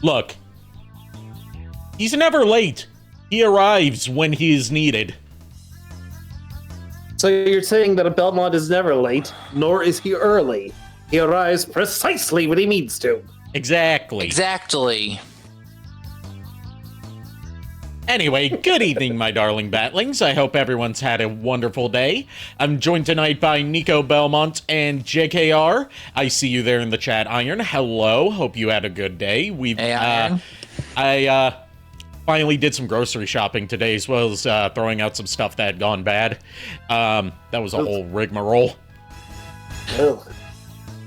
Look, he's never late. He arrives when he is needed. So you're saying that a Belmont is never late, nor is he early. He arrives precisely when he needs to. Exactly. Exactly. Anyway, good evening, my darling batlings. I hope everyone's had a wonderful day. I'm joined tonight by Nico Belmont and JKR. I see you there in the chat, Iron. Hello. Hope you had a good day. Hey, Iron. I finally did some grocery shopping today, as well as throwing out some stuff that had gone bad. That was a whole rigmarole. Ugh.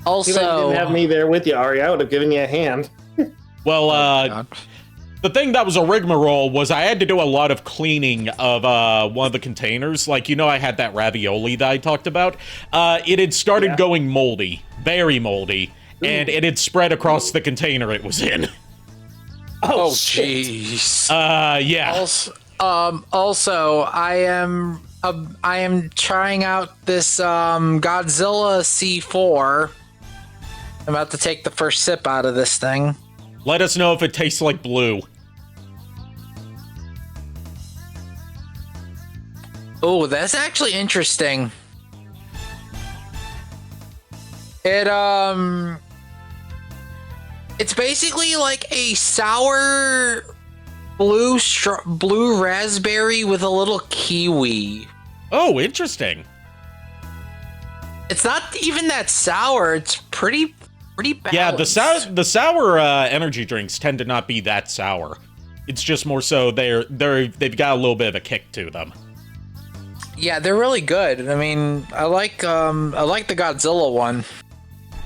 Also, You didn't have me there with you, Ari. I would have given you a hand. Well, the thing that was a rigmarole was I had to do a lot of cleaning of one of the containers. Like, you know, I had that ravioli that I talked about. It had started going moldy, very moldy, and it had spread across the container it was in. Oh, jeez. Yeah. Also, I am trying out this Godzilla C4. I'm about to take the first sip out of this thing. Let us know if it tastes like blue. Oh, that's actually interesting. It's basically like a sour blue raspberry with a little kiwi. Oh, interesting. It's not even that sour. It's pretty balanced. Yeah, the sour energy drinks tend to not be that sour. It's just more so they've got a little bit of a kick to them. Yeah, they're really good. I mean, I like the Godzilla one.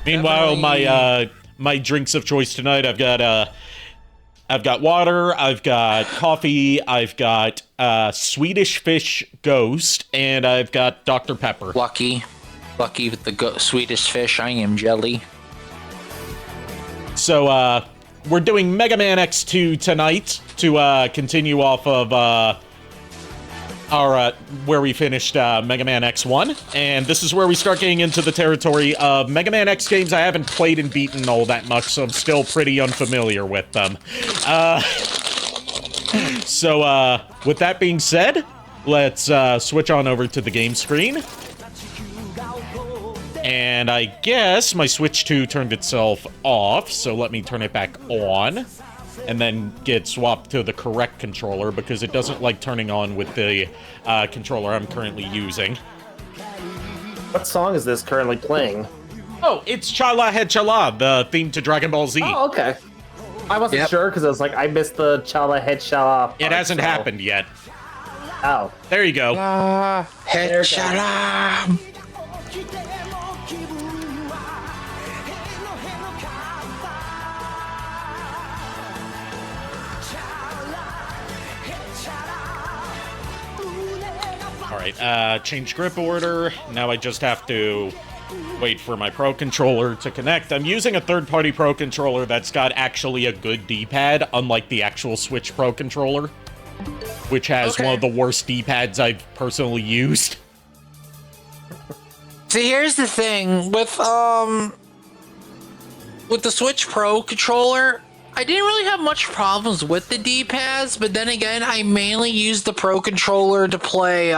Meanwhile, Definitely. my drinks of choice tonight, I've got water, I've got coffee, I've got Swedish Fish Ghost, and I've got Dr. Pepper. Lucky with the Swedish fish. I am jelly. So we're doing Mega Man X2 tonight to continue off of our where we finished Mega Man X1, and this is where we start getting into the territory of Mega Man X games I haven't played and beaten all that much, so I'm still pretty unfamiliar with them. So with that being said, let's switch on over to the game screen. And I guess my Switch 2 turned itself off, so let me turn it back on. And then get swapped to the correct controller, because it doesn't like turning on with the controller I'm currently using. What song is this currently playing? Oh, it's Chala Head Chala, the theme to Dragon Ball Z. Oh, okay. I wasn't sure, because I was like, I missed the Chala Head Chala part, It hasn't happened yet. Oh. There you go. Head shalom. Alright, change grip order. Now I just have to wait for my Pro Controller to connect. I'm using a third-party Pro Controller that's got actually a good D-pad, unlike the actual Switch Pro Controller, which has one of the worst D-pads I've personally used. See, here's the thing with the Switch Pro Controller. I didn't really have much problems with the D-pads, but then again, I mainly used the Pro Controller to play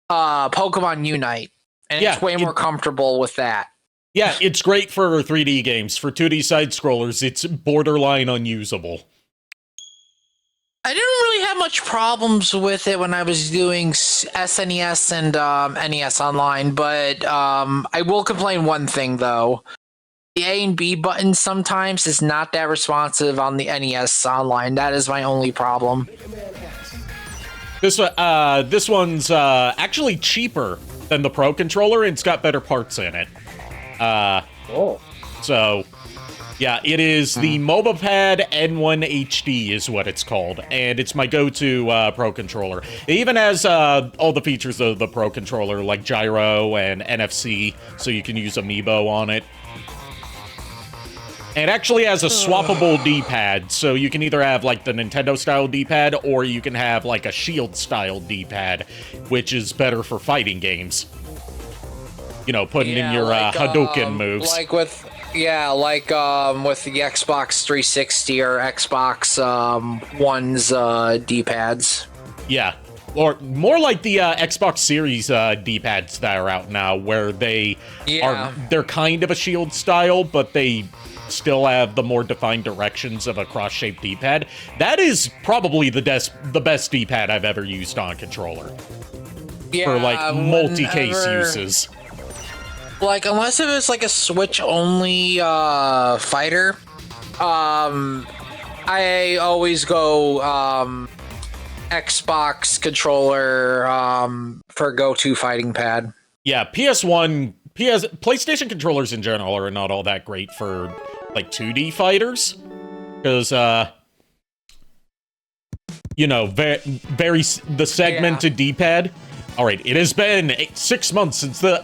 Pokemon Unite, and it's way more comfortable with that. Yeah, it's great for 3D games. For 2D side-scrollers, it's borderline unusable. I didn't really have much problems with it when I was doing SNES and NES Online, but I will complain one thing, though. The A and B button sometimes is not that responsive on the NES Online. That is my only problem. This one's actually cheaper than the Pro Controller, and it's got better parts in it. So, yeah, it is the MobilePad N1 HD is what it's called, and it's my go-to Pro Controller. It even has all the features of the Pro Controller, like gyro and NFC, so you can use Amiibo on it. And it actually has a swappable D-pad, so you can either have, like, the Nintendo-style D-pad, or you can have, like, a Shield-style D-pad, which is better for fighting games. You know, putting in your Hadouken moves. Like with Yeah, like with the Xbox 360 or Xbox One's D-pads. Yeah. Or more like the Xbox Series D-pads that are out now, where they're kind of a shield style, but they still have the more defined directions of a cross-shaped D-pad. That is probably the best D-pad I've ever used on a controller. Yeah, for like multi-case uses. Like, unless it was like a Switch-only fighter, I always go Xbox controller for go-to fighting pad. Yeah, PlayStation controllers in general are not all that great for like 2D fighters, because the segmented D-pad. All right, it has been 6 months since the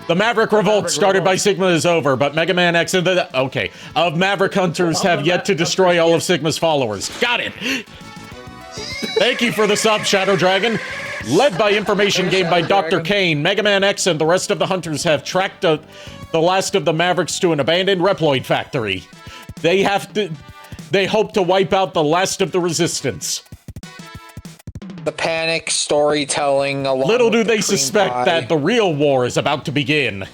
Maverick Revolt started by Sigma is over, but Mega Man X and of Maverick Hunters have yet to destroy all of Sigma's followers. Got it. Thank you for the sub, Shadow Dragon. Led by information gained by Dr. Kane, Mega Man X and the rest of the Hunters have tracked the last of the Mavericks to an abandoned Reploid factory. They hope to wipe out the last of the Resistance. The panic storytelling. Little do they suspect that the real war is about to begin.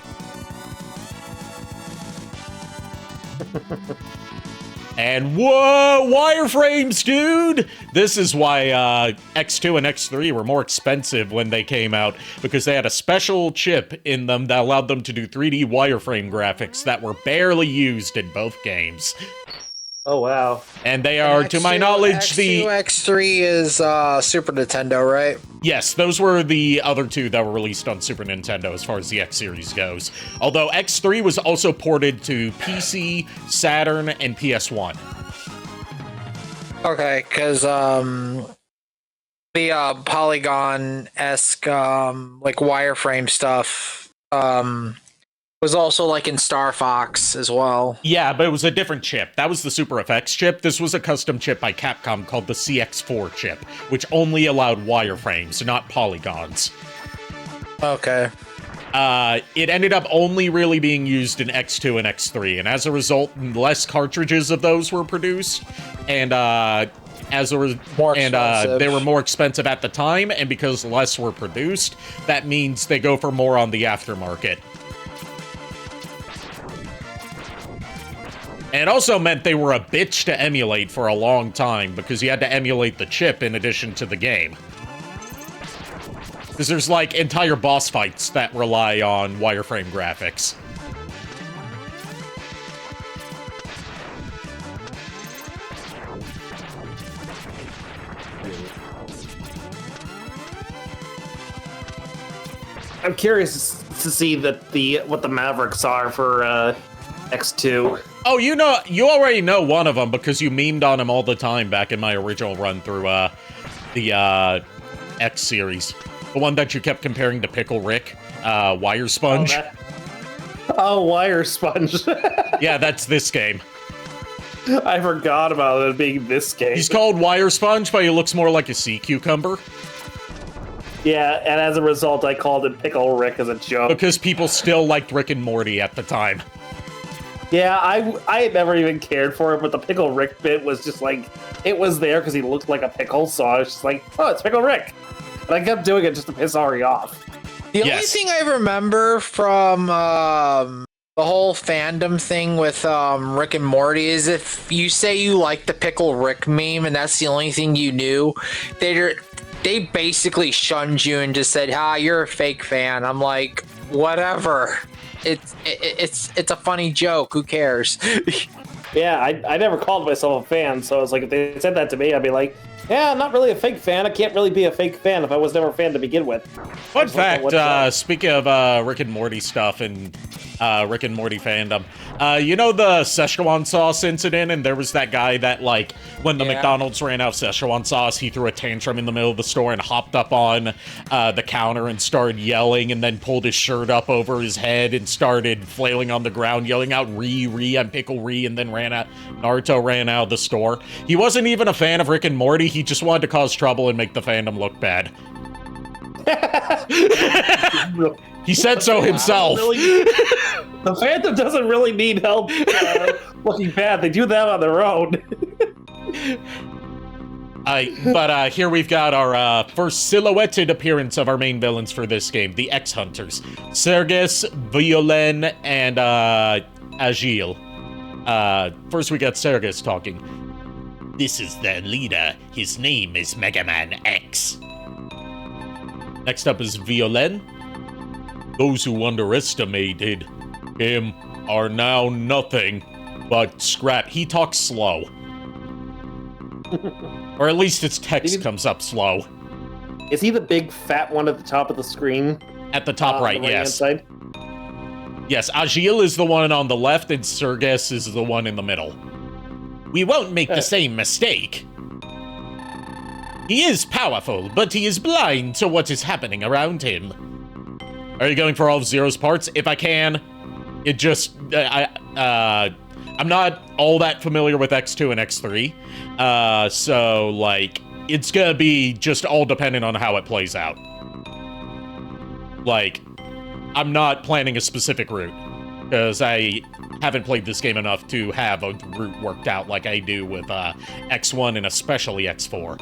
And whoa, wireframes, dude! This is why X2 and X3 were more expensive when they came out, because they had a special chip in them that allowed them to do 3D wireframe graphics that were barely used in both games. Oh, wow. And they are, to my knowledge, X2, X3 is Super Nintendo, right? Yes, those were the other two that were released on Super Nintendo as far as the X series goes. Although X3 was also ported to PC, Saturn, and PS1. Okay, because the polygon-esque like wireframe stuff was also like in Star Fox as well. Yeah, but it was a different chip. That was the Super Effects chip. This was a custom chip by Capcom called the CX4 chip, which only allowed wireframes, not polygons. Okay. It ended up only really being used in X2 and X3, and as a result, less cartridges of those were produced, and they were more expensive at the time, and because less were produced, that means they go for more on the aftermarket. And it also meant they were a bitch to emulate for a long time, because you had to emulate the chip in addition to the game. Because there's, like, entire boss fights that rely on wireframe graphics. I'm curious to see what the Mavericks are for X2. Oh, you already know one of them because you memed on him all the time back in my original run through the X series. The one that you kept comparing to Pickle Rick, Wire Sponge. Wire Sponge. Yeah, that's this game. I forgot about it being this game. He's called Wire Sponge, but he looks more like a sea cucumber. Yeah, and as a result, I called him Pickle Rick as a joke. Because people still liked Rick and Morty at the time. Yeah, I had never even cared for it, but the Pickle Rick bit was just like, it was there because he looked like a pickle, so I was just like, oh, it's Pickle Rick. And I kept doing it just to piss Ari off. The only thing I remember from the whole fandom thing with Rick and Morty is if you say you like the Pickle Rick meme and that's the only thing you knew, they basically shunned you and just said, you're a fake fan. I'm like, whatever. It's a funny joke. Who cares? Yeah, I never called myself a fan, so I was like, if they said that to me, I'd be like, yeah, I'm not really a fake fan. I can't really be a fake fan if I was never a fan to begin with. Fun fact, speaking of Rick and Morty stuff and Rick and Morty fandom, you know the Szechuan sauce incident, and there was that guy that, like, when the McDonald's ran out of Szechuan sauce, he threw a tantrum in the middle of the store and hopped up on the counter and started yelling, and then pulled his shirt up over his head and started flailing on the ground, yelling out, "Re, I'm Pickle Re," and then Naruto ran out of the store. He wasn't even a fan of Rick and Morty, he just wanted to cause trouble and make the fandom look bad. He said so himself. The Phantom doesn't really need help looking bad. They do that on their own. But here we've got our first silhouetted appearance of our main villains for this game, the X-Hunters. Serges, Violin, and Agil. First we got Serges talking. This is their leader. His name is Mega Man X. Next up is Violin. Those who underestimated him are now nothing but scrap. He talks slow. Or at least its text comes up slow. Is he the big fat one at the top of the screen? At the top right, yes. Side? Yes, Agil is the one on the left and Serges is the one in the middle. We won't make the same mistake. He is powerful, but he is blind to what is happening around him. Are you going for all of Zero's parts? If I can, it just... I'm not all that familiar with X2 and X3, so, like, it's gonna be just all dependent on how it plays out. Like, I'm not planning a specific route, because I haven't played this game enough to have a route worked out like I do with X1 and especially X4.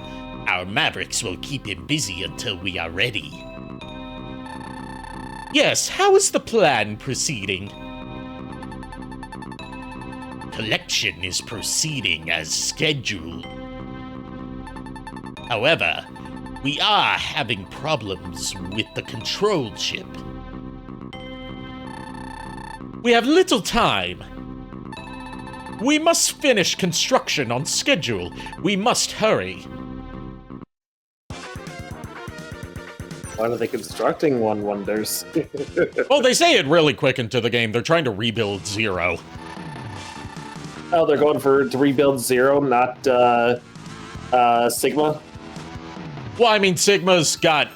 Our Mavericks will keep him busy until we are ready. Yes, how is the plan proceeding? Collection is proceeding as scheduled. However, we are having problems with the control chip. We have little time. We must finish construction on schedule. We must hurry. Why are they constructing one, wonders? Well, they say it really quick into the game. They're trying to rebuild Zero. Oh, they're going to rebuild Zero, not Sigma? Well, I mean, Sigma's got...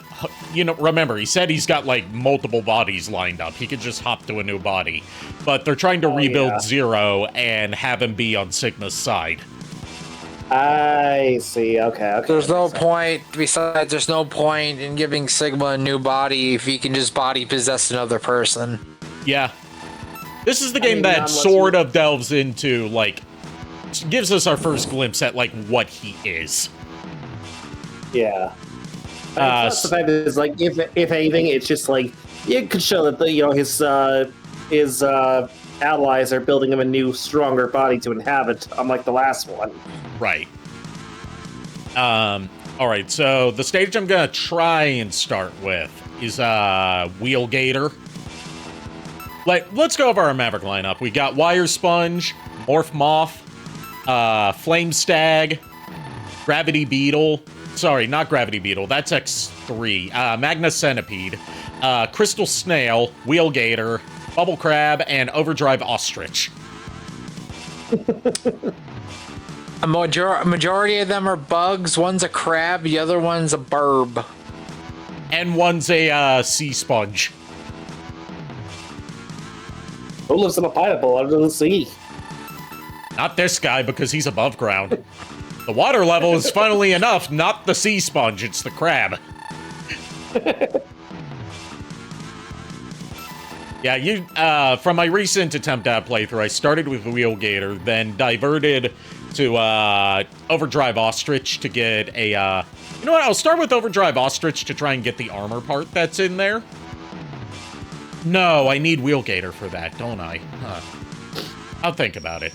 You know, remember, he said he's got, like, multiple bodies lined up. He could just hop to a new body. But they're trying to rebuild Zero and have him be on Sigma's side. I see. Okay. There's no point, besides, there's no point in giving Sigma a new body if he can just body possess another person. Yeah. This is the game that sort of delves into, like, gives us our first glimpse at, like, what he is. Yeah. The fact is, like, if anything, it's just like it could show that his allies are building him a new, stronger body to inhabit, unlike the last one. Right. All right. So the stage I'm gonna try and start with is Wheel Gator. Like, let's go over our Maverick lineup. We got Wire Sponge, Morph Moth, Flame Stag, Gravity Beetle. Sorry, not Gravity Beetle. That's X3. Magna Centipede, Crystal Snail, Wheel Gator, Bubble Crab, and Overdrive Ostrich. A majority of them are bugs. One's a crab, the other one's a burb. And one's a sea sponge. Who lives in a pineapple under the sea? Not this guy, because he's above ground. The water level is, funnily enough, not the sea sponge, it's the crab. Yeah, from my recent attempt at playthrough, I started with Wheel Gator, then diverted to Overdrive Ostrich to get a... You know what, I'll start with Overdrive Ostrich to try and get the armor part that's in there. No, I need Wheel Gator for that, don't I? Huh. I'll think about it.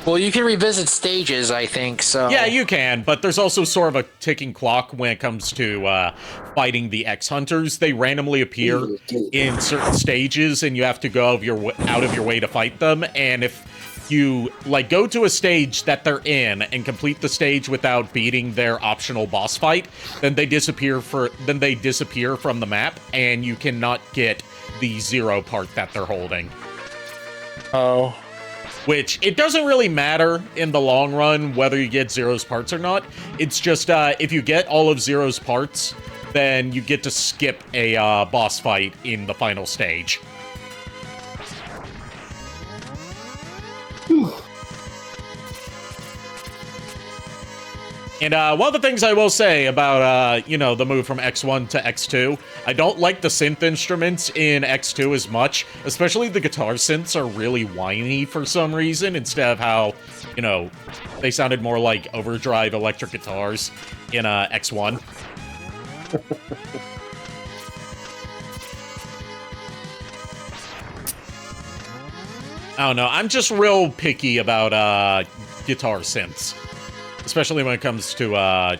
Well, you can revisit stages, I think, so... Yeah, you can, but there's also sort of a ticking clock when it comes to fighting the X-Hunters. They randomly appear in certain stages, and you have to go out of your way to fight them, and if you, like, go to a stage that they're in and complete the stage without beating their optional boss fight, then they disappear from the map, and you cannot get the Zero part that they're holding. Oh... Which, it doesn't really matter in the long run whether you get Zero's parts or not. It's just, if you get all of Zero's parts, then you get to skip a boss fight in the final stage. And one of the things I will say about, the move from X1 to X2, I don't like the synth instruments in X2 as much, especially the guitar synths are really whiny for some reason, instead of how, they sounded more like overdrive electric guitars in X1. I don't know, I'm just real picky about guitar synths. Especially when it comes to,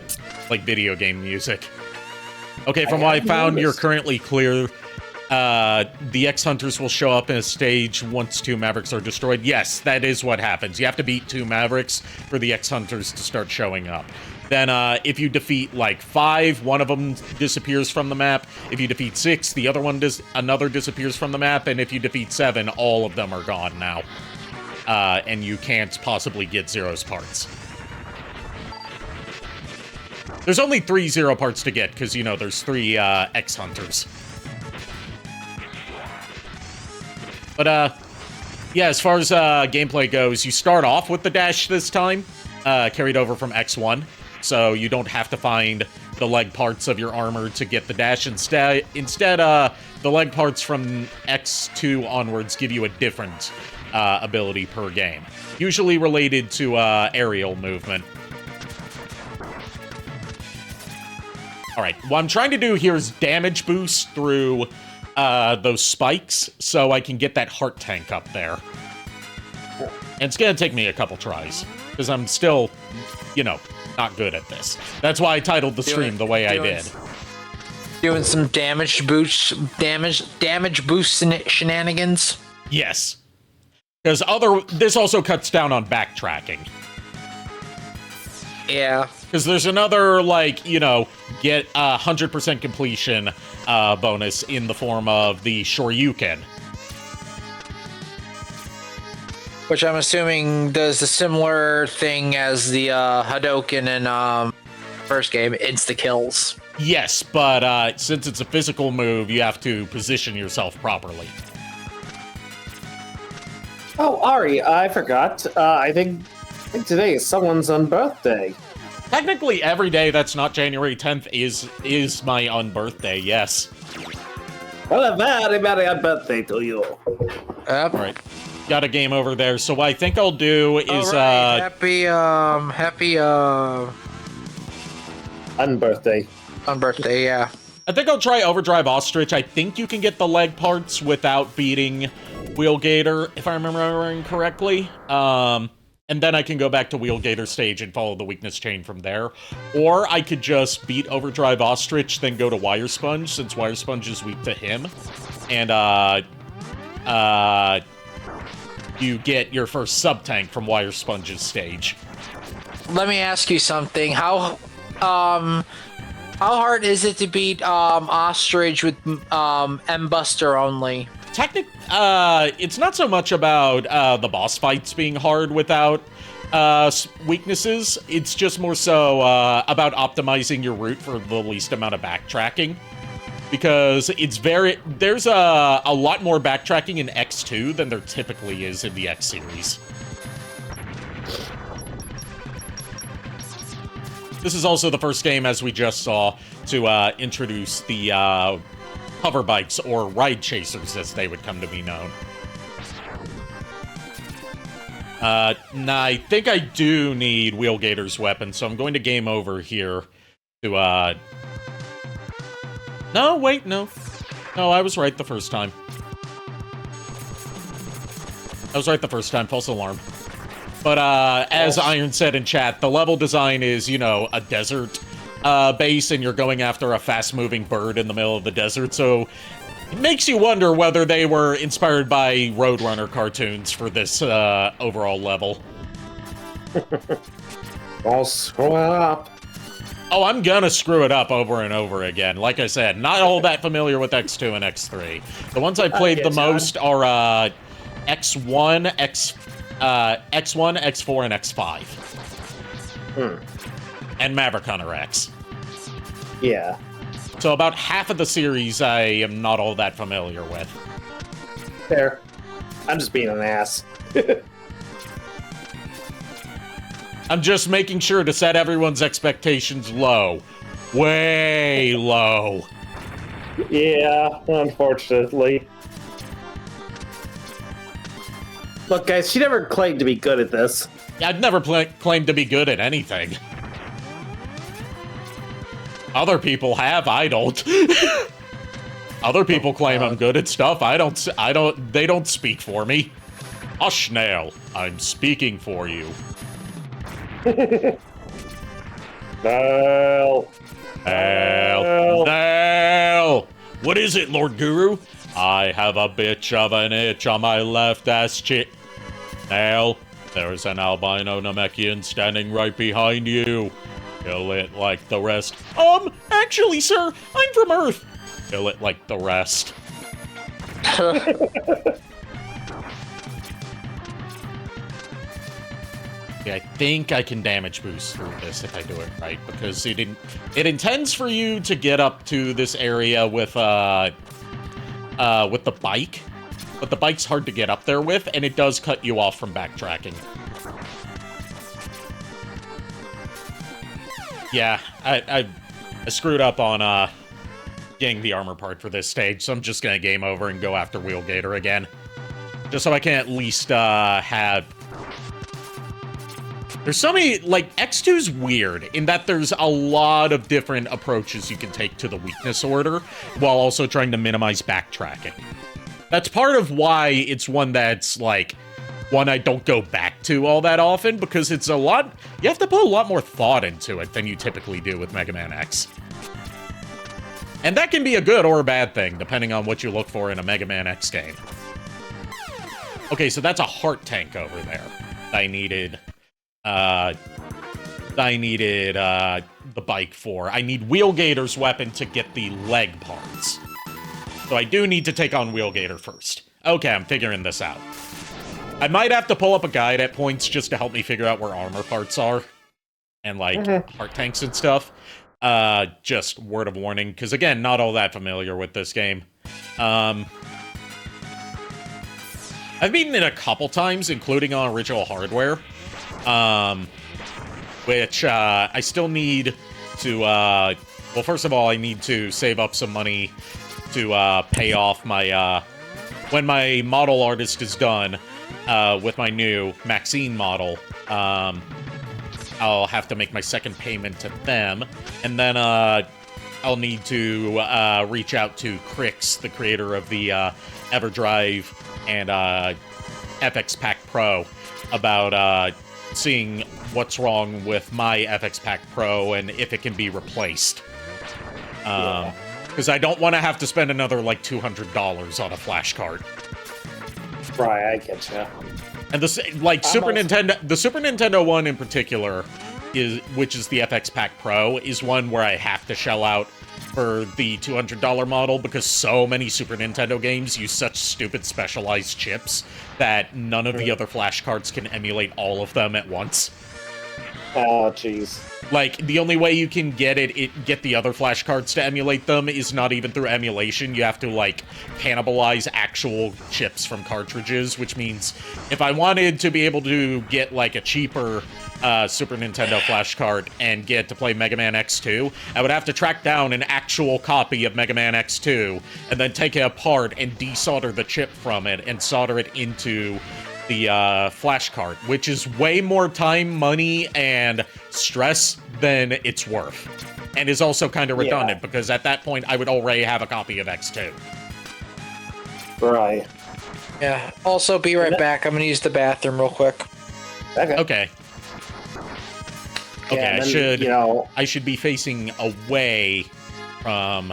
video game music. Okay, from what I found, you're currently clear. The X-Hunters will show up in a stage once 2 Mavericks are destroyed. Yes, that is what happens. You have to beat 2 Mavericks for the X-Hunters to start showing up. Then, if you defeat, 5, one of them disappears from the map. If you defeat 6, the other one another disappears from the map. And if you defeat 7, all of them are gone now. And you can't possibly get Zero's parts. There's only 3 Zero parts to get, because, there's 3 X-Hunters. But, yeah, as far as gameplay goes, you start off with the dash this time, carried over from X1, so you don't have to find the leg parts of your armor to get the dash. Instead, the leg parts from X2 onwards give you a different ability per game, usually related to aerial movement. Alright, what I'm trying to do here is damage boost through those spikes so I can get that heart tank up there. And it's gonna take me a couple tries, because I'm still, not good at this. That's why I titled the stream the way I did. Doing some damage boost shenanigans? Yes. Because this also cuts down on backtracking. Yeah. Because there's another, get 100% completion bonus in the form of the Shoryuken. Which I'm assuming does a similar thing as the Hadouken in first game, insta-kills. Yes, but since it's a physical move, you have to position yourself properly. Oh, Ari, I forgot. I think today is someone's unbirthday. Technically, every day that's not January 10th is my unbirthday, yes. Well, a very, very unbirthday to you. Right. Got a game over there, so what I think I'll do is, happy, unbirthday. unbirthday, yeah. I think I'll try Overdrive Ostrich. I think you can get the leg parts without beating Wheelgator, if I'm remembering correctly. And then I can go back to Wheelgator stage and follow the weakness chain from there. Or I could just beat Overdrive Ostrich, then go to Wire Sponge, since Wire Sponge is weak to him. And, you get your first sub-tank from Wire Sponge's stage. Let me ask you something. How hard is it to beat Ostrich with M-Buster only? It's not so much about the boss fights being hard without weaknesses. It's just more so about optimizing your route for the least amount of backtracking. Because there's a lot more backtracking in X2 than there typically is in the X series. This is also the first game, as we just saw, to introduce the hover bikes, or ride chasers, as they would come to be known. Now, I think I do need Wheelgator's weapon, so I'm going to game over here to, No, wait, no. No, I was right the first time. False alarm. But, as Iron said in chat, the level design is, a desert base, and you're going after a fast-moving bird in the middle of the desert, so it makes you wonder whether they were inspired by Roadrunner cartoons for this overall level. I'll screw it up. Oh, I'm gonna screw it up over and over again. Like I said, not all that familiar with X2 and X3. The ones I played the most are X1, X1, X4, and X5. And Maverick Hunter X. Yeah. So about half of the series I am not all that familiar with. Fair. I'm just being an ass. I'm just making sure to set everyone's expectations low. Way low. Yeah, unfortunately. Look, guys, she never claimed to be good at this. I'd never claimed to be good at anything. Other people have, I don't. Other people claim I'm good at stuff. They don't speak for me. Hush, Nail. I'm speaking for you. Nail. Nail. What is it, Lord Guru? I have a bitch of an itch on my left ass cheek. Nail, there's an albino Namekian standing right behind you. Kill it like the rest. Actually, sir, I'm from Earth. Kill it like the rest. Yeah, I think I can damage boost through this if I do it right, because it intends for you to get up to this area with the bike, but the bike's hard to get up there with, and it does cut you off from backtracking. Yeah, I screwed up on getting the armor part for this stage, so I'm just gonna game over and go after Wheelgator again, just so I can at least have. There's so many, like, X2's weird in that there's a lot of different approaches you can take to the weakness order while also trying to minimize backtracking. That's part of why it's one that's, like, one I don't go back to all that often, because it's a lot, you have to put a lot more thought into it than you typically do with Mega Man X. And that can be a good or a bad thing, depending on what you look for in a Mega Man X game. Okay, so that's a heart tank over there. I needed the bike for. I need Wheelgator's weapon to get the leg parts. So I do need to take on Wheelgator first. Okay, I'm figuring this out. I might have to pull up a guide at points just to help me figure out where armor parts are. And, like, heart tanks and stuff. Just word of warning, because, again, not all that familiar with this game. I've beaten it a couple times, including on original hardware. Which, I still need to, well, first of all, I need to save up some money to, pay off my, when my model artist is done, with my new Maxine model, I'll have to make my second payment to them, and then, I'll need to, reach out to Crix, the creator of the, EverDrive and, FX Pack Pro, about, seeing what's wrong with my FX Pack Pro and if it can be replaced. Because I don't want to have to spend another, like, $200 on a flash card. Right, I get you. And the, like, the Super Nintendo one in particular, which is the FX Pack Pro, is one where I have to shell out for the $200 model because so many Super Nintendo games use such stupid specialized chips that none of the other flash cards can emulate all of them at once. Oh, jeez. Like, the only way you can get the other flash cards to emulate them is not even through emulation. You have to, like, cannibalize actual chips from cartridges, which means if I wanted to be able to get, like, a cheaper Super Nintendo flash card and get to play Mega Man X2, I would have to track down an actual copy of Mega Man X2 and then take it apart and desolder the chip from it and solder it into the flash card, which is way more time, money, and stress than it's worth. And is also kind of redundant, because at that point, I would already have a copy of X2. Right. Yeah, also be right back. I'm gonna use the bathroom real quick. Okay. Yeah, Okay, then, I should be facing away from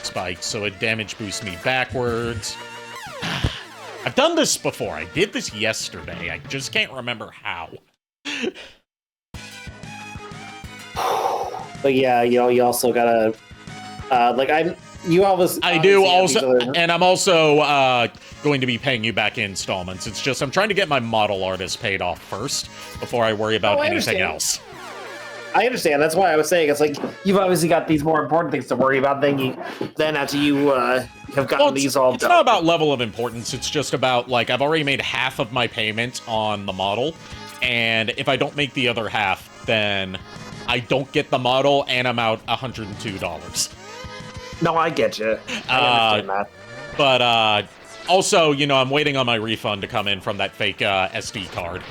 spikes, so it damage boosts me backwards. I've done this before. I did this yesterday. I just can't remember how. But yeah, you also gotta, I do also, and I'm also going to be paying you back in installments. It's just I'm trying to get my model artist paid off first before I worry about anything else. I understand. That's why I was saying it's like you've obviously got these more important things to worry about. Then after you have gotten these all done. It's not about level of importance. It's just about, like, I've already made half of my payment on the model, and if I don't make the other half, then I don't get the model, and I'm out $102. No, I get you. I understand that. But also, you know, I'm waiting on my refund to come in from that fake SD card.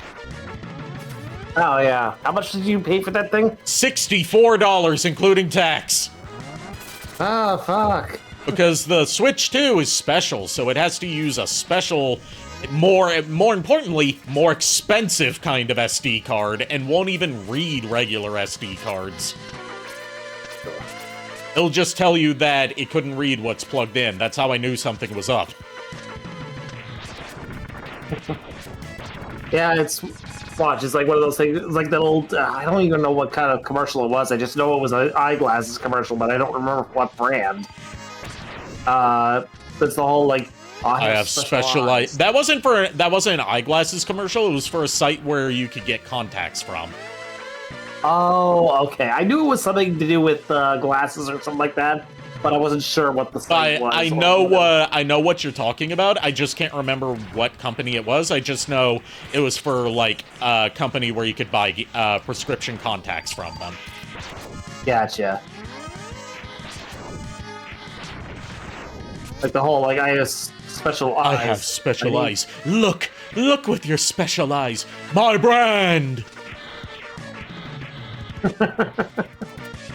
Oh, yeah. How much did you pay for that thing? $64, including tax. Oh, fuck. Because the Switch 2 is special, so it has to use a special, more importantly, more expensive kind of SD card, and won't even read regular SD cards. It'll just tell you that it couldn't read what's plugged in. That's how I knew something was up. Yeah, it's like one of those things. It's like that old. I don't even know what kind of commercial it was. I just know it was an eyeglasses commercial, but I don't remember what brand. It's the whole like. I have special eyes. That wasn't an eyeglasses commercial. It was for a site where you could get contacts from. Oh, okay. I knew it was something to do with glasses or something like that, but I wasn't sure what the site was. I know what you're talking about. I just can't remember what company it was. I just know it was for like a company where you could buy prescription contacts from them. Gotcha. Like the whole like I have special eyes. I have special eyes. Look with your special eyes. My brand.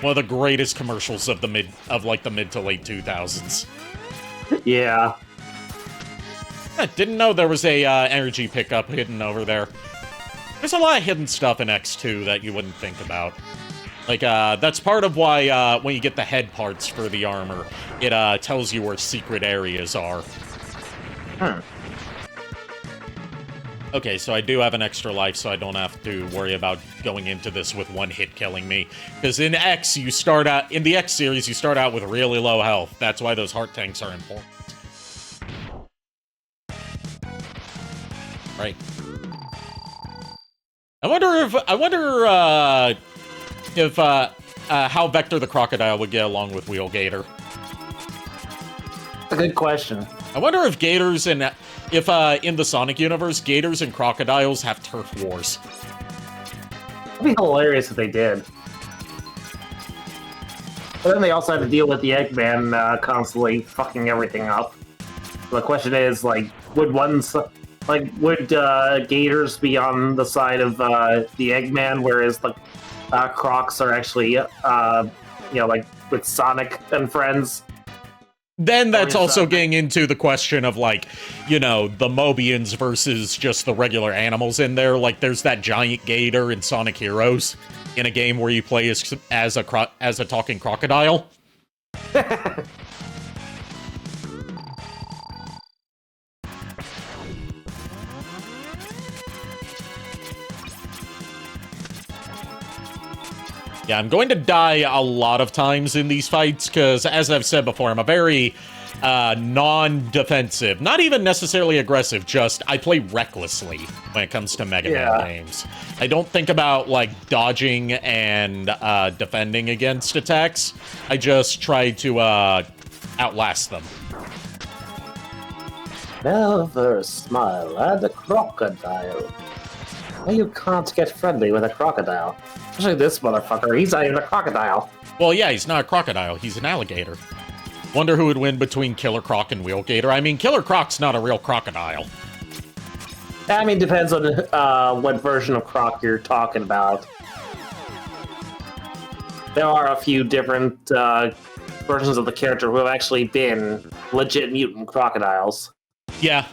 One of the greatest commercials of the mid to late 2000s. Yeah. I didn't know there was a energy pickup hidden over there. There's a lot of hidden stuff in X2 that you wouldn't think about. Like, that's part of why, when you get the head parts for the armor, it, tells you where secret areas are. Okay, so I do have an extra life, so I don't have to worry about going into this with one hit killing me. Because in X, in the X series, you start out with really low health. That's why those heart tanks are important. Right. I wonder if how Vector the Crocodile would get along with Wheel Gator. That's a good question. I wonder if in the Sonic universe, Gators and Crocodiles have turf wars. It'd be hilarious if they did. But then they also had to deal with the Eggman constantly fucking everything up. So the question is, like, would Gators be on the side of the Eggman, whereas the Crocs are actually, like with Sonic and friends? Then that's also getting into the question of, like, the Mobians versus just the regular animals in there. Like, there's that giant gator in Sonic Heroes in a game where you play as a talking crocodile. Yeah, I'm going to die a lot of times in these fights, because, as I've said before, I'm a very non-defensive, not even necessarily aggressive, just I play recklessly when it comes to Mega Man games. I don't think about, like, dodging and defending against attacks. I just try to outlast them. Never smile at a crocodile. Well, you can't get friendly with a crocodile. Especially this motherfucker, he's not even a crocodile. Well, yeah, he's not a crocodile, he's an alligator. Wonder who would win between Killer Croc and Wheel Gator. I mean, Killer Croc's not a real crocodile. I mean, depends on what version of Croc you're talking about. There are a few different versions of the character who have actually been legit mutant crocodiles. Yeah.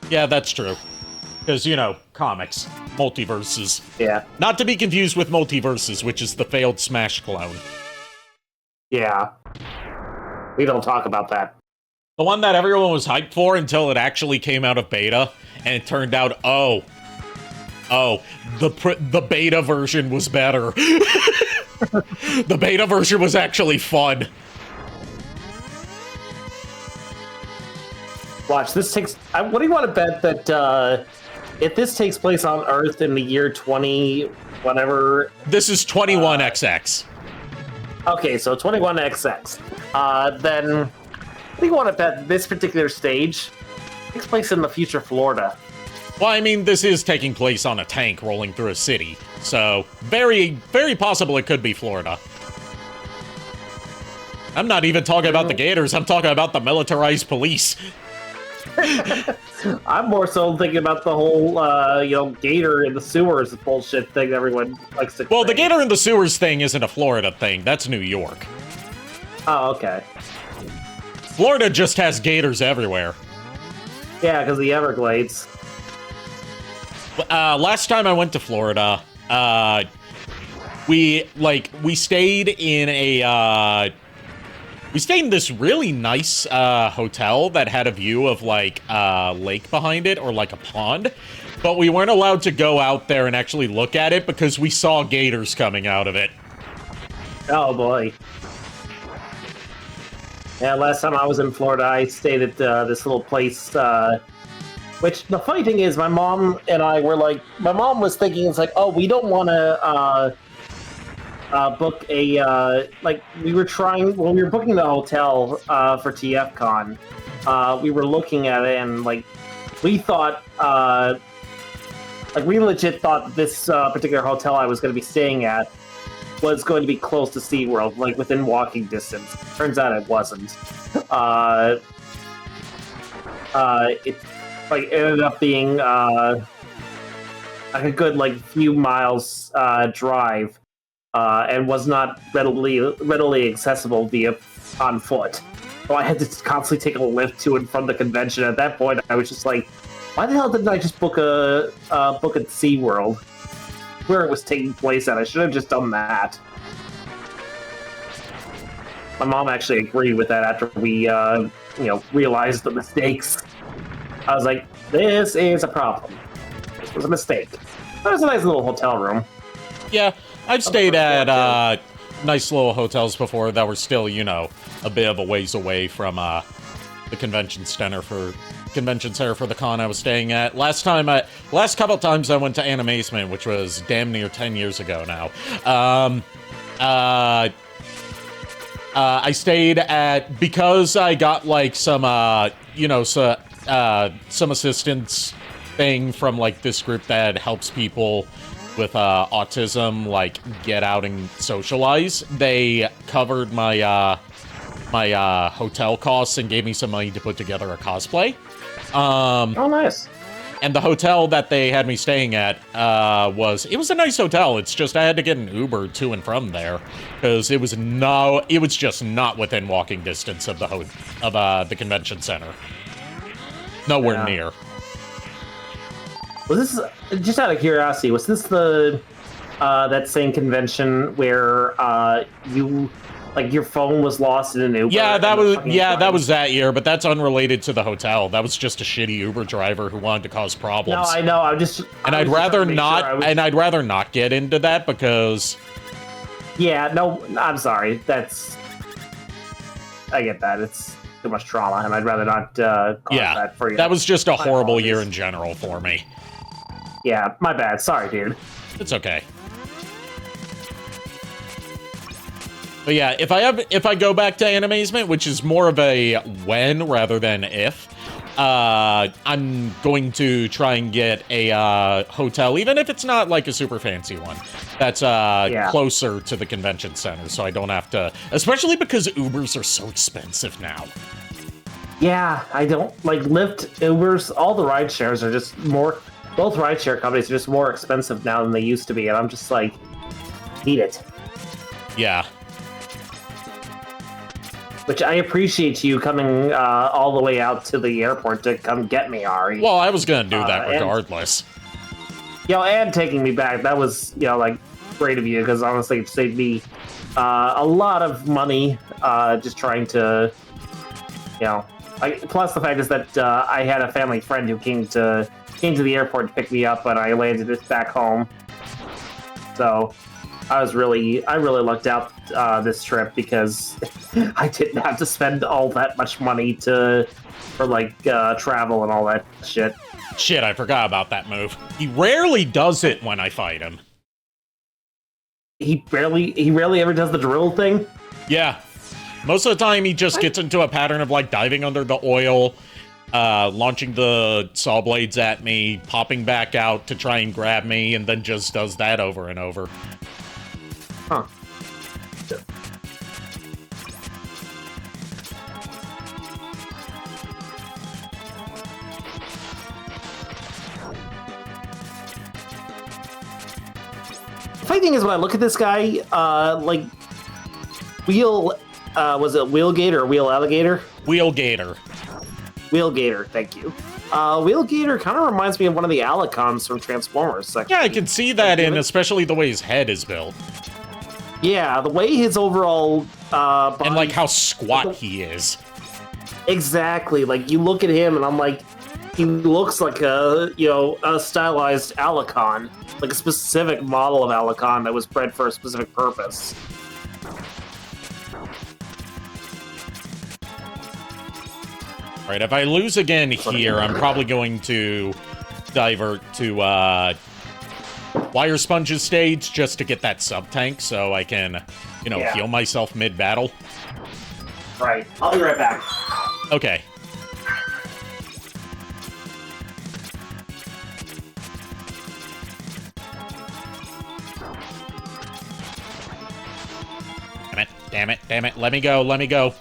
Yeah, that's true. Because, comics. Multiverses. Yeah. Not to be confused with Multiverses, which is the failed Smash clone. Yeah. We don't talk about that. The one that everyone was hyped for until it actually came out of beta, and it turned out, the beta version was better. The beta version was actually fun. Watch, this takes... what do you want to bet that, if this takes place on Earth in the year 20... whatever... This is 21XX. Okay, so 21XX. Then... what do you want to bet this particular stage takes place in the future Florida? Well, I mean, this is taking place on a tank rolling through a city, so very, very possible it could be Florida. I'm not even talking about the Gators, I'm talking about the militarized police. I'm more so thinking about the whole, gator in the sewers bullshit thing everyone likes to Well, the say. gator in the sewers thing isn't a Florida thing, that's New York. Oh, okay. Florida just has gators everywhere. Yeah, because the Everglades. Last time I went to Florida, we stayed in a, we stayed in this really nice hotel that had a view of, like, a lake behind it, or, like, a pond. But we weren't allowed to go out there and actually look at it because we saw gators coming out of it. Oh, boy. Yeah, last time I was in Florida, I stayed at this little place, which, the funny thing is, my mom and I were like, my mom was thinking, it's like, oh, we don't want to, book a, we were trying, when we were booking the hotel, for TFCon, we were looking at it, and, like, we thought, we legit thought this, particular hotel I was going to be staying at was going to be close to SeaWorld, like, within walking distance. Turns out it wasn't. It, ended up being, like, a good, few miles, drive, and was not readily accessible on foot. So I had to constantly take a lift to and from the convention. At that point, I was just like, why the hell didn't I just book at SeaWorld, where it was taking place at? I should have just done that. My mom actually agreed with that after we, realized the mistakes. I was like, this is a problem. This was a mistake. That was a nice little hotel room. Yeah, I've stayed at nice little hotels before that were still, a bit of a ways away from the convention center for the con I was staying at. Last couple times I went to Animazement, which was damn near 10 years ago now. I stayed at, because I got some assistance thing from this group that helps people with autism get out and socialize. They covered my my hotel costs and gave me some money to put together a cosplay. Oh, nice. And the hotel that they had me staying at was a nice hotel. It's just I had to get an Uber to and from there because it was just not within walking distance of the convention center. Nowhere near. Was this, just out of curiosity, was this the that same convention where your phone was lost in an Uber? Yeah, that was that year, but that's unrelated to the hotel. That was just a shitty Uber driver who wanted to cause problems. No, I know. I'd rather not get into that because. Yeah, no, I'm sorry. I get that. It's too much trauma, and I'd rather not cause that for you. That was just a horrible year in general for me. Yeah, my bad. Sorry, dude. It's okay. But yeah, if I go back to Animazement, which is more of a when rather than if, I'm going to try and get a hotel, even if it's not a super fancy one, that's closer to the convention center, so I don't have to, especially because Ubers are so expensive now. Yeah, I don't, Lyft, Ubers, all the ride shares are just more, both rideshare companies are just more expensive now than they used to be, and I'm just need it. Yeah. Which I appreciate you coming all the way out to the airport to come get me, Ari. Well, I was gonna do that regardless. And taking me back, that was, great of you, because honestly it saved me a lot of money just trying to, plus the fact is that I had a family friend who came to the airport to pick me up, but I landed just back home. So I really lucked out this trip because I didn't have to spend all that much money for travel and all that shit. Shit, I forgot about that move. He rarely does it when I fight him. He rarely ever does the drill thing? Yeah. Most of the time he just gets into a pattern of diving under the oil, launching the saw blades at me, popping back out to try and grab me, and then just does that over and over. Huh. The funny thing is, when I look at this guy, like, was it Wheelgate or Wheel Alligator? Wheelgator. Wheelgator, thank you. Wheelgator kind of reminds me of one of the Alicons from Transformers. Yeah, I can see that in especially the way his head is built. Yeah, the way his overall body, and like how squat he is. Exactly. Like, you look at him and I'm like, he looks like a stylized Alicon, like a specific model of Alicon that was bred for a specific purpose. Right, if I lose again here, I'm probably going to divert to Wire Sponge's stage just to get that sub-tank so I can, heal myself mid-battle. Right. I'll be right back. Okay. Damn it, let me go.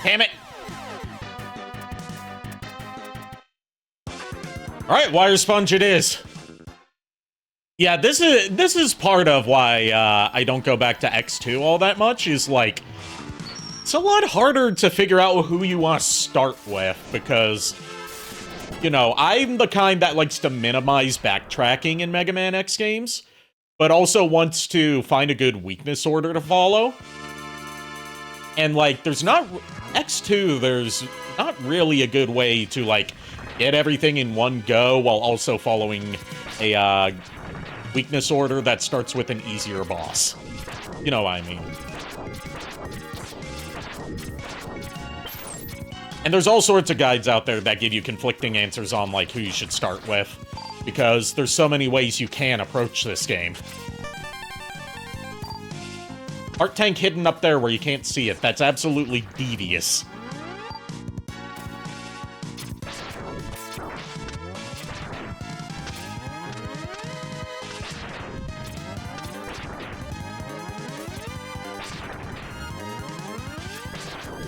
Damn it! Alright, Wire Sponge it is. Yeah, this is part of why I don't go back to X2 all that much, is like, it's a lot harder to figure out who you want to start with, because, I'm the kind that likes to minimize backtracking in Mega Man X games, but also wants to find a good weakness order to follow. And, like, there's not really a good way to, like, get everything in one go while also following a, weakness order that starts with an easier boss. You know what I mean. And there's all sorts of guides out there that give you conflicting answers on, like, who you should start with, because there's so many ways you can approach this game. Heart tank hidden up there where you can't see it. That's absolutely devious.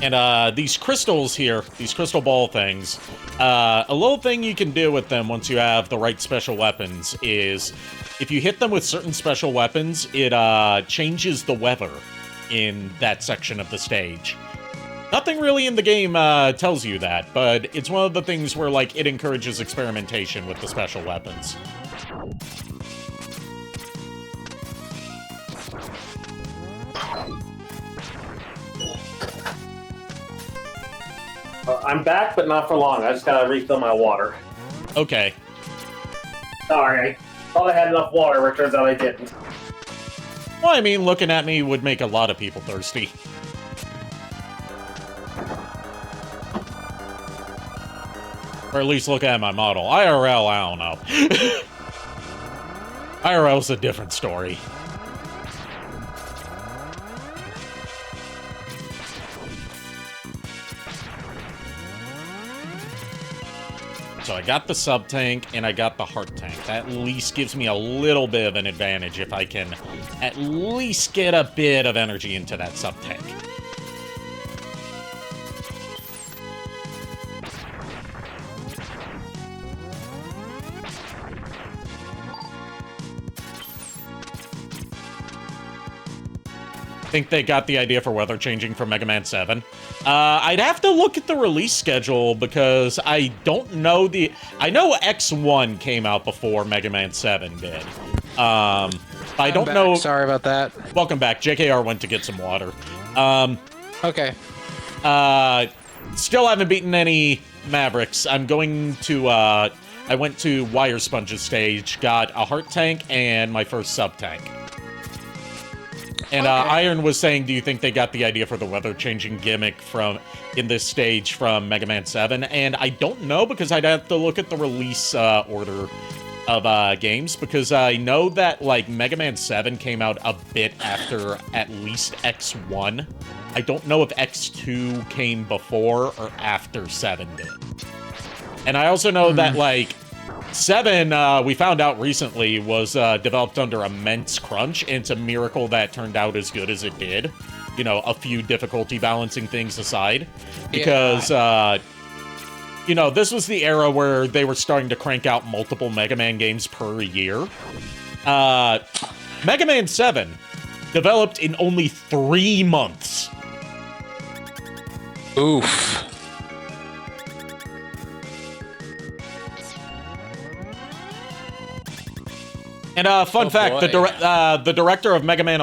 And, these crystals here, these crystal ball things, a little thing you can do with them once you have the right special weapons is, if you hit them with certain special weapons, it, changes the weather in that section of the stage. Nothing really in the game, tells you that, but it's one of the things where, like, it encourages experimentation with the special weapons. I'm back, but not for long. I just gotta refill my water. Okay. Sorry, I thought I had enough water, but it turns out I didn't. Well, I mean, looking at me would make a lot of people thirsty. Or at least look at my model. IRL, I don't know. IRL's a different story. So I got the sub-tank, and I got the heart tank. That at least gives me a little bit of an advantage if I can at least get a bit of energy into that sub-tank. I think they got the idea for weather changing from Mega Man 7. I'd have to look at the release schedule because I don't know I know X1 came out before Mega Man 7 did. I don't know. Sorry about that. Welcome back. JKR went to get some water. Okay. Still haven't beaten any Mavericks. I'm going to, I went to Wire Sponge's stage, got a heart tank and my first sub-tank. And Okay. Iron was saying, do you think they got the idea for the weather-changing gimmick in this stage from Mega Man 7? And I don't know, because I'd have to look at the release order of games, because I know that, like, Mega Man 7 came out a bit after at least X1. I don't know if X2 came before or after 7 did. And I also know that, like, 7, we found out recently, was developed under immense crunch, and it's a miracle that turned out as good as it did. You know, a few difficulty balancing things aside. Because, you know, this was the era where they were starting to crank out multiple Mega Man games per year. Mega Man 7, developed in only 3 months. Oof. And fun fact, boy. the director of Mega Man,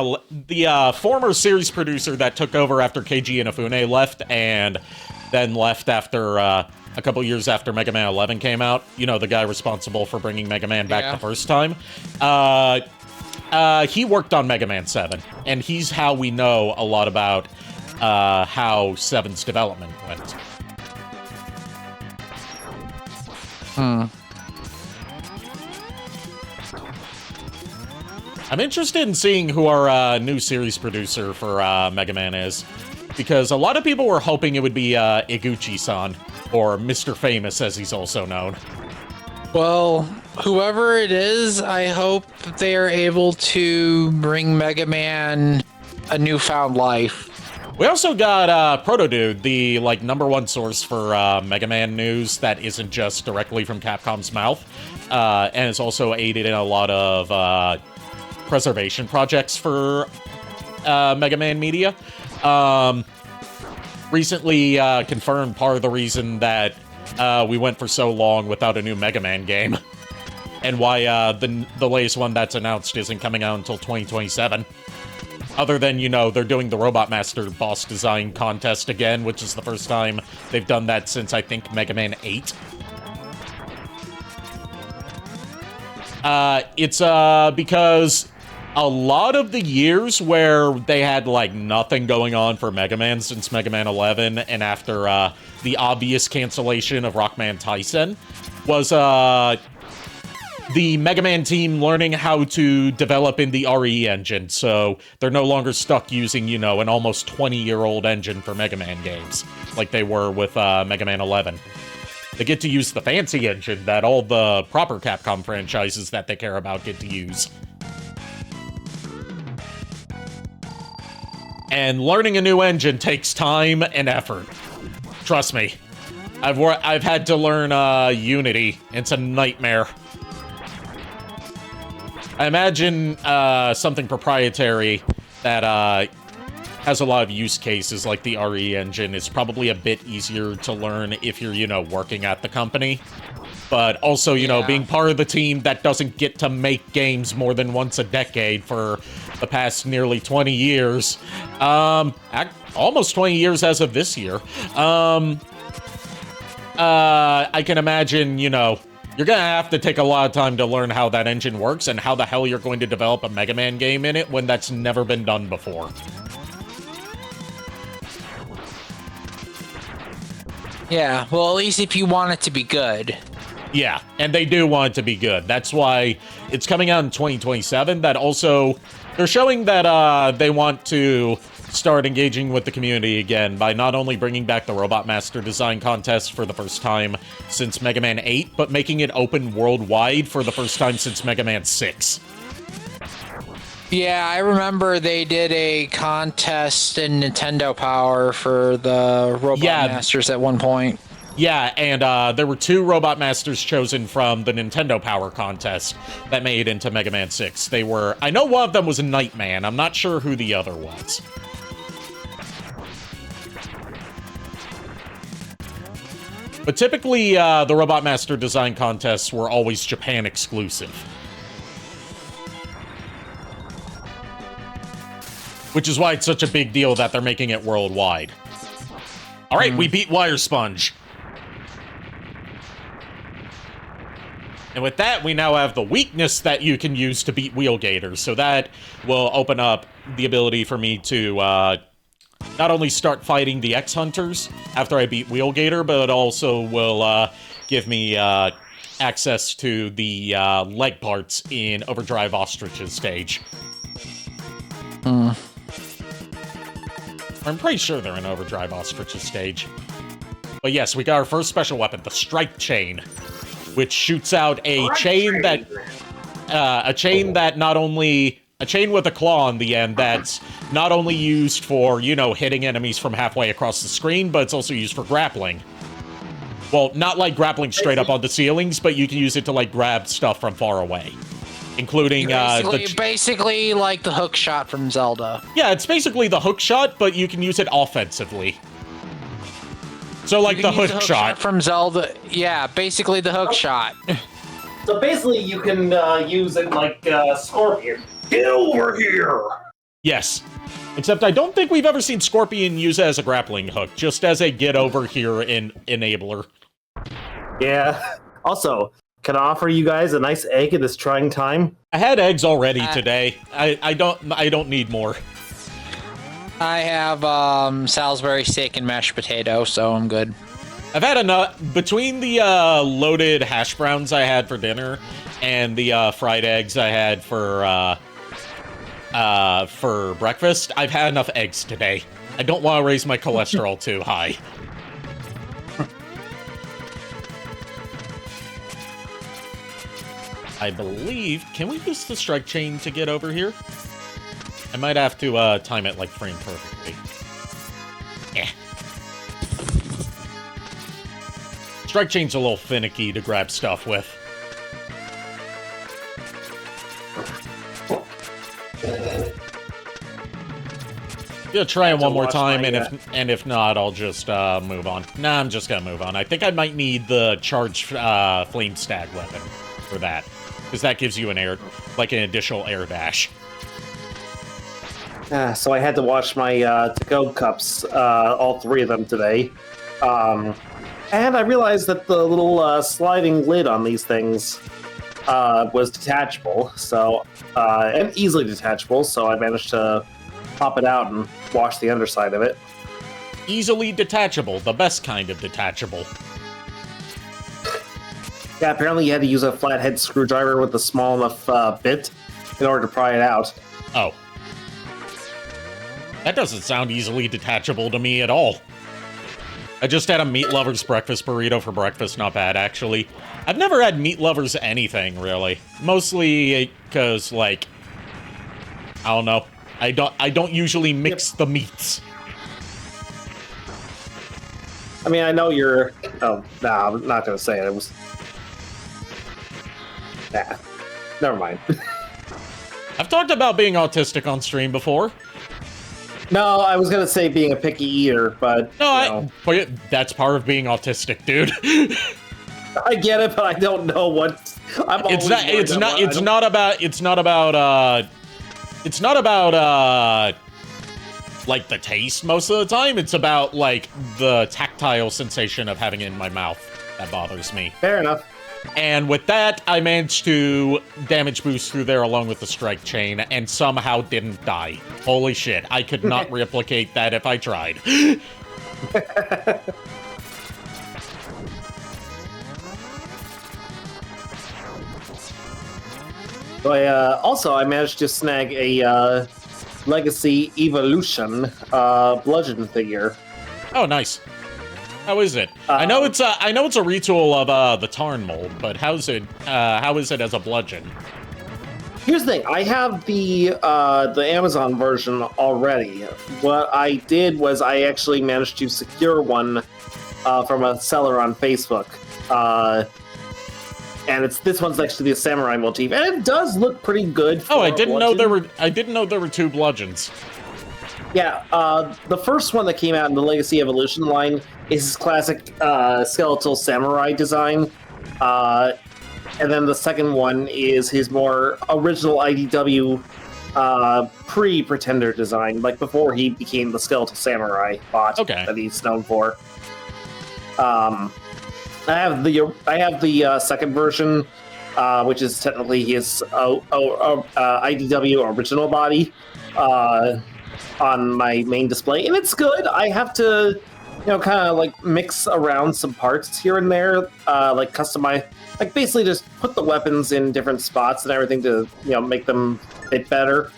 the former series producer that took over after Keiji Inafune left, and then left after a couple years after Mega Man 11 came out. You know, the guy responsible for bringing Mega Man back the first time. He worked on Mega Man 7, and he's how we know a lot about how 7's development went. I'm interested in seeing who our new series producer for Mega Man is, because a lot of people were hoping it would be Iguchi-san, or Mr. Famous as he's also known. Well, whoever it is, I hope they are able to bring Mega Man a newfound life. We also got Proto Dude, the like #1 source for Mega Man news that isn't just directly from Capcom's mouth, and is also aided in a lot of preservation projects for Mega Man media. Recently confirmed part of the reason that we went for so long without a new Mega Man game, and why the latest one that's announced isn't coming out until 2027. Other than, you know, they're doing the Robot Master boss design contest again, which is the first time they've done that since, I think, Mega Man 8. It's because a lot of the years where they had, like, nothing going on for Mega Man since Mega Man 11, and after the obvious cancellation of Rockman Tyson, was the Mega Man team learning how to develop in the RE engine, so they're no longer stuck using, you know, an almost 20-year-old engine for Mega Man games, like they were with Mega Man 11. They get to use the fancy engine that all the proper Capcom franchises that they care about get to use. And learning a new engine takes time and effort. Trust me. I've had to learn Unity. It's a nightmare. I imagine something proprietary that has a lot of use cases, like the RE engine, is probably a bit easier to learn if you're, you know, working at the company. But also, you know, being part of the team that doesn't get to make games more than once a decade for the past nearly 20 years. Almost 20 years as of this year. I can imagine, you know, you're gonna have to take a lot of time to learn how that engine works and how the hell you're going to develop a Mega Man game in it when that's never been done before. Yeah, well, at least if you want it to be good. Yeah, and they do want it to be good. That's why it's coming out in 2027. That also, they're showing that they want to start engaging with the community again by not only bringing back the Robot Master Design Contest for the first time since Mega Man 8, but making it open worldwide for the first time since Mega Man 6. Yeah, I remember they did a contest in Nintendo Power for the Robot Masters at one point. Yeah, and there were 2 Robot Masters chosen from the Nintendo Power contest that made it into Mega Man 6. They were... I know one of them was Nightman. I'm not sure who the other was. But typically, the Robot Master Design contests were always Japan exclusive. Which is why it's such a big deal that they're making it worldwide. Alright, we beat Wire Sponge. And with that, we now have the weakness that you can use to beat Wheelgaters. So that will open up the ability for me to not only start fighting the X-Hunters after I beat Wheelgater, but it also will give me access to the leg parts in Overdrive Ostrich's stage. I'm pretty sure they're in Overdrive Ostrich's stage. But yes, we got our first special weapon, the Strike Chain, which shoots out a chain that not only a chain with a claw on the end that's not only used for, you know, hitting enemies from halfway across the screen, but it's also used for grappling. Well, not like grappling straight up on the ceilings, but you can use it to like grab stuff from far away, including basically like the hook shot from Zelda. Yeah, it's basically the hook shot, but you can use it offensively. So like the hook shot from Zelda. Yeah, basically the hook shot. So basically, you can use it like Scorpion. Get over here! Yes. Except I don't think we've ever seen Scorpion use it as a grappling hook, just as a get over here enabler. Yeah. Also, can I offer you guys a nice egg at this trying time? I had eggs already today. I don't need more. I have Salisbury steak and mashed potato, so I'm good. I've had enough between the loaded hash browns I had for dinner and the fried eggs I had for breakfast. I've had enough eggs today. I don't want to raise my cholesterol too high. I believe... Can we use the strike chain to get over here? I might have to time it like frame perfectly. Yeah. Strike chain's a little finicky to grab stuff with. Gonna try it one more time, and if not, I'll just move on. Nah, I'm just gonna move on. I think I might need the charged flame stag weapon for that, because that gives you an additional air dash. So I had to wash my to-go cups, all three of them today. And I realized that the little sliding lid on these things was detachable, and easily detachable, so I managed to pop it out and wash the underside of it. Easily detachable, the best kind of detachable. Yeah, apparently you had to use a flathead screwdriver with a small enough bit in order to pry it out. Oh. That doesn't sound easily detachable to me at all. I just had a Meat Lover's breakfast burrito for breakfast, not bad, actually. I've never had Meat Lover's anything, really. Mostly because, like, I don't know. I don't usually mix the meats. I mean, I know you're... Oh, nah, I'm not gonna say it. It was... Nah. Never mind. I've talked about being autistic on stream before. No, I was gonna say being a picky eater, but... No, that's part of being autistic, dude. I get it, but I don't know what... It's not about like the taste most of the time. It's about like the tactile sensation of having it in my mouth that bothers me. Fair enough. And with that, I managed to damage boost through there along with the strike chain and somehow didn't die. Holy shit, I could not replicate that if I tried. So I managed to snag a Legacy Evolution bludgeon figure. Oh, nice. How is it? I know it's a retool of the Tarn mold, but how is it as a bludgeon? Here's the thing: I have the Amazon version already. What I did was I actually managed to secure one from a seller on Facebook, and this one's next to the samurai motif, and it does look pretty good. I didn't know there were two bludgeons. Yeah, the first one that came out in the Legacy Evolution line is his classic skeletal samurai design. And then the second one is his more original IDW pre-Pretender design, like before he became the skeletal samurai bot that he's known for. I have the second version, which is technically his IDW original body, on my main display, and it's good. I have to, kind of like mix around some parts here and there, like customize, like basically just put the weapons in different spots and everything to, make them fit better,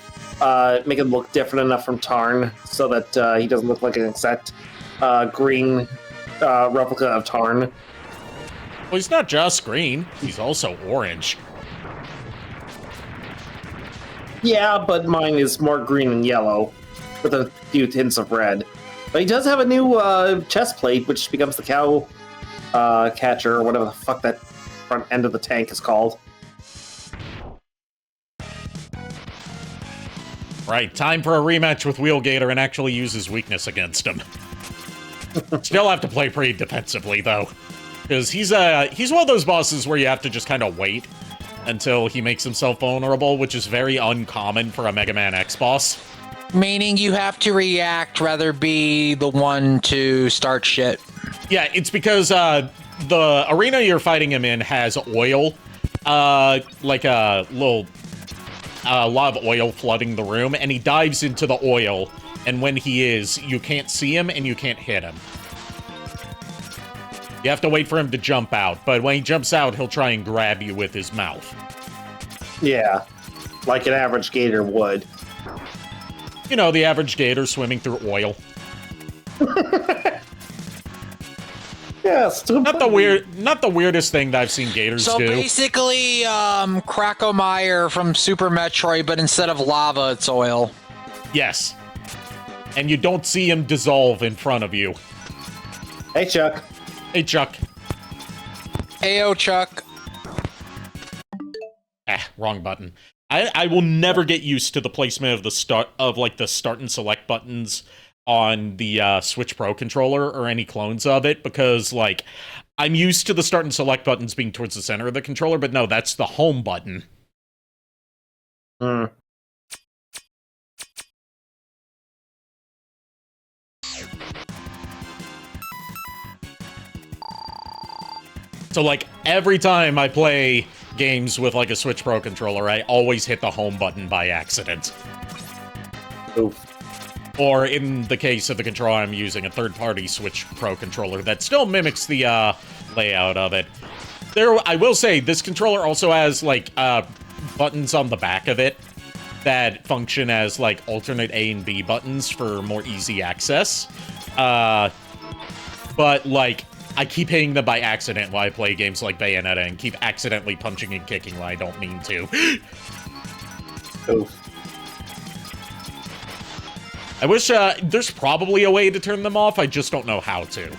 make it look different enough from Tarn so that he doesn't look like an exact green replica of Tarn. Well, he's not just green, he's also orange. Yeah, but mine is more green and yellow, with a few tints of red. But he does have a new chest plate, which becomes the cow catcher, or whatever the fuck that front end of the tank is called. Right, time for a rematch with Wheelgator and actually use his weakness against him. Still have to play pretty defensively, though. Because he's one of those bosses where you have to just kind of wait until he makes himself vulnerable, which is very uncommon for a Mega Man X boss. Meaning you have to react rather be the one to start shit. Yeah, it's because the arena you're fighting him in has oil, like a lot of oil flooding the room, and he dives into the oil, and when he is, you can't see him and you can't hit him. You have to wait for him to jump out, but when he jumps out, he'll try and grab you with his mouth. Yeah, like an average gator would. The average gator swimming through oil. Yes, not the weirdest thing that I've seen gators do. So basically, Krakomeyer from Super Metroid, but instead of lava, it's oil. Yes. And you don't see him dissolve in front of you. Hey, Chuck. Hey, Chuck. Ayo, Chuck. Wrong button. I will never get used to the placement of the start and select buttons on the Switch Pro controller or any clones of it, because I'm used to the start and select buttons being towards the center of the controller, but no, that's the home button. So every time I play games with a Switch Pro controller, I always hit the home button by accident. Oof. Or in the case of the controller I'm using, a third-party Switch Pro controller that still mimics the layout of it. I will say, this controller also has buttons on the back of it that function as alternate A and B buttons for more easy access. But I keep hitting them by accident while I play games like Bayonetta and keep accidentally punching and kicking when I don't mean to. Oof. I wish, there's probably a way to turn them off, I just don't know how to.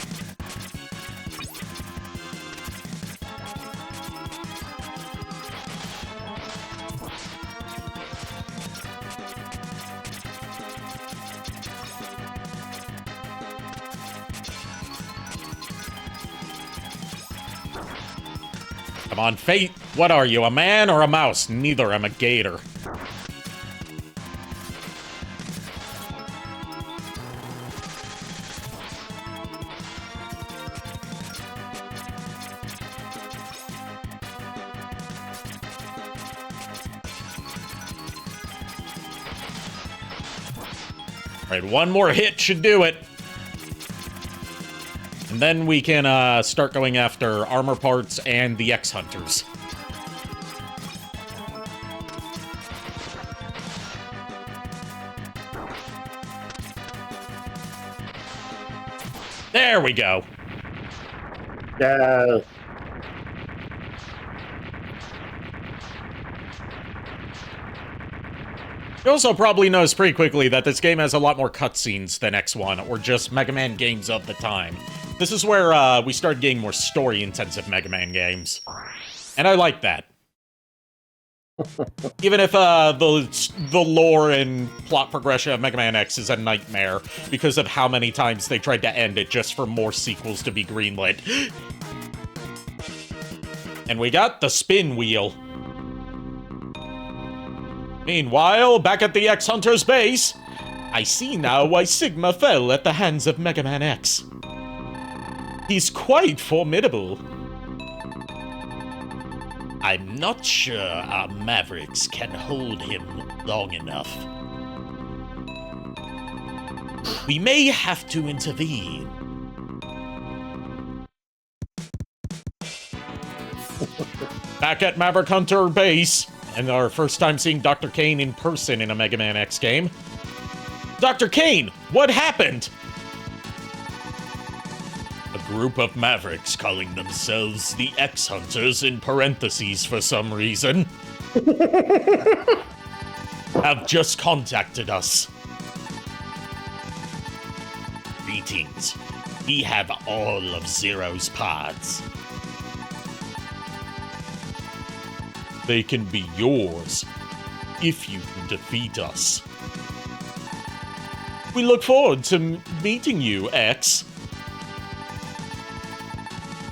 Come on, Fate! What are you, a man or a mouse? Neither, I'm a gator. Alright, one more hit should do it. And then we can start going after armor parts and the X-Hunters. There we go. No. You also probably noticed pretty quickly that this game has a lot more cutscenes than X1, or just Mega Man games of the time. This is where we started getting more story-intensive Mega Man games. And I like that. Even if the lore and plot progression of Mega Man X is a nightmare because of how many times they tried to end it just for more sequels to be greenlit. And we got the spin wheel. Meanwhile, back at the X-Hunter's base, I see now why Sigma fell at the hands of Mega Man X. He's quite formidable. I'm not sure our Mavericks can hold him long enough. We may have to intervene. Back at Maverick Hunter Base, and our first time seeing Dr. Kane in person in a Mega Man X game. Dr. Kane, what happened? A group of Mavericks calling themselves the X-Hunters in parentheses for some reason have just contacted us. Greetings. We have all of Zero's parts. They can be yours if you can defeat us. We look forward to meeting you, X.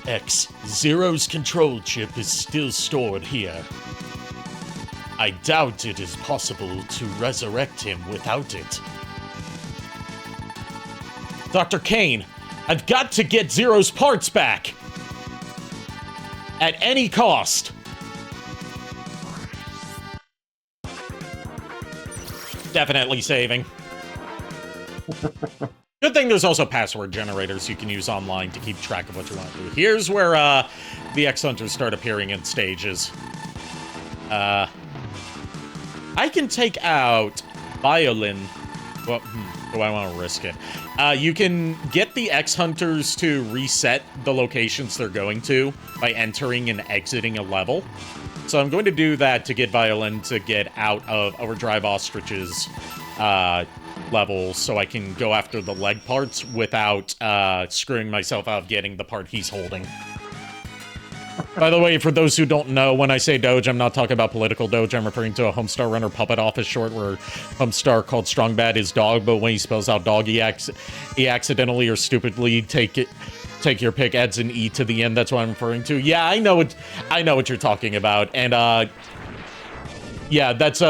X, Zero's control chip is still stored here. I doubt it is possible to resurrect him without it. Dr. Kane, I've got to get Zero's parts back! At any cost! Definitely saving. Good thing there's also password generators you can use online to keep track of what you want to do. Here's where the X-Hunters start appearing in stages. I can take out Violin. Well, do I want to risk it? You can get the X-Hunters to reset the locations they're going to by entering and exiting a level. So I'm going to do that to get Violin to get out of Overdrive Ostrich's level so I can go after the leg parts without screwing myself out of getting the part he's holding. By the way, for those who don't know, when I say Doge, I'm not talking about political Doge. I'm referring to a Homestar Runner puppet office short where Homestar called Strong Bad is dog, but when he spells out dog, he accidentally or stupidly take your pick, adds an E to the end. That's what I'm referring to. Yeah, I know what you're talking about. And yeah, that's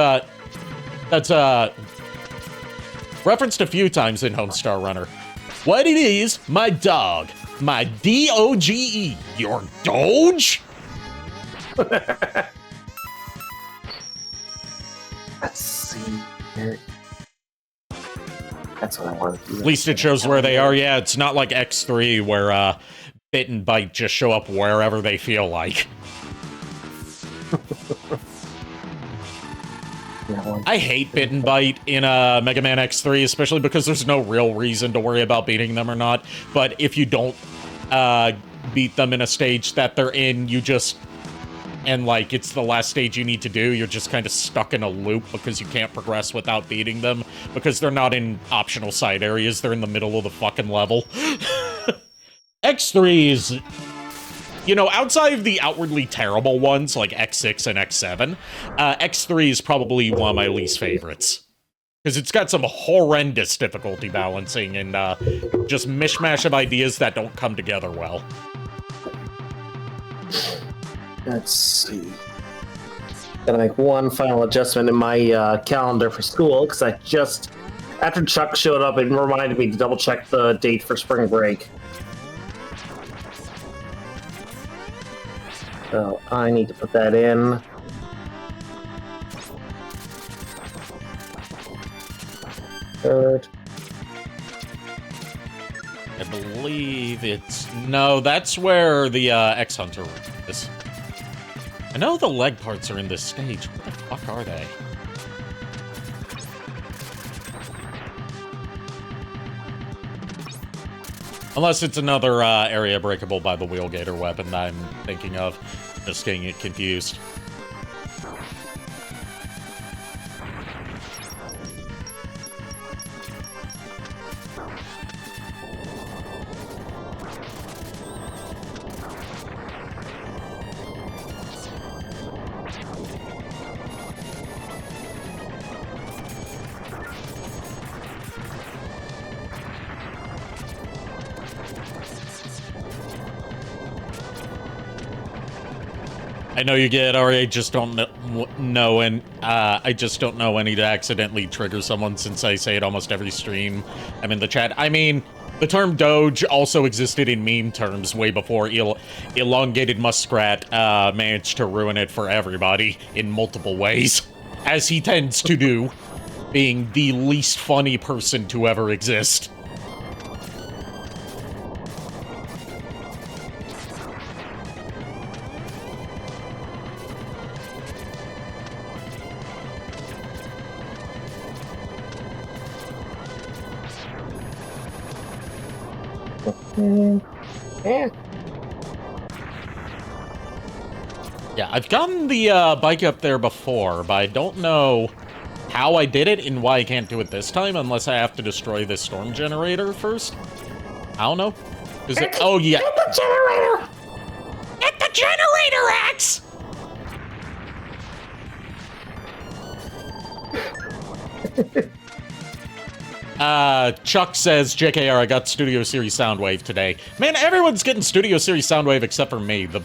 referenced a few times in Homestar Runner. What it is, my dog. My D-O-G-E. Your Doge? Let's see here. That's what I want to do. At least it shows where they are. Yeah, it's not like X3 where Bit and Bite just show up wherever they feel like. I hate Bit and Bite in Mega Man X3, especially because there's no real reason to worry about beating them or not. But if you don't beat them in a stage that they're in, you just... And, like, it's the last stage you need to do, you're just kind of stuck in a loop because you can't progress without beating them. Because they're not in optional side areas, they're in the middle of the fucking level. X3 is... You know, outside of the outwardly terrible ones, like X6 and X7, X3 is probably one of my least favorites. Because it's got some horrendous difficulty balancing and just mishmash of ideas that don't come together well. Let's see. Gotta make one final adjustment in my calendar for school, because I just... After Chuck showed up, it reminded me to double-check the date for spring break. So I need to put that in. Third. I believe it's... No, that's where the X-Hunter is. I know the leg parts are in this stage. What the fuck are they? Unless it's another area breakable by the Wheelgator weapon that I'm thinking of. Just getting it confused. I know you get, or I just don't know, and I just don't know any to accidentally trigger someone since I say it almost every stream I'm in the chat. I mean, The term Doge also existed in meme terms way before Elongated Muskrat managed to ruin it for everybody in multiple ways, as he tends to do, being the least funny person to ever exist. Yeah, I've gotten the bike up there before, but I don't know how I did it and why I can't do it this time unless I have to destroy this storm generator first. I don't know. Is it? Oh yeah. Get the generator! Get the generator, Axe! Chuck says, JKR, I got Studio Series Soundwave today. Man, everyone's getting Studio Series Soundwave except for me. The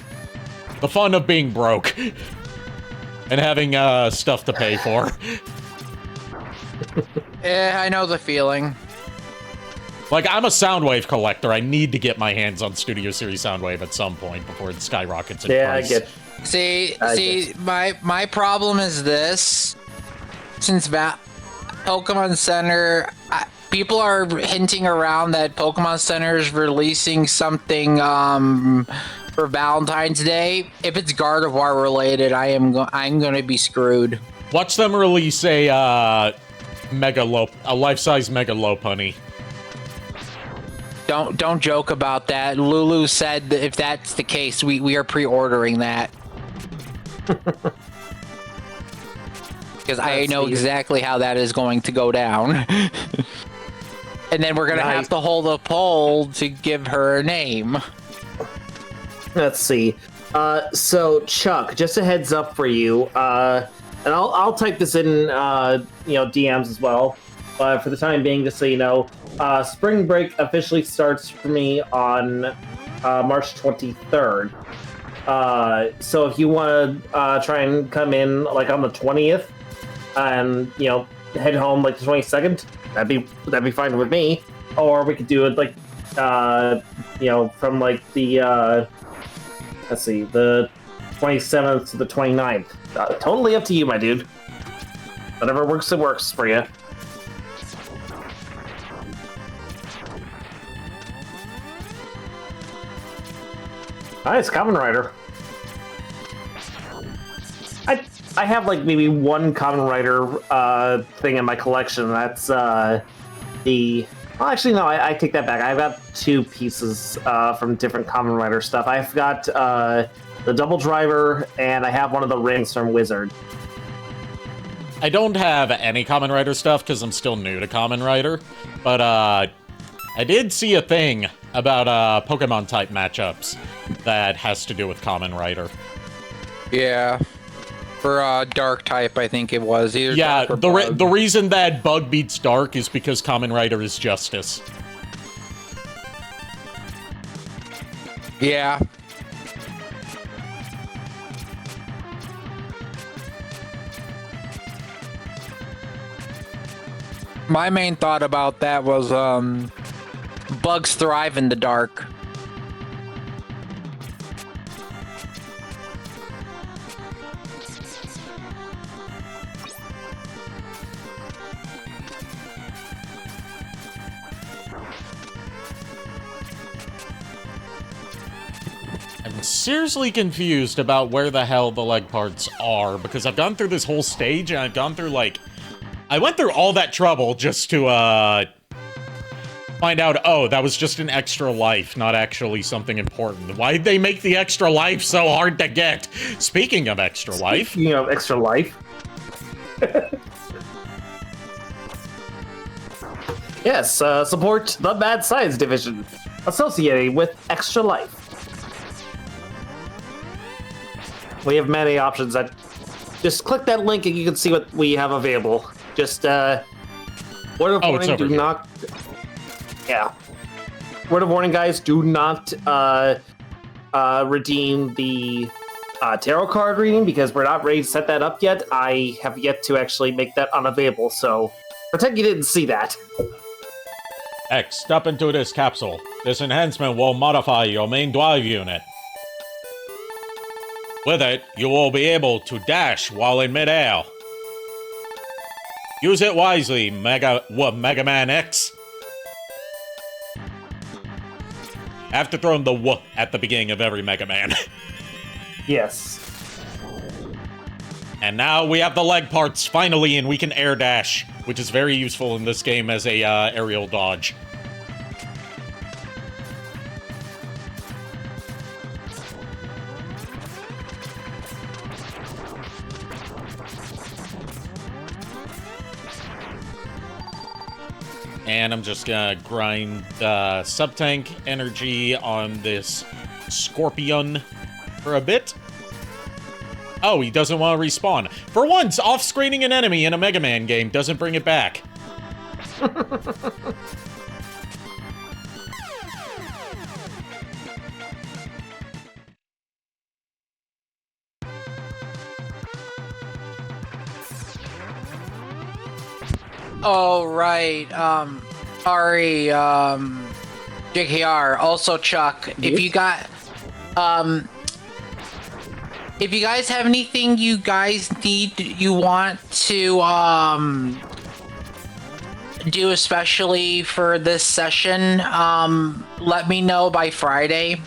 fun of being broke. And having, stuff to pay for. Yeah, I know the feeling. Like, I'm a Soundwave collector. I need to get my hands on Studio Series Soundwave at some point before it skyrockets in price. I get. See, my problem is this. Since Pokemon Center, people are hinting around that Pokemon Center is releasing something for Valentine's Day. If it's Gardevoir related, I'm going to be screwed. Watch them release a life-size Mega Lopunny. Don't joke about that. Lulu said that if that's the case, we are pre-ordering that. Because I know exactly how that is going to go down. And then we're going to have to hold a poll to give her a name. Let's see. So, Chuck, just a heads up for you, and I'll type this in, DMs as well. But for the time being, just so you know, spring break officially starts for me on March 23rd. So if you want to try and come in like on the 20th, and head home like the 22nd, that'd be fine with me. Or we could do it like from like the the 27th to the 29th. Totally up to you, my dude. Whatever works, it works for you. Nice, Kamen Rider. I have like maybe one Kamen Rider thing in my collection. That's well, actually no, I take that back. I've got two pieces from different Kamen Rider stuff. I've got the Double Driver, and I have one of the rings from Wizard. I don't have any Kamen Rider stuff because I'm still new to Kamen Rider, but I did see a thing about Pokemon type matchups that has to do with Kamen Rider. Yeah. For Dark type, I think it was. Yeah, the reason that Bug beats Dark is because Kamen Rider is Justice. Yeah. My main thought about that was bugs thrive in the dark. I'm seriously confused about where the hell the leg parts are, because I've gone through this whole stage, and I've gone through, like... I went through all that trouble just to, find out, oh, that was just an extra life, not actually something important. Why'd they make the extra life so hard to get? Speaking of extra life... extra life. Yes, support the Mad Science Division, associated with Extra Life. We have many options. Just click that link and you can see what we have available. Just, word of warning, do not... Yeah. Word of warning, guys, do not redeem the tarot card reading, because we're not ready to set that up yet. I have yet to actually make that unavailable, so pretend you didn't see that. X, step into this capsule. This enhancement will modify your main drive unit. With it, you will be able to dash while in midair. Use it wisely, Mega Man X. I have to throw in the "w" at the beginning of every Mega Man. Yes. And now we have the leg parts, finally, and we can air dash, which is very useful in this game as a aerial dodge. And I'm just gonna grind sub-tank energy on this Scorpion for a bit. Oh, he doesn't want to respawn. For once, off-screening an enemy in a Mega Man game doesn't bring it back. Oh, right. Ari, JKR, also Chuck, if you got, if you guys have anything you guys you want to, do especially for this session, let me know by Friday,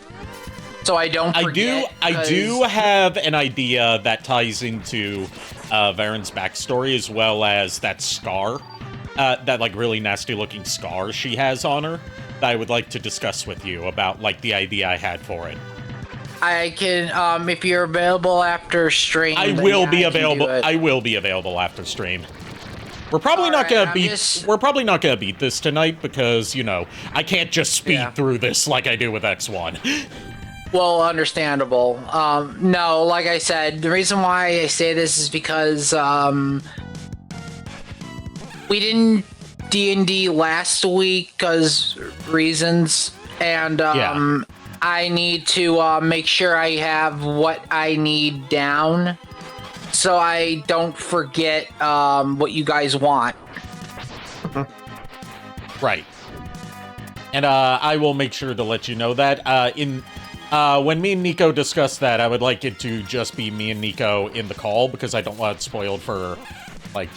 so I don't forget. I do have an idea that ties into, Varen's backstory, as well as that scar. That, like, really nasty-looking scar she has on her that I would like to discuss with you about, like, the idea I had for it. I can, if you're available after stream, I will be available. I will be available after stream. We're probably not gonna beat. We're probably not gonna beat this tonight because, you know, I can't just speed through this like I do with X1. Well, understandable. No, like I said, the reason why I say this is because, we didn't D&D last week because reasons, and I need to make sure I have what I need down so I don't forget what you guys want. Right. And I will make sure to let you know that. When me and Nico discuss that, I would like it to just be me and Nico in the call because I don't want it spoiled for, like,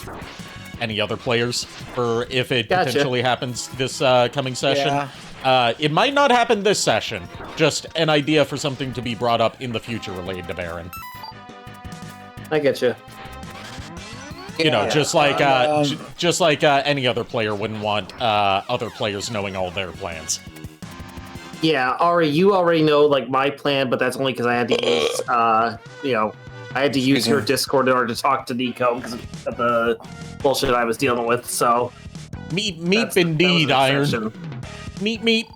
any other players for if it potentially happens this coming session. Yeah. It might not happen this session. Just an idea for something to be brought up in the future related to Varen. I get you. You know, just like any other player wouldn't want other players knowing all their plans. Yeah, Ari, you already know like my plan, but that's only because I had to use, you know, I had to use your Discord in order to talk to Nico because of the bullshit I was dealing with. So, meep indeed, Iron. Meep.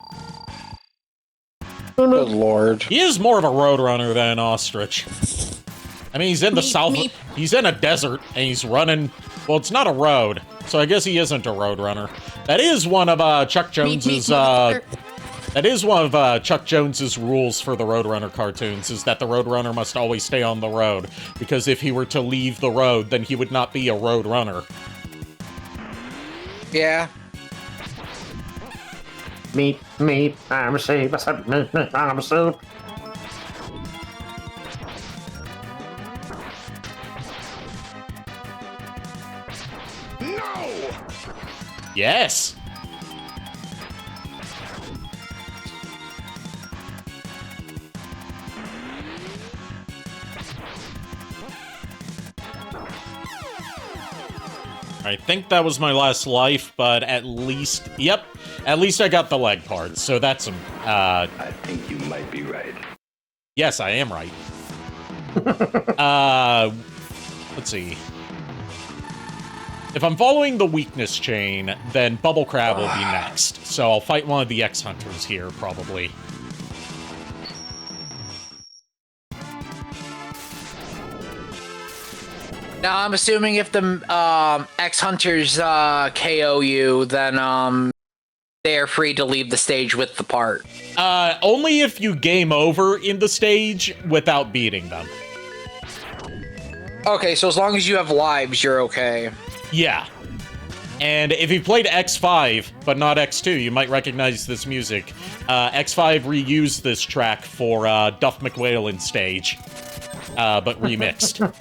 Good lord. He is more of a roadrunner than an ostrich. I mean, he's in the south. He's in a desert, and he's running. Well, it's not a road, so I guess he isn't a roadrunner. That is one of Chuck Jones's. That is one of Chuck Jones's rules for the Roadrunner cartoons, is that the Roadrunner must always stay on the road, because if he were to leave the road, then he would not be a Roadrunner. Yeah. Meat, I'm a sheep, I'm a soup. No! Yes! I think that was my last life, but at least, yep, at least I got the leg part, so that's some, I think you might be right. Yes, I am right. Let's see. If I'm following the weakness chain, then Bubble Crab will be next, so I'll fight one of the X-Hunters here, probably. Now, I'm assuming if the X-Hunters KO you, then they are free to leave the stage with the part. Only if you game over in the stage without beating them. Okay, so as long as you have lives, you're okay. Yeah. And if you played X5, but not X2, you might recognize this music. X5 reused this track for Duff McWhalen stage, but remixed.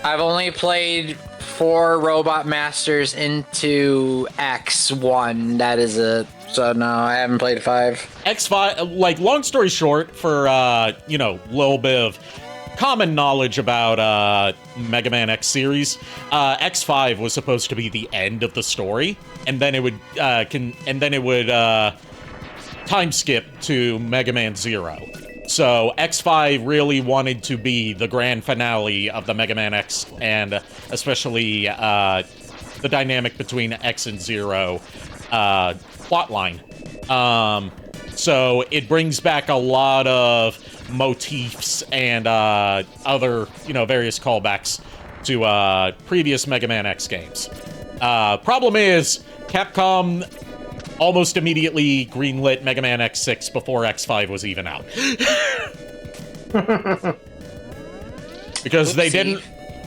I've only played 4 Robot Masters into X1. That is it. So no, I haven't played 5. X5, like, long story short, for, you know, a little bit of common knowledge about Mega Man X series, X5 was supposed to be the end of the story, and then it would time skip to Mega Man 0. So X5 really wanted to be the grand finale of the Mega Man X, and especially the dynamic between X and 0 plotline. So it brings back a lot of motifs and other, you know, various callbacks to previous Mega Man X games. Problem is, Capcom almost immediately greenlit Mega Man X6 before X5 was even out.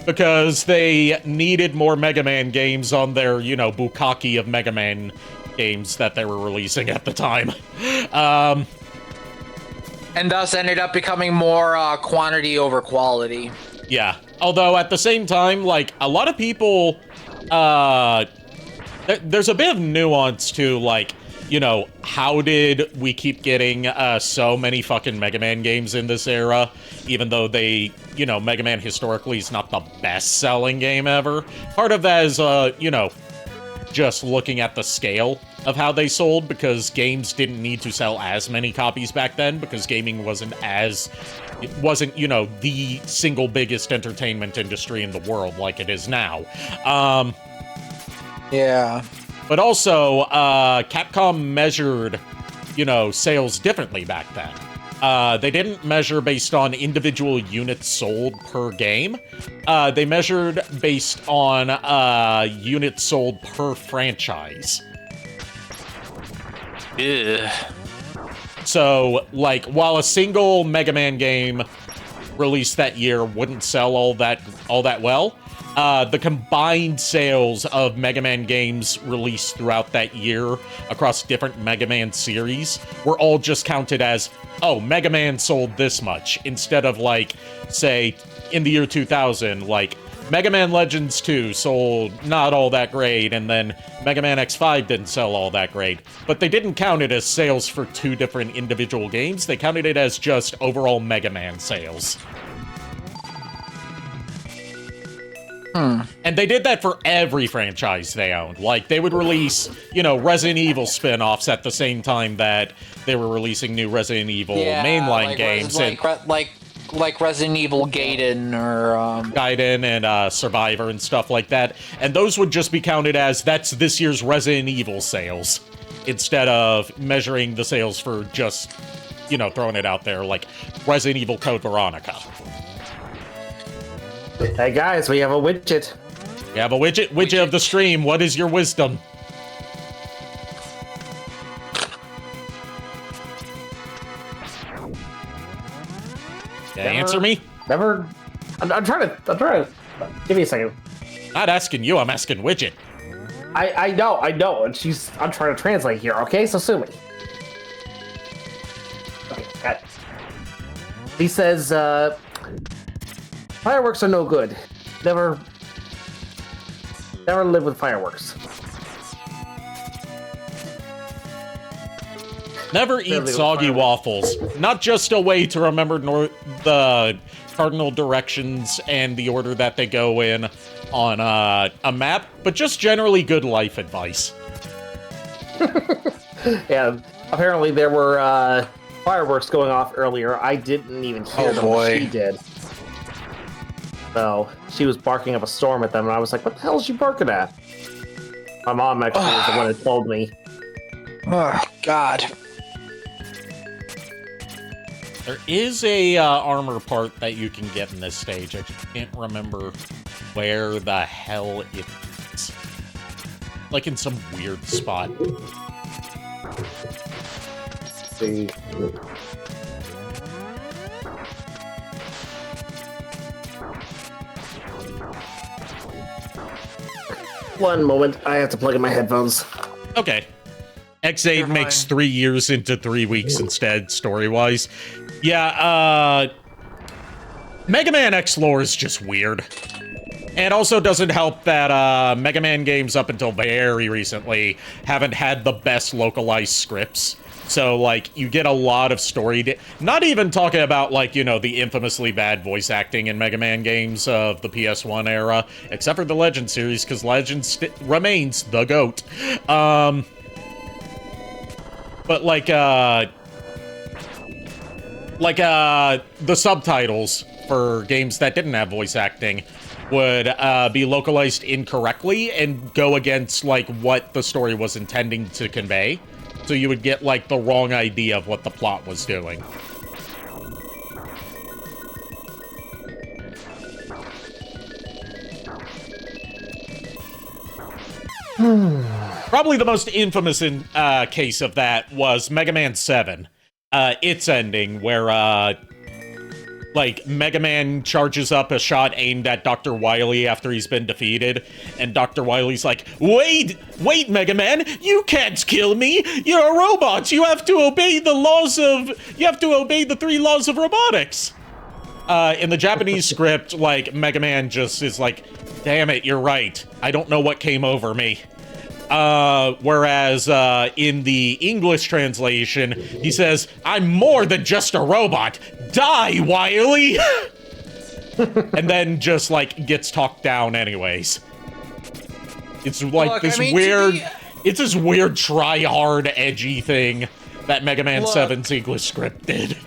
Because they needed more Mega Man games on their, you know, bukkake of Mega Man games that they were releasing at the time. And thus ended up becoming more quantity over quality. Yeah. Although at the same time, like, a lot of people, there's a bit of nuance to, like, you know, how did we keep getting so many fucking Mega Man games in this era, even though they, you know, Mega Man historically is not the best-selling game ever? Part of that is, you know, just looking at the scale of how they sold, because games didn't need to sell as many copies back then, because gaming wasn't, you know, the single biggest entertainment industry in the world like it is now. Yeah. But also, Capcom measured, you know, sales differently back then. They didn't measure based on individual units sold per game. They measured based on units sold per franchise. Ugh. So, like, while a single Mega Man game released that year wouldn't sell all that well, the combined sales of Mega Man games released throughout that year across different Mega Man series were all just counted as, oh, Mega Man sold this much, instead of, like, say, in the year 2000, like, Mega Man Legends 2 sold not all that great, and then Mega Man X5 didn't sell all that great. But they didn't count it as sales for 2 different individual games, they counted it as just overall Mega Man sales. And they did that for every franchise they owned. Like, they would release, you know, Resident Evil spin-offs at the same time that they were releasing new Resident Evil mainline games. Like Resident Evil Gaiden or... Gaiden and Survivor and stuff like that. And those would just be counted as, that's this year's Resident Evil sales, instead of measuring the sales for just, you know, throwing it out there, like Resident Evil Code Veronica. Hey guys, we have a widget. We have a widget of the stream. What is your wisdom? Answer me? Never. I'm trying to. Give me a second. Not asking you, I'm asking widget. I know, and I'm trying to translate here, okay? So sue me. Okay, got it. He says, fireworks are no good. Never live with fireworks. Never eat soggy waffles. Not just a way to remember the cardinal directions and the order that they go in on a map, but just generally good life advice. Yeah, apparently there were fireworks going off earlier. I didn't even hear them, but she did. So she was barking up a storm at them, and I was like, what the hell is she barking at? My mom actually was the one that told me. Oh, God. There is a armor part that you can get in this stage. I just can't remember where the hell it is. Like in some weird spot. Let's see. One moment, I have to plug in my headphones. Okay. X8 makes 3 years into 3 weeks instead, story-wise. Yeah, Mega Man X lore is just weird. And it also doesn't help that Mega Man games up until very recently haven't had the best localized scripts. So, like, you get a lot of story... Not even talking about, like, you know, the infamously bad voice acting in Mega Man games of the PS1 era, except for the Legend series, because Legend remains the GOAT. But, the subtitles for games that didn't have voice acting would be localized incorrectly and go against, like, what the story was intending to convey. So you would get, like, the wrong idea of what the plot was doing. Probably the most infamous case of that was Mega Man 7. Its ending, where, like, Mega Man charges up a shot aimed at Dr. Wily after he's been defeated, and Dr. Wily's like, Wait, Mega Man, you can't kill me! You're a robot! You have to obey the laws of... You have to obey the 3 laws of robotics! In the Japanese script, like, Mega Man just is like, damn it, you're right. I don't know what came over me. Whereas, in the English translation, he says, I'm more than just a robot! Die, Wily! And then just, like, gets talked down anyways. It's like weird... It's this weird, try-hard, edgy thing that Mega Man 7's English script did.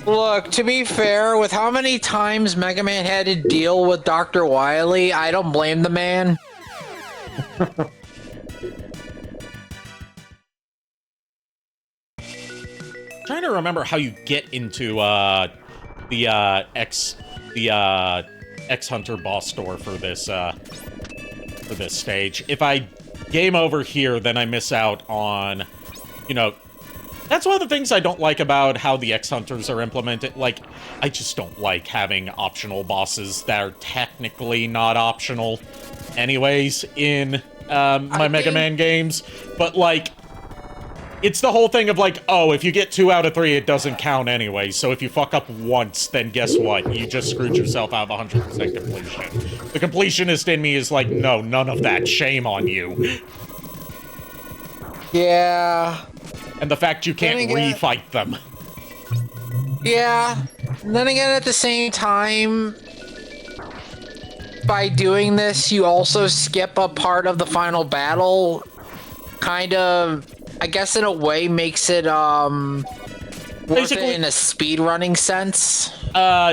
Look, to be fair, with how many times Mega Man had to deal with Dr. Wily, I don't blame the man. Trying to remember how you get into the X Hunter boss door for this stage. If I game over here, then I miss out on, you know, that's one of the things I don't like about how the X Hunters are implemented. Like, I just don't like having optional bosses that are technically not optional anyways in my Mega Man games, but like, it's the whole thing of like, oh, if you get 2 out of 3, it doesn't count anyway. So if you fuck up once, then guess what? You just screwed yourself out of 100% completion. The completionist in me is like, no, none of that. Shame on you. Yeah. And the fact you can't refight them. Yeah. And then again, at the same time, by doing this, you also skip a part of the final battle. Kind of, I guess in a way, makes it, worth it in a speedrunning sense.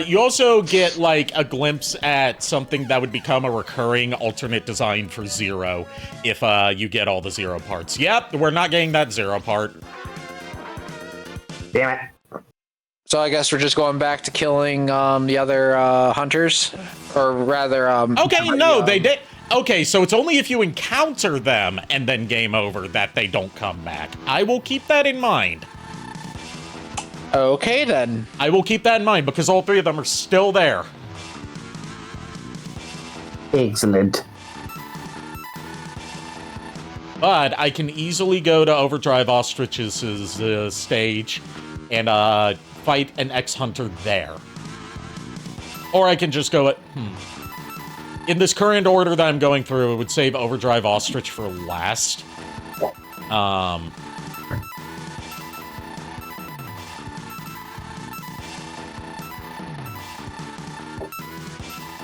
You also get, like, a glimpse at something that would become a recurring alternate design for Zero if, you get all the Zero parts. Yep, we're not getting that Zero part. Damn it. So I guess we're just going back to killing, the other, hunters? Or rather, Okay, no, they did... Okay, so it's only if you encounter them and then game over that they don't come back. I will keep that in mind. Okay, then. I will keep that in mind, because all 3 of them are still there. Excellent. But I can easily go to Overdrive Ostrich's stage and fight an X-Hunter there. Or I can just go at... In this current order that I'm going through, it would save Overdrive Ostrich for last.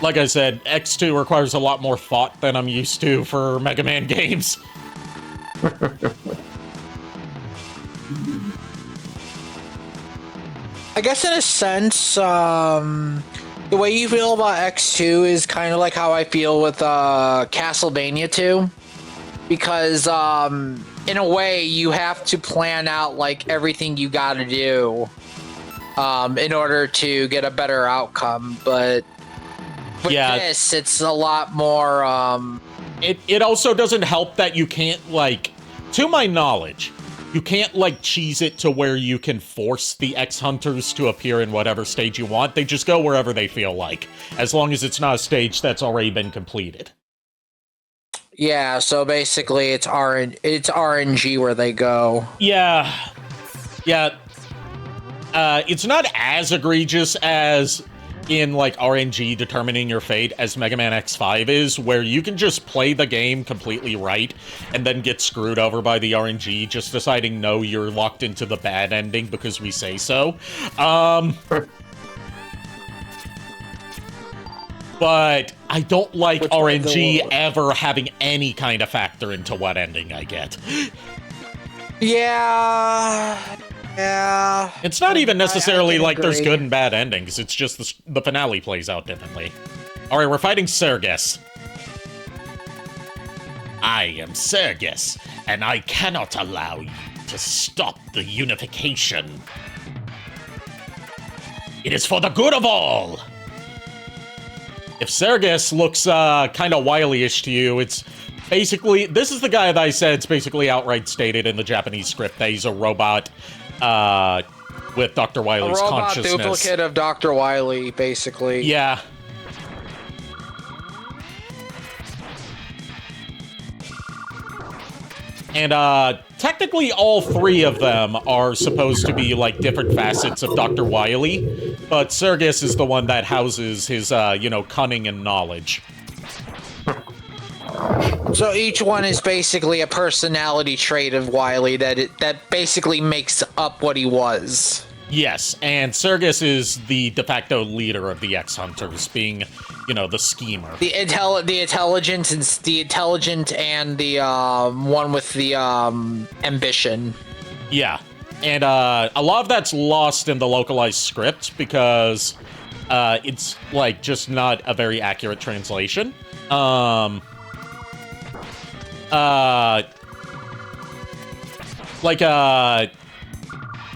Like I said, X2 requires a lot more thought than I'm used to for Mega Man games. I guess in a sense, the way you feel about X2 is kind of like how I feel with Castlevania 2. Because, in a way, you have to plan out, like, everything you gotta do in order to get a better outcome. But with this, it's a lot more... It also doesn't help that you can't, like... To my knowledge, you can't, like, cheese it to where you can force the X-Hunters to appear in whatever stage you want. They just go wherever they feel like, as long as it's not a stage that's already been completed. Yeah, so basically it's RNG where they go. Yeah. Yeah. It's not as egregious as in, like, RNG determining your fate as Mega Man X5 is, where you can just play the game completely right and then get screwed over by the RNG, just deciding, no, you're locked into the bad ending because we say so. But I don't like RNG ever having any kind of factor into what ending I get. Yeah. It's not even necessarily like there's good and bad endings. It's just the finale plays out differently. Alright, we're fighting Sergus. I am Sergus, and I cannot allow you to stop the unification. It is for the good of all! If Sergus looks kind of wily-ish to you, it's basically... This is the guy that I said it's basically outright stated in the Japanese script that he's a robot with Dr. Wily's consciousness. A robot duplicate of Dr. Wily, basically. Yeah. And technically all three of them are supposed to be like different facets of Dr. Wily, but Sergus is the one that houses his, cunning and knowledge. So each one is basically a personality trait of Wily that basically makes up what he was. Yes, and Sergus is the de facto leader of the X-Hunters, being, the schemer. The intelligent and the one with the ambition. Yeah, and a lot of that's lost in the localized script because it's like just not a very accurate translation.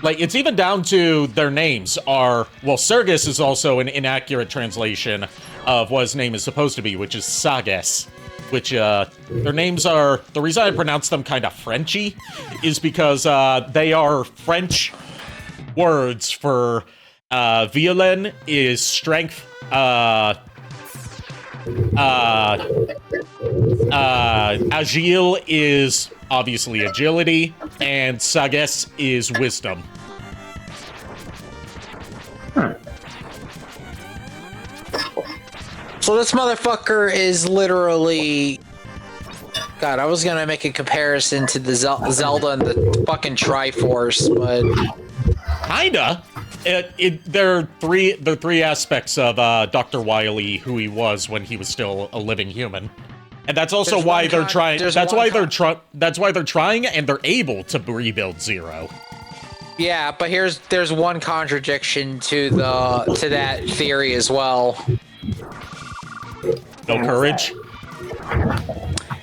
Like, it's even down to their names are... Well, Sergus is also an inaccurate translation of what his name is supposed to be, which is Sages. Which, their names are... The reason I pronounce them kind of Frenchy is because, they are French words for, violin is strength, agile is obviously agility, and Sages is wisdom. So this motherfucker is literally... God, I was gonna make a comparison to the Zelda and the fucking Triforce, but... Kinda. There are three aspects of Dr. Wily, who he was when he was still a living human. And that's also why they're trying. That's why they're trying, and they're able to rebuild Zero. Yeah, but there's one contradiction to that theory as well. No courage.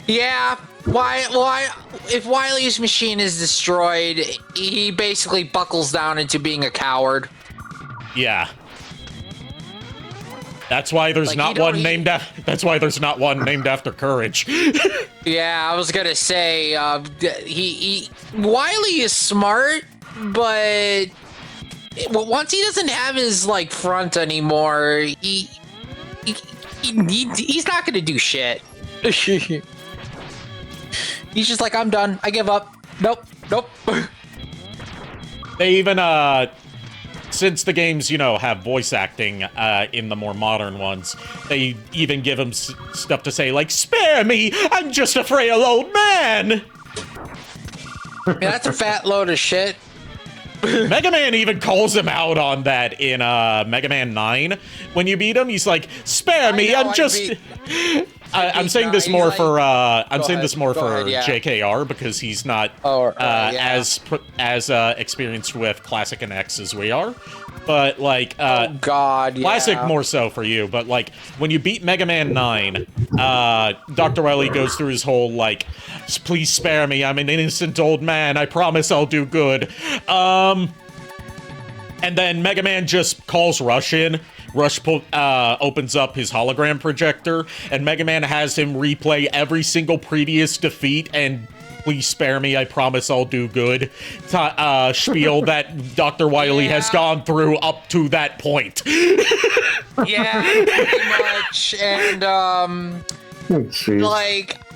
Yeah, why? If Wily's machine is destroyed, he basically buckles down into being a coward. Yeah. That's why there's not one named after. That's why there's not one named after courage. Yeah, I was gonna say Wily is smart, but once he doesn't have his front anymore, he's not gonna do shit. He's just like, I'm done. I give up. Nope. They even since the games, have voice acting in the more modern ones, they even give him stuff to say, like, spare me! I'm just a frail old man! Yeah, that's a fat load of shit. Mega Man even calls him out on that in Mega Man 9. When you beat him, he's like, spare me, I'm just... I'm saying this more for JKR because he's not as experienced with Classic and X as we are. But Classic more so for you. But when you beat Mega Man 9, Dr. Wily goes through his whole please spare me, I'm an innocent old man, I promise I'll do good. And then Mega Man just calls Rush in. Rush opens up his hologram projector, and Mega Man has him replay every single previous defeat and please spare me, I promise I'll do good spiel that Dr. Wily has gone through up to that point. Yeah, pretty much. And,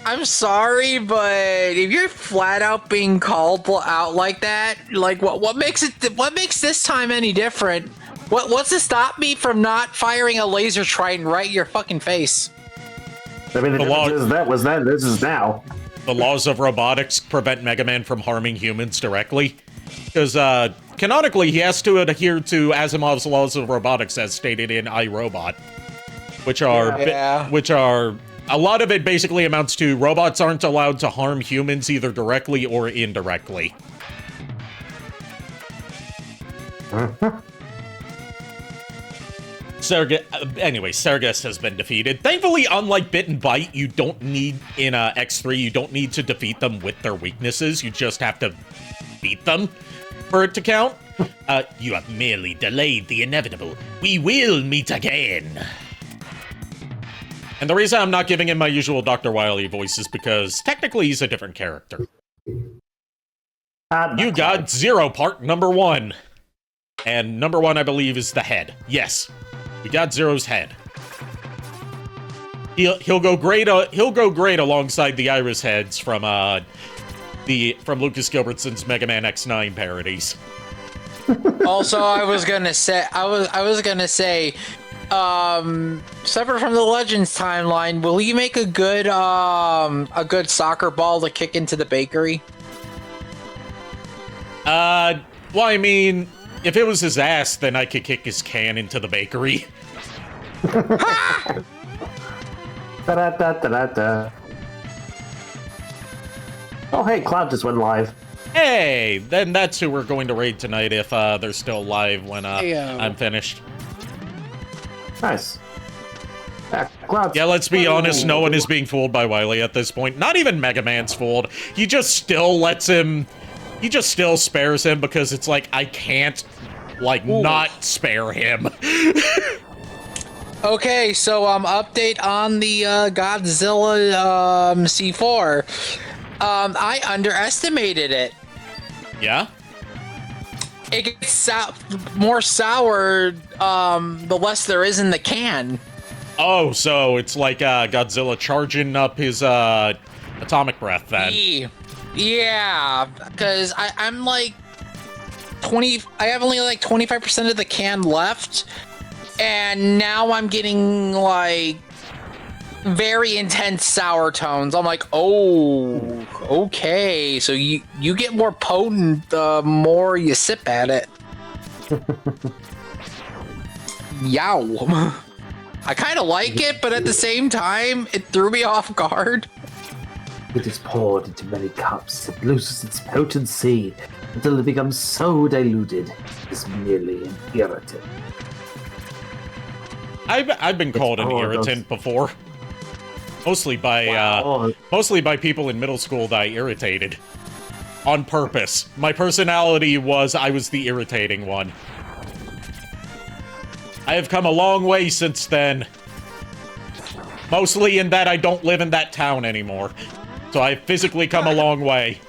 I'm sorry, but if you're flat out being called out like that, like what makes this time any different? What's to stop me from not firing a laser trident right in your fucking face? I mean, the difference is that was then, this is now. The laws of robotics prevent Mega Man from harming humans directly. Because, canonically, he has to adhere to Asimov's laws of robotics as stated in iRobot. Which are... A lot of it basically amounts to robots aren't allowed to harm humans either directly or indirectly. Sergus has been defeated. Thankfully, unlike Bit and Bite, you don't need, in X3, you don't need to defeat them with their weaknesses. You just have to beat them for it to count. You have merely delayed the inevitable. We will meet again. And the reason I'm not giving him my usual Dr. Wily voice is because technically he's a different character. You got 0, part number 1. And number 1, I believe, is the head. Yes. We got Zero's head. He'll go great alongside the Iris heads from Lucas Gilbertson's Mega Man X9 parodies. Also, I was gonna say, separate from the Legends timeline, will you make a good soccer ball to kick into the bakery? Well, I mean, if it was his ass, then I could kick his can into the bakery. Da-da-da-da-da-da. Oh, hey, Cloud just went live. Hey, then that's who we're going to raid tonight if they're still live when I'm finished. Nice. Cloud. Yeah, let's be honest, no one is being fooled by Wily at this point. Not even Mega Man's fooled. He just still lets him... He just still spares him because it's like, I can't, not spare him. Okay, so update on the Godzilla C4. I underestimated it. Yeah? It gets more sour the less there is in the can. Oh, so it's like Godzilla charging up his atomic breath then. Yeah, because I'm like 20. I have only like 25% of the can left, and now I'm getting like very intense sour tones. I'm like, oh, okay. So you get more potent the more you sip at it. Yow. I kind of like it, but at the same time, it threw me off guard. It is poured into many cups. It loses its potency until it becomes so diluted it is merely an irritant. I've been called an irritant before. Mostly by people in middle school that I irritated. On purpose. My personality was I was the irritating one. I have come a long way since then. Mostly in that I don't live in that town anymore. So I've physically come a long way.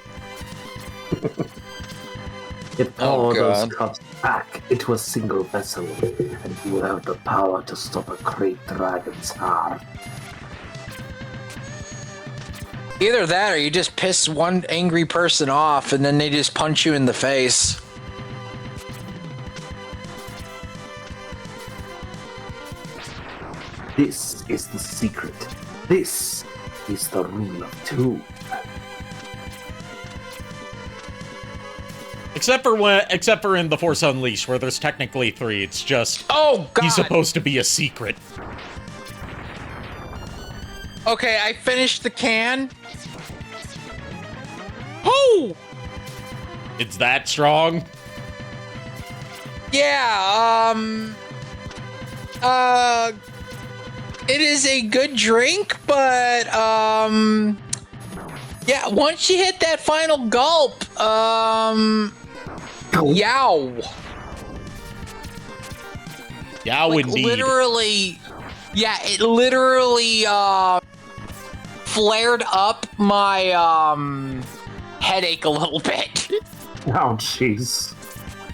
It poured those cups back into a single vessel, and you will have the power to stop a great dragon's heart. Either that or you just piss one angry person off and then they just punch you in the face. This is the secret. This is the rule of two. Except for in The Force Unleashed, where there's technically 3, it's just... Oh, God! He's supposed to be a secret. Okay, I finished the can. Oh! It's that strong? Yeah, it is a good drink, but, yeah, once you hit that final gulp, yow. Yow, like, indeed. Literally, yeah, it literally, flared up my, headache a little bit. Oh, jeez.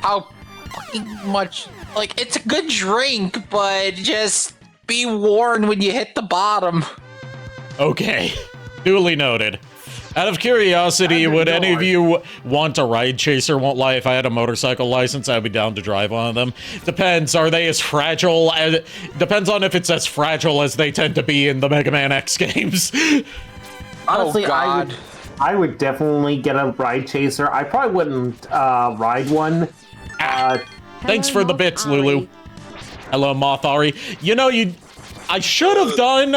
How fucking much, like, it's a good drink, but just be warned when you hit the bottom. Okay. Duly noted. Out of curiosity, would any of you want a ride chaser? Won't lie, if I had a motorcycle license, I'd be down to drive one of them. Depends, are they as fragile as... Depends on if it's as fragile as they tend to be in the Mega Man X games. Honestly, oh, God. I would definitely get a ride chaser. I probably wouldn't ride one. Thanks for the bits, Lulu. Hello, Moth Ari. You know, I should have done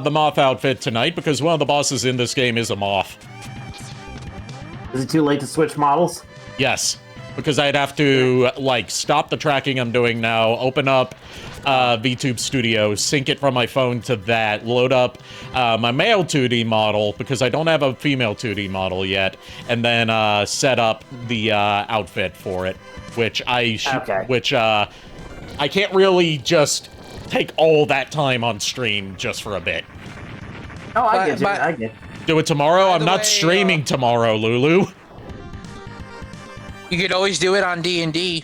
the moth outfit tonight because one of the bosses in this game is a moth. Is it too late to switch models? Yes, because I'd have to, like, stop the tracking I'm doing now, open up VTube Studio, sync it from my phone to that, load up my male 2D model, because I don't have a female 2D model yet, and then set up the outfit for it, which I can't really just take all that time on stream just for a bit. Oh, I get you. I get. Do it tomorrow? I'm not streaming tomorrow, Lulu. You could always do it on D&D.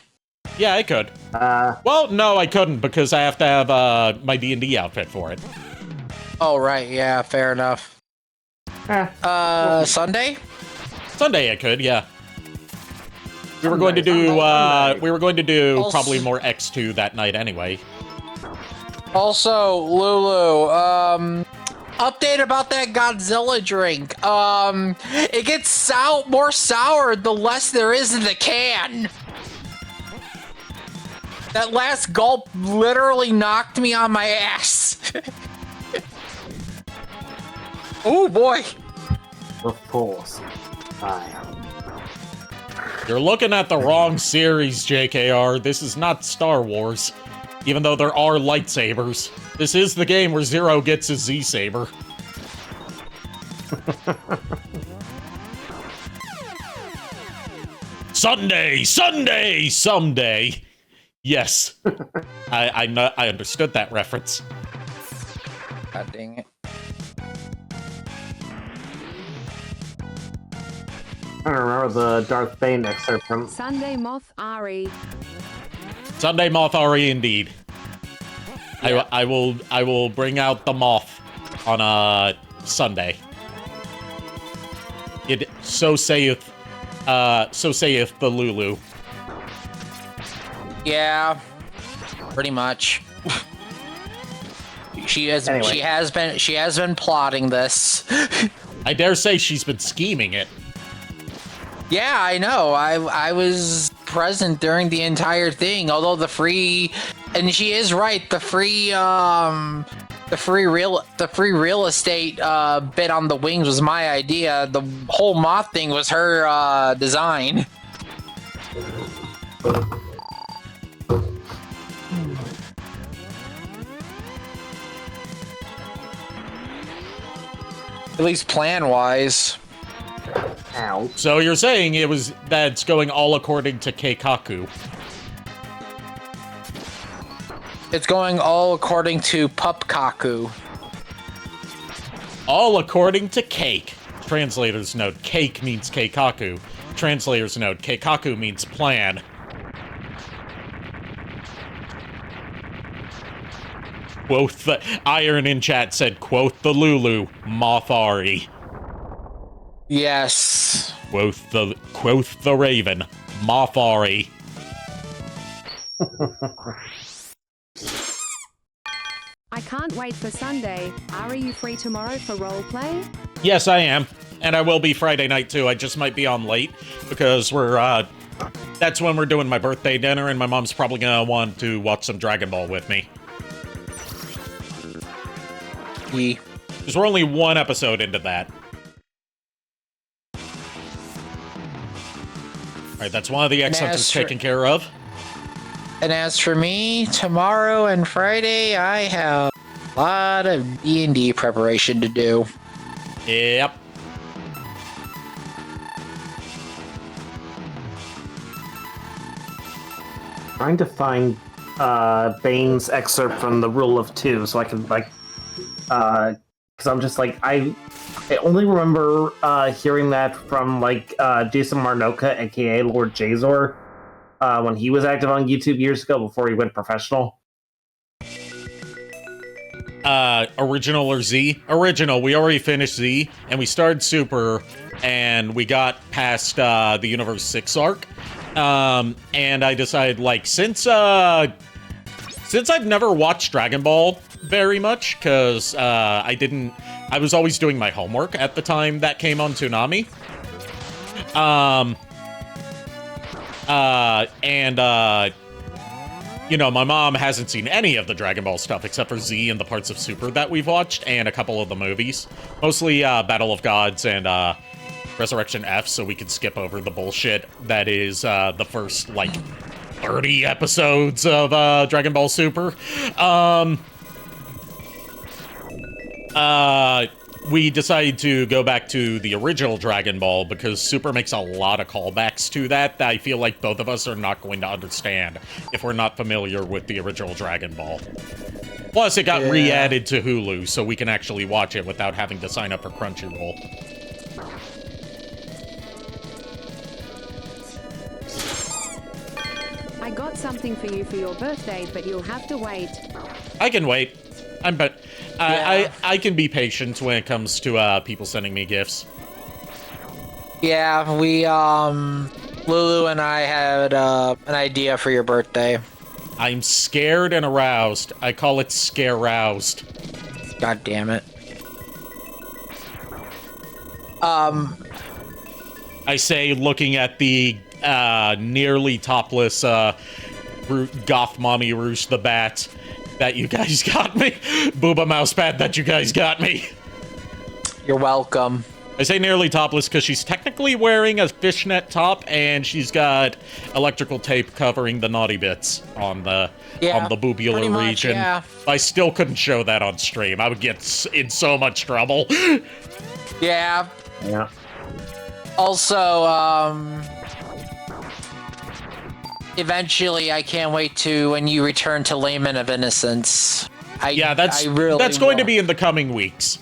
Yeah, I could. Well, no, I couldn't because I have to have my D&D outfit for it. Oh, right. Yeah, fair enough. Sunday? Sunday I could, yeah. We were going to do probably more X2 that night anyway. Also, Lulu, update about that Godzilla drink. It gets more sour the less there is in the can. That last gulp literally knocked me on my ass. Oh boy. Of course. You're looking at the wrong series, JKR. This is not Star Wars. Even though there are lightsabers. This is the game where Zero gets his Z-Saber. Sunday! Sunday! Someday! Yes. I understood that reference. God dang it. I don't remember the Darth Bane excerpt from Sunday Moth Ari. Sunday Moth Ari, indeed. Yeah. I will bring out the moth on a Sunday. So saith the Lulu. Yeah, pretty much. She has been plotting this. I dare say she's been scheming it. Yeah, I know. I was present during the entire thing. Although and she is right. The free real estate bit on the wings was my idea. The whole moth thing was her design. At least plan-wise. Ow. So you're saying that's going all according to Keikaku. It's going all according to Pupkaku. All according to Cake. Translator's note, Cake means Keikaku. Translator's note, Keikaku means plan. Quote the Iron in chat said, quote the Lulu, Mothari. Yes. Quoth the Raven, Mothari. I can't wait for Sunday. Are you free tomorrow for roleplay? Yes, I am. And I will be Friday night too. I just might be on late because that's when we're doing my birthday dinner and my mom's probably gonna want to watch some Dragon Ball with me. Because we're only one episode into that. Alright, that's one of the X-Hunters taken care of. And as for me, tomorrow and Friday, I have a lot of D&D preparation to do. Yep. Trying to find Bane's excerpt from the Rule of Two so I can, like, because I'm just like, I only remember hearing that from, like, Jason Marnoka, aka Lord Jazor, when he was active on YouTube years ago before he went professional. Original or Z? Original. We already finished Z, and we started Super, and we got past the Universe 6 arc. And I decided, like, since I've never watched Dragon Ball very much, because I was always doing my homework at the time that came on Toonami. You know, my mom hasn't seen any of the Dragon Ball stuff except for Z and the parts of Super that we've watched, and a couple of the movies. Mostly, Battle of Gods and, Resurrection F, so we could skip over the bullshit that is, the first, like, 30 episodes of, Dragon Ball Super. We decided to go back to the original Dragon Ball because Super makes a lot of callbacks to that I feel like both of us are not going to understand if we're not familiar with the original Dragon Ball. Plus, it got re-added to Hulu, so we can actually watch it without having to sign up for Crunchyroll. I got something for you for your birthday, but you'll have to wait. I can wait. I can be patient when it comes to people sending me gifts. Yeah, we Lulu and I had an idea for your birthday. I'm scared and aroused. I call it scare-roused. God damn it. I say, looking at the nearly topless goth mommy Roosh the Bat that you guys got me. Booba Mousepad that you guys got me. You're welcome. I say nearly topless because she's technically wearing a fishnet top and she's got electrical tape covering the naughty bits on the boobular region. Yeah. I still couldn't show that on stream. I would get in so much trouble. Yeah. Yeah. Also, eventually, I can't wait to when you return to Layman of Innocence. That's going to be in the coming weeks.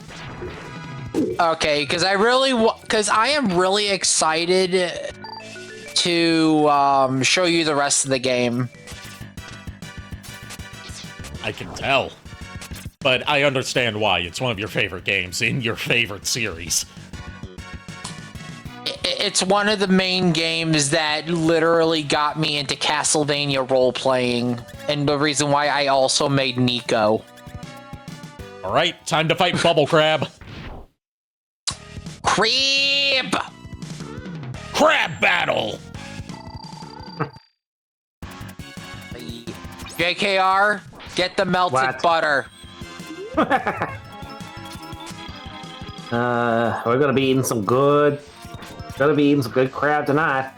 Okay, because I am really excited to show you the rest of the game. I can tell, but I understand why. It's one of your favorite games in your favorite series. It's one of the main games that literally got me into Castlevania role-playing, and the reason why I also made Nico. Alright, time to fight Bubble Crab. Crab battle! JKR, get the melted butter. We're gonna be eating some good crab tonight.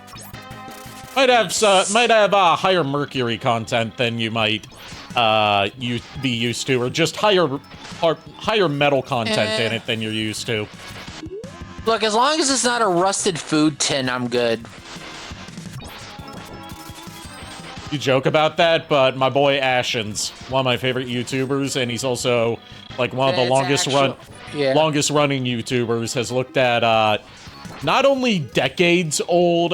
Might have higher mercury content than you might you be used to, or just higher metal content in it than you're used to. Look, as long as it's not a rusted food tin, I'm good. You joke about that, but my boy Ashens, one of my favorite YouTubers, and he's also like one of the longest running YouTubers, has looked at not only decades old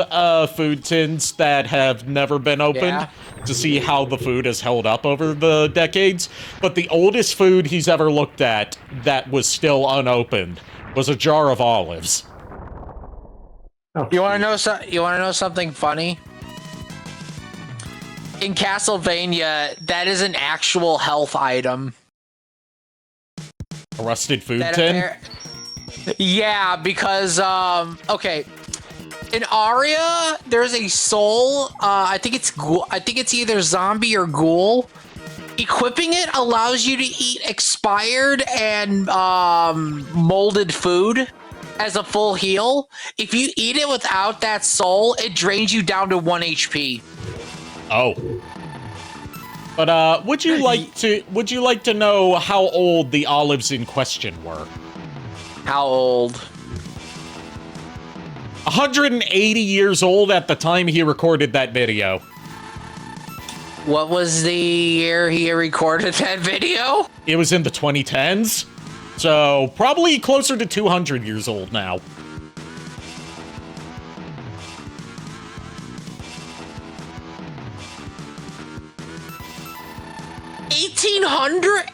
food tins that have never been opened to see how the food has held up over the decades, but the oldest food he's ever looked at that was still unopened was a jar of olives. Oh, you want to know something funny? In Castlevania, that is an actual health item. A rusted food tin? Yeah, because okay, in Aria, there's a soul. I think it's either zombie or ghoul. Equipping it allows you to eat expired and molded food as a full heal. If you eat it without that soul, it drains you down to 1 HP. Oh. But would you like to know how old the olives in question were? How old? 180 years old at the time he recorded that video. What was the year he recorded that video? It was in the 2010s, so probably closer to 200 years old now. $1,800?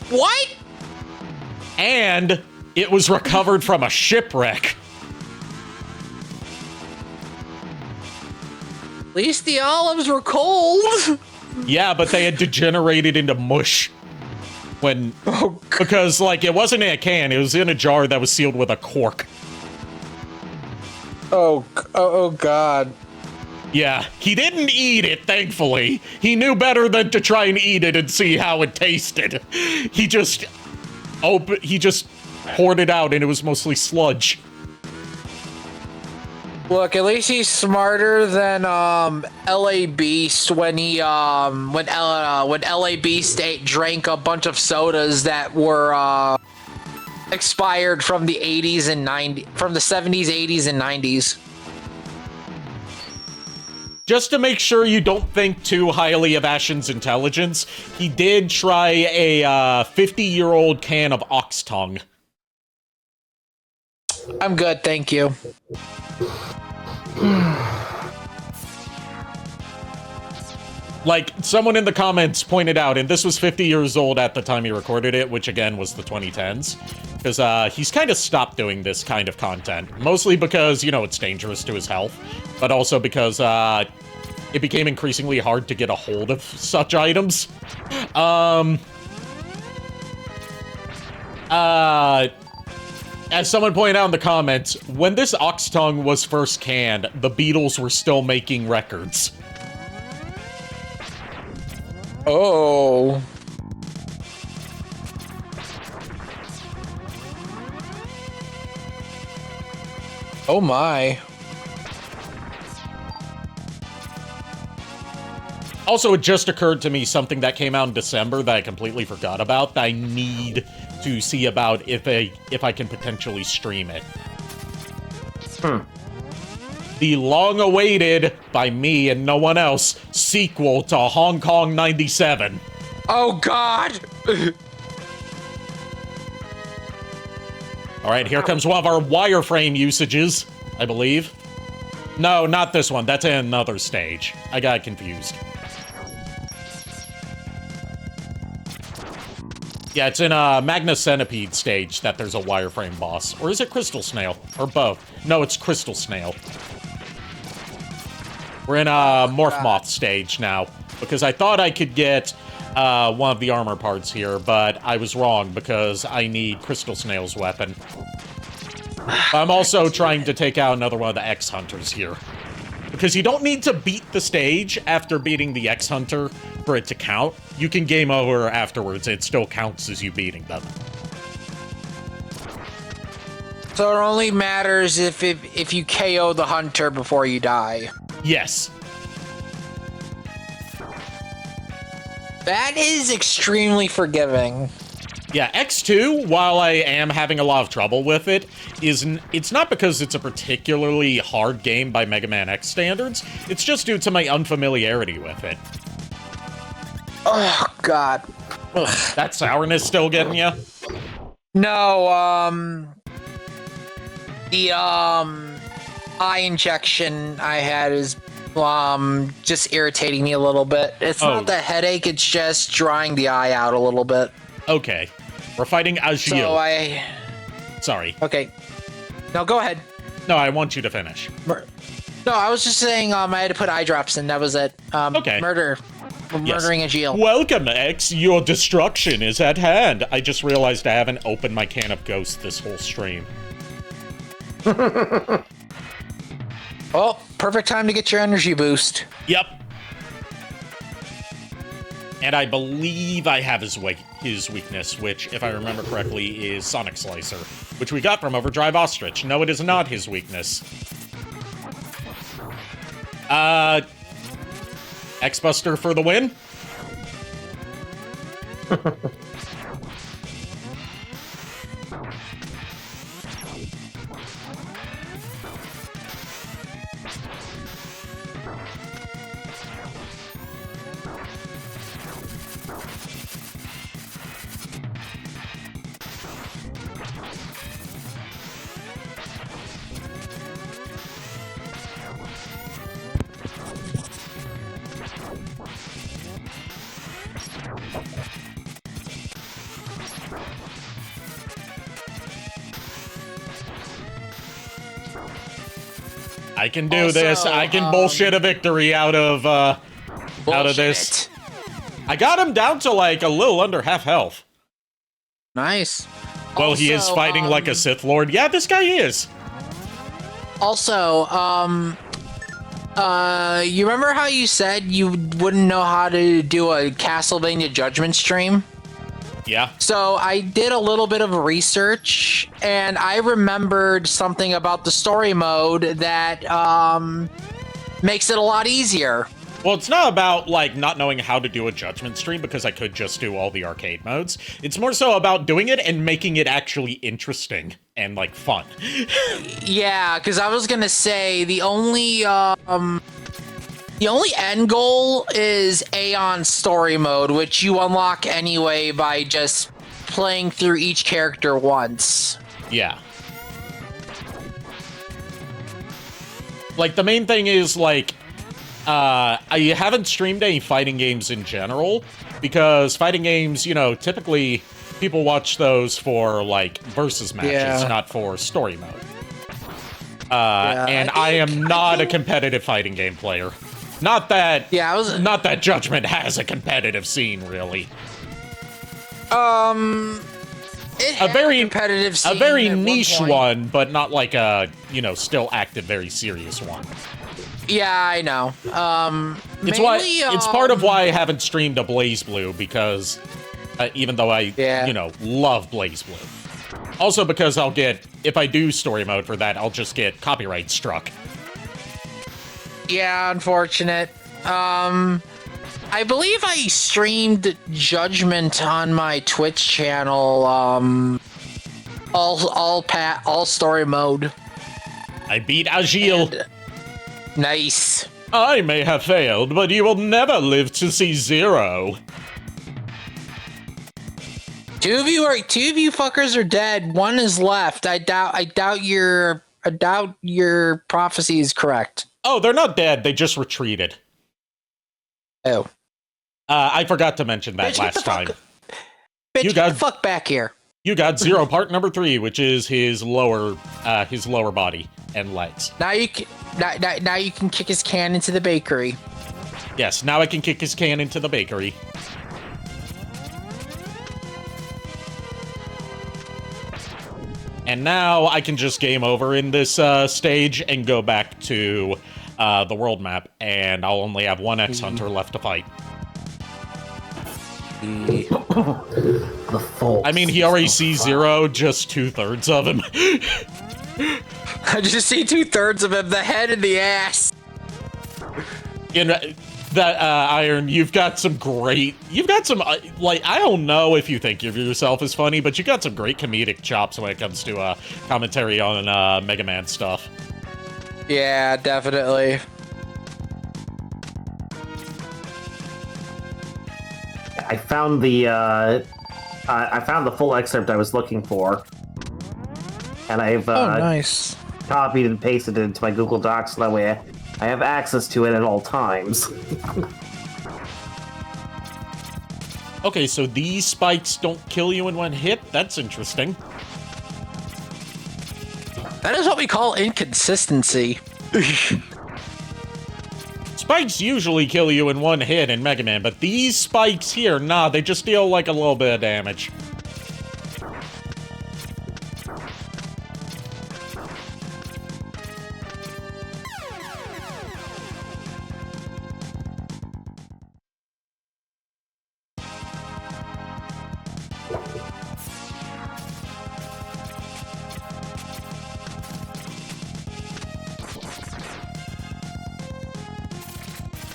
What? And it was recovered from a shipwreck. At least the olives were cold. Yeah, but they had degenerated into mush. Because, like, it wasn't in a can, it was in a jar that was sealed with a cork. Oh God. Yeah, he didn't eat it, thankfully. He knew better than to try and eat it and see how it tasted. He just poured it out and it was mostly sludge. Look, at least he's smarter than LA Beast when he when LA Beast drank a bunch of sodas that were expired from the 80s and 90s, from the 70s, 80s, and 90s. Just to make sure you don't think too highly of Ashen's intelligence, he did try a 50-year-old can of ox tongue. I'm good, thank you. Like, someone in the comments pointed out, and this was 50 years old at the time he recorded it, which again was the 2010s, because he's kind of stopped doing this kind of content. Mostly because, you know, it's dangerous to his health, but also because it became increasingly hard to get a hold of such items. As someone pointed out in the comments, when this ox tongue was first canned, the Beatles were still making records. Oh. Oh my. Also, it just occurred to me something that came out in December that I completely forgot about that I need to see about if I can potentially stream it. The long-awaited, by me and no one else, sequel to Hong Kong 97. Oh God! Alright, here comes one of our wireframe usages, I believe. No, not this one. That's in another stage. I got confused. Yeah, it's in a Magna Centipede stage that there's a wireframe boss. Or is it Crystal Snail? Or both. No, it's Crystal Snail. We're in a Morph Moth stage now. Because I thought I could get one of the armor parts here, but I was wrong because I need Crystal Snail's weapon. I'm also trying to take out another one of the X-Hunters here. Because you don't need to beat the stage after beating the X-Hunter for it to count. You can game over afterwards, it still counts as you beating them. So it only matters if you KO the hunter before you die. Yes. That is extremely forgiving. Yeah, X2, while I am having a lot of trouble with it, it's not because it's a particularly hard game by Mega Man X standards, it's just due to my unfamiliarity with it. Oh, God. Ugh, that sourness still getting you? No, the, eye injection I had is, just irritating me a little bit. It's not the headache, it's just drying the eye out a little bit. Okay. We're fighting Ajil. So Sorry. Okay. No, go ahead. No, I want you to finish. No, I was just saying, I had to put eye drops in, that was it. Okay. Murdering Ajil. Welcome, X. Your destruction is at hand. I just realized I haven't opened my can of Ghost this whole stream. Oh, perfect time to get your energy boost. Yep. And I believe I have his weakness, which, if I remember correctly, is Sonic Slicer, which we got from Overdrive Ostrich. No, it is not his weakness. X-Buster for the win? I can do this. I can bullshit a victory out of this. I got him down to like a little under half health. Nice. Well, also, he is fighting like a Sith Lord. Yeah, this guy is. Also, you remember how you said you wouldn't know how to do a Castlevania Judgment stream? Yeah. So I did a little bit of research, and I remembered something about the story mode that makes it a lot easier. Well, it's not about, like, not knowing how to do a Judgment stream, because I could just do all the arcade modes. It's more so about doing it and making it actually interesting and, like, fun. Yeah, because I was gonna say, the only end goal is Aeon story mode, which you unlock anyway by just playing through each character once. Yeah. Like, the main thing is, like, I haven't streamed any fighting games in general, because fighting games, you know, typically people watch those for, like, versus matches, not for story mode. And I am not a competitive fighting game player. Not that, not that Judgment has a competitive scene, really. It A very competitive scene a very at niche one, one, but not like a, you know, still active, very serious one. Yeah, I know. It's it's part of why I haven't streamed a Blaze Blue, because even though I, you know, love Blaze Blue. Also because I'll get, if I do story mode for that, I'll just get copyright struck. Yeah, unfortunate. I believe I streamed Judgment on my Twitch channel, all story mode. I beat Agil. Nice. I may have failed, but you will never live to see zero. Two of you fuckers are dead. One is left. I doubt your prophecy is correct. Oh, they're not dead. They just retreated. Oh. I forgot to mention that last time. Bitch, get the fuck back here. You got Zero part number 3, which is his lower body and legs. Now you can kick his can into the bakery. Yes, now I can kick his can into the bakery. And now I can just game over in this stage and go back to the world map, and I'll only have one X-Hunter left to fight. The fault. I mean, he already sees Zero, just 2/3 of him. I just see 2/3 of him, the head and the ass. In that Iron, you've got some, like, I don't know if you think of yourself as funny, but you got some great comedic chops when it comes to commentary on Mega Man stuff. Yeah, definitely. I found the full excerpt I was looking for, and I've nice. copied and pasted it into my Google Docs so that way I have access to it at all times. Okay, so these spikes don't kill you in one hit? That's interesting. That is what we call inconsistency. Spikes usually kill you in one hit in Mega Man, but these spikes here, nah, they just deal like a little bit of damage.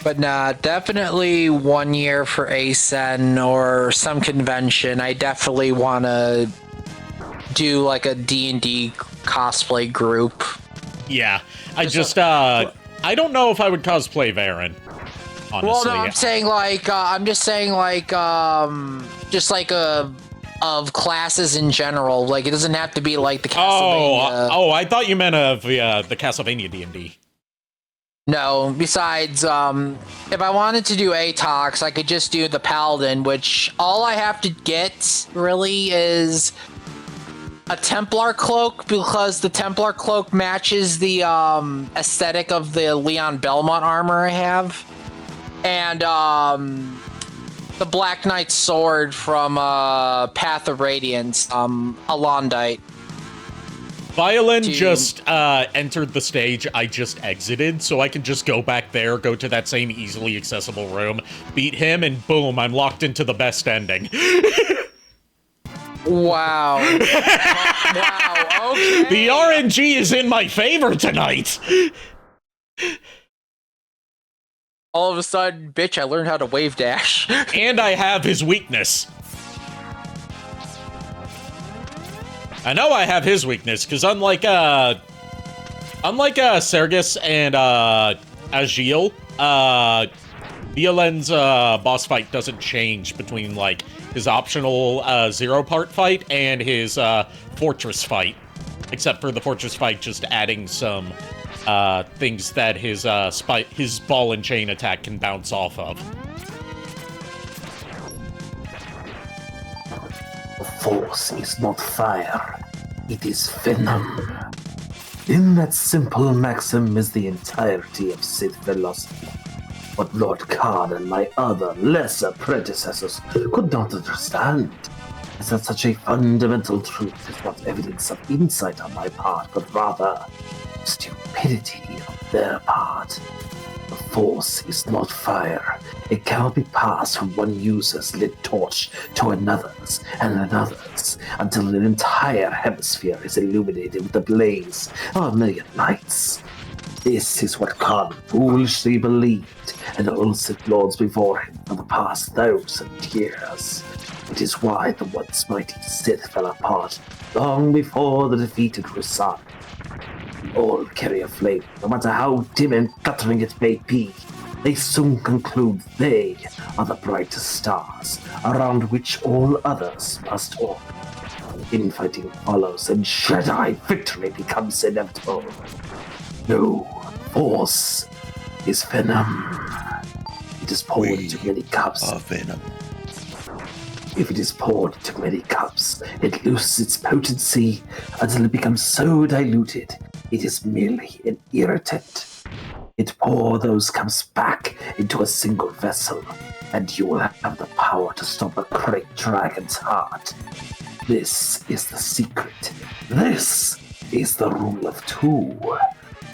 But nah, definitely 1 year for ASEN or some convention. I definitely want to do like a D&D cosplay group. Yeah, I don't know if I would cosplay Varen, honestly. Well, no, I'm saying like, just like of classes in general. Like, it doesn't have to be like the Castlevania. Oh, I thought you meant of the Castlevania D&D. No, besides, if I wanted to do Atox, I could just do the Paladin, which all I have to get, really, is a Templar cloak because the Templar cloak matches the aesthetic of the Leon Belmont armor I have, and the Black Knight sword from Path of Radiance, Alondite. Violin just entered the stage I just exited, so I can just go back there, go to that same easily accessible room, beat him, and boom, I'm locked into the best ending. Wow. Wow, okay. The RNG is in my favor tonight! All of a sudden, bitch, I learned how to wave dash. And I have his weakness. I know I have his weakness, because unlike Sergis and Agil, Violen's boss fight doesn't change between, like, his optional zero-part fight and his fortress fight. Except for the fortress fight just adding some things that his ball and chain attack can bounce off of. The Force is not fire, it is venom. In that simple maxim is the entirety of Sith philosophy. What Lord Khan and my other, lesser predecessors could not understand is that such a fundamental truth is not evidence of insight on my part, but rather stupidity on their part. The Force is not fire. It cannot be passed from one user's lit torch to another's and another's until an entire hemisphere is illuminated with the blaze of a million lights. This is what Khan foolishly believed, and all Sith Lords before him for the past 1,000 years. It is why the once mighty Sith fell apart long before the defeated Rasan. All carry a flame, no matter how dim and guttering it may be. They soon conclude they are the brightest stars, around which all others must orbit. Infighting follows, and Jedi victory becomes inevitable. No, Force is venom. It is poured into many cups. Venom. If it is poured into many cups, it loses its potency until it becomes so diluted it is merely an irritant. It pour those cups back into a single vessel, and you will have the power to stop a great dragon's heart. This is the secret. This is the rule of two.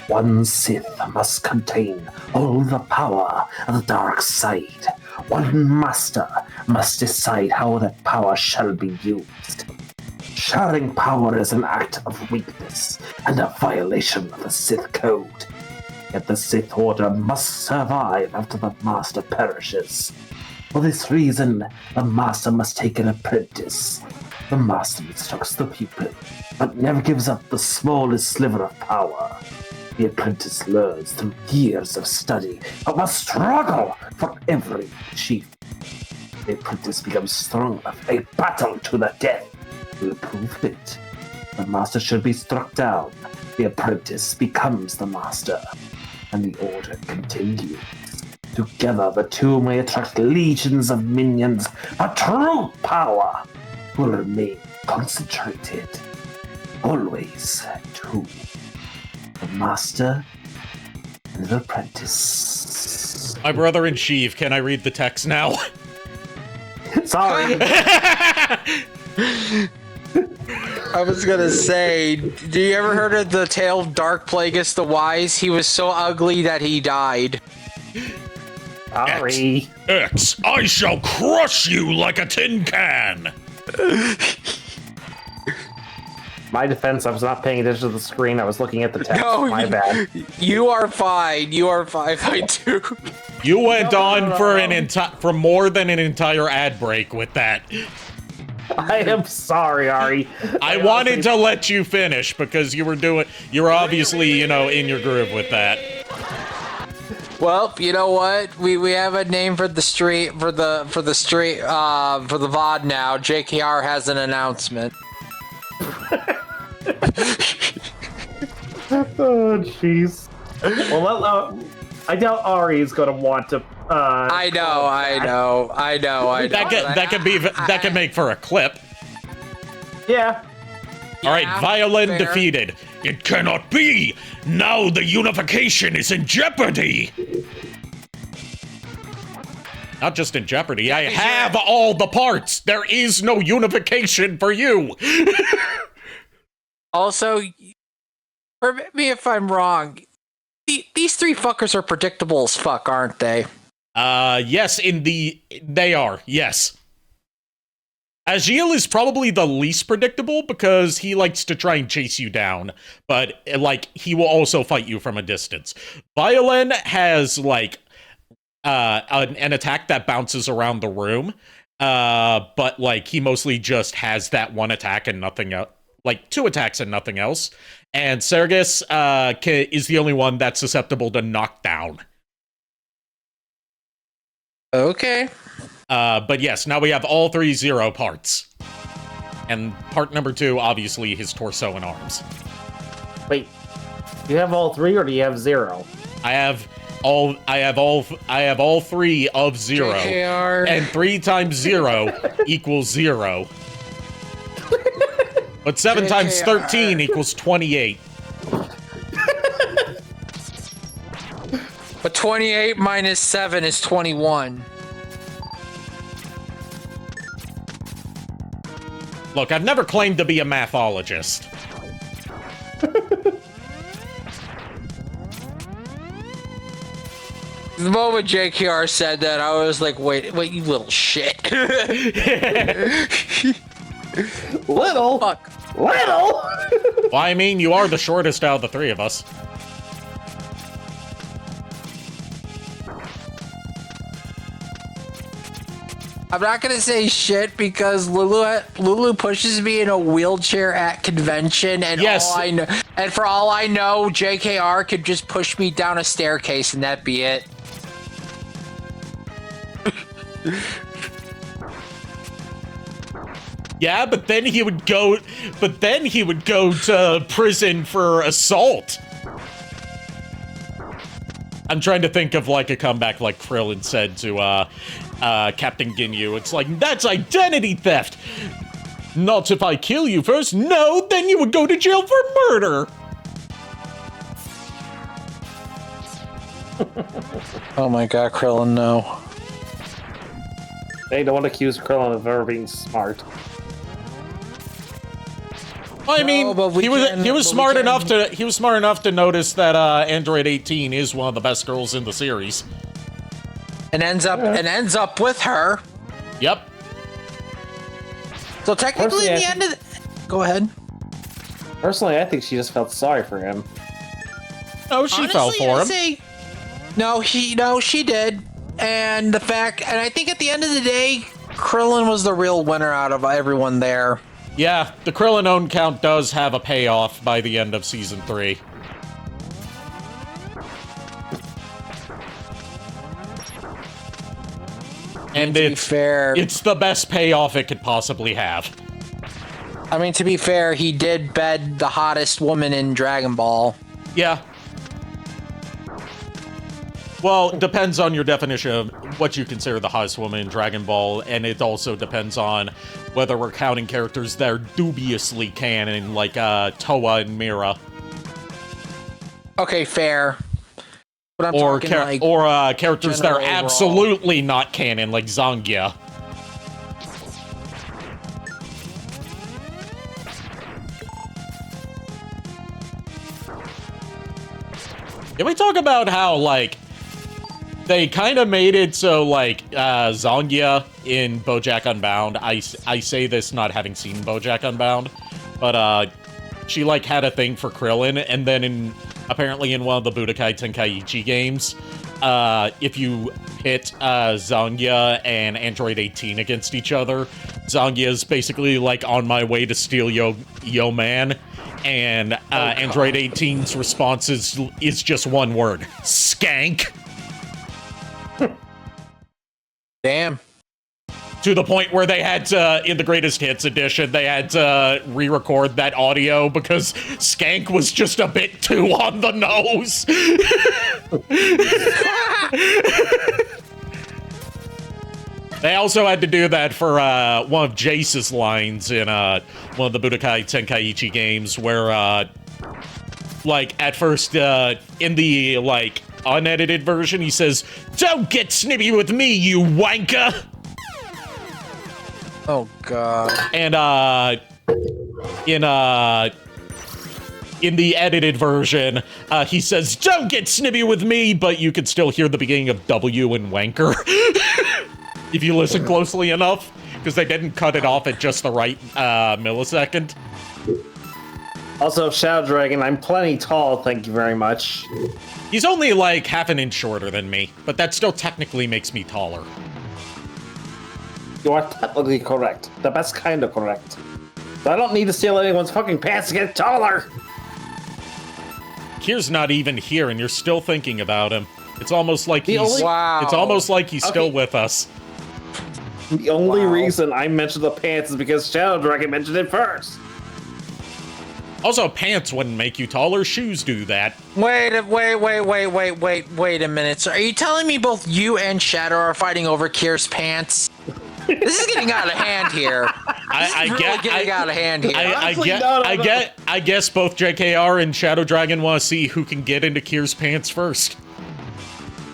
One Sith must contain all the power of the dark side. One master must decide how that power shall be used. Sharing power is an act of weakness and a violation of the Sith code. Yet the Sith Order must survive after the Master perishes. For this reason, the Master must take an apprentice. The Master instructs the pupil, but never gives up the smallest sliver of power. The apprentice learns through years of study, but must struggle for every achievement. The apprentice becomes strong enough, a battle to the death will prove it. The Master should be struck down. The apprentice becomes the Master, and the Order continues. Together, the two may attract legions of minions, but true power will remain concentrated. Always two. The Master and the Apprentice. My brother in Sheev, can I read the text now? Sorry. I was gonna say, do you ever heard of the tale of Dark Plagueis the Wise? He was so ugly that he died. Sorry. X, I shall crush you like a tin can! My defense, I was not paying attention to the screen. I was looking at the text. No, My bad. You are fine. You are fine. I do. You went on for more than an entire ad break with that. I am sorry, Ari. I wanted to let you finish because you were obviously, you know, in your groove with that. Well, you know what? We have a name for the street for the VOD now. JKR has an announcement. Oh, jeez. Well, I doubt Ari is going to want to. I know. That could make for a clip. Yeah. All right, Yeah, Violin fair. defeated. It cannot be! Now the unification is in jeopardy! Not just in jeopardy, I have all the parts! There is no unification for you! Also, permit me if I'm wrong. These three fuckers are predictable as fuck, aren't they? Yes, they are, yes. Agil is probably the least predictable because he likes to try and chase you down, but, like, he will also fight you from a distance. Violin has, like, an attack that bounces around the room, but, like, he mostly just has that one attack and nothing else. Like, 2 attacks and nothing else. And Sergis is the only one that's susceptible to knockdown. Okay. But yes, now we have all 3 0 parts. And part number 2, obviously, his torso and arms. Wait, do you have all 3 or do you have 0? I have all 3 of 0. JKR. And 3 times 0 equals 0. But 7 times 13 equals 28. But 28 minus 7 is 21. Look, I've never claimed to be a mathologist. The moment JKR said that, I was like, wait, you little shit. Little? Fuck. Little? Well, I mean, you are the shortest out of the 3 of us. I'm not gonna say shit because Lulu pushes me in a wheelchair at convention, and Yes. for all I know, JKR could just push me down a staircase and that'd be it. Yeah, but then he would go to prison for assault. I'm trying to think of like a comeback like Krillin said to Captain Ginyu. It's like, that's identity theft. Not if I kill you first. No, then you would go to jail for murder. Oh my god, Krillin, no. They don't want to accuse Krillin of ever being smart. I mean, but he was smart enough to notice that Android 18 is one of the best girls in the series. And ends up with her. Yep. So technically, Personally, in the end of the... Go ahead. Personally, I think she just felt sorry for him. No, she fell for him. She did. And I think at the end of the day, Krillin was the real winner out of everyone there. Yeah, the Krillin own count does have a payoff by the end of Season 3. And to be fair, it's the best payoff it could possibly have. I mean, to be fair, he did bed the hottest woman in Dragon Ball. Yeah. Well, it depends on your definition of what you consider the hottest woman in Dragon Ball, and it also depends on whether we're counting characters that are dubiously canon, like Toa and Mira. Okay, fair. But I'm Or talking characters that are general absolutely not canon, like Zangia. Can we talk about how, like, they kind of made it so, like, Zangia in BoJack Unbound, I say this not having seen BoJack Unbound, but, she, like, had a thing for Krillin, and then apparently in one of the Budokai Tenkaichi games, if you pit, Zangia and Android 18 against each other, Zangia's basically, like, on my way to steal yo man, and, Android 18's response is just one word. Skank! Damn. To the point where they had to, in the Greatest Hits edition, they had to re-record that audio because Skank was just a bit too on the nose. They also had to do that for one of Jace's lines in one of the Budokai Tenkaichi games where, like, at first, in the, like, unedited version, he says, "Don't get snippy with me, you wanker!" Oh, God. And, in the edited version, he says, "Don't get snippy with me," but you could still hear the beginning of W and wanker. If you listen closely enough, because they didn't cut it off at just the right, millisecond. Also, Shadow Dragon, I'm plenty tall, thank you very much. He's only like half an inch shorter than me, but that still technically makes me taller. You are technically correct. The best kind of correct. So I don't need to steal anyone's fucking pants to get taller! Kier's not even here, and you're still thinking about him. It's almost like he's... Wow. It's almost like he's still with us. The only reason I mentioned the pants is because Shadow Dragon mentioned it first. Also, pants wouldn't make you taller. Shoes do that. Wait a minute. So are you telling me both you and Shadow are fighting over Kier's pants? This is getting out of hand here. Getting out of hand here. I guess both JKR and Shadow Dragon want to see who can get into Kier's pants first.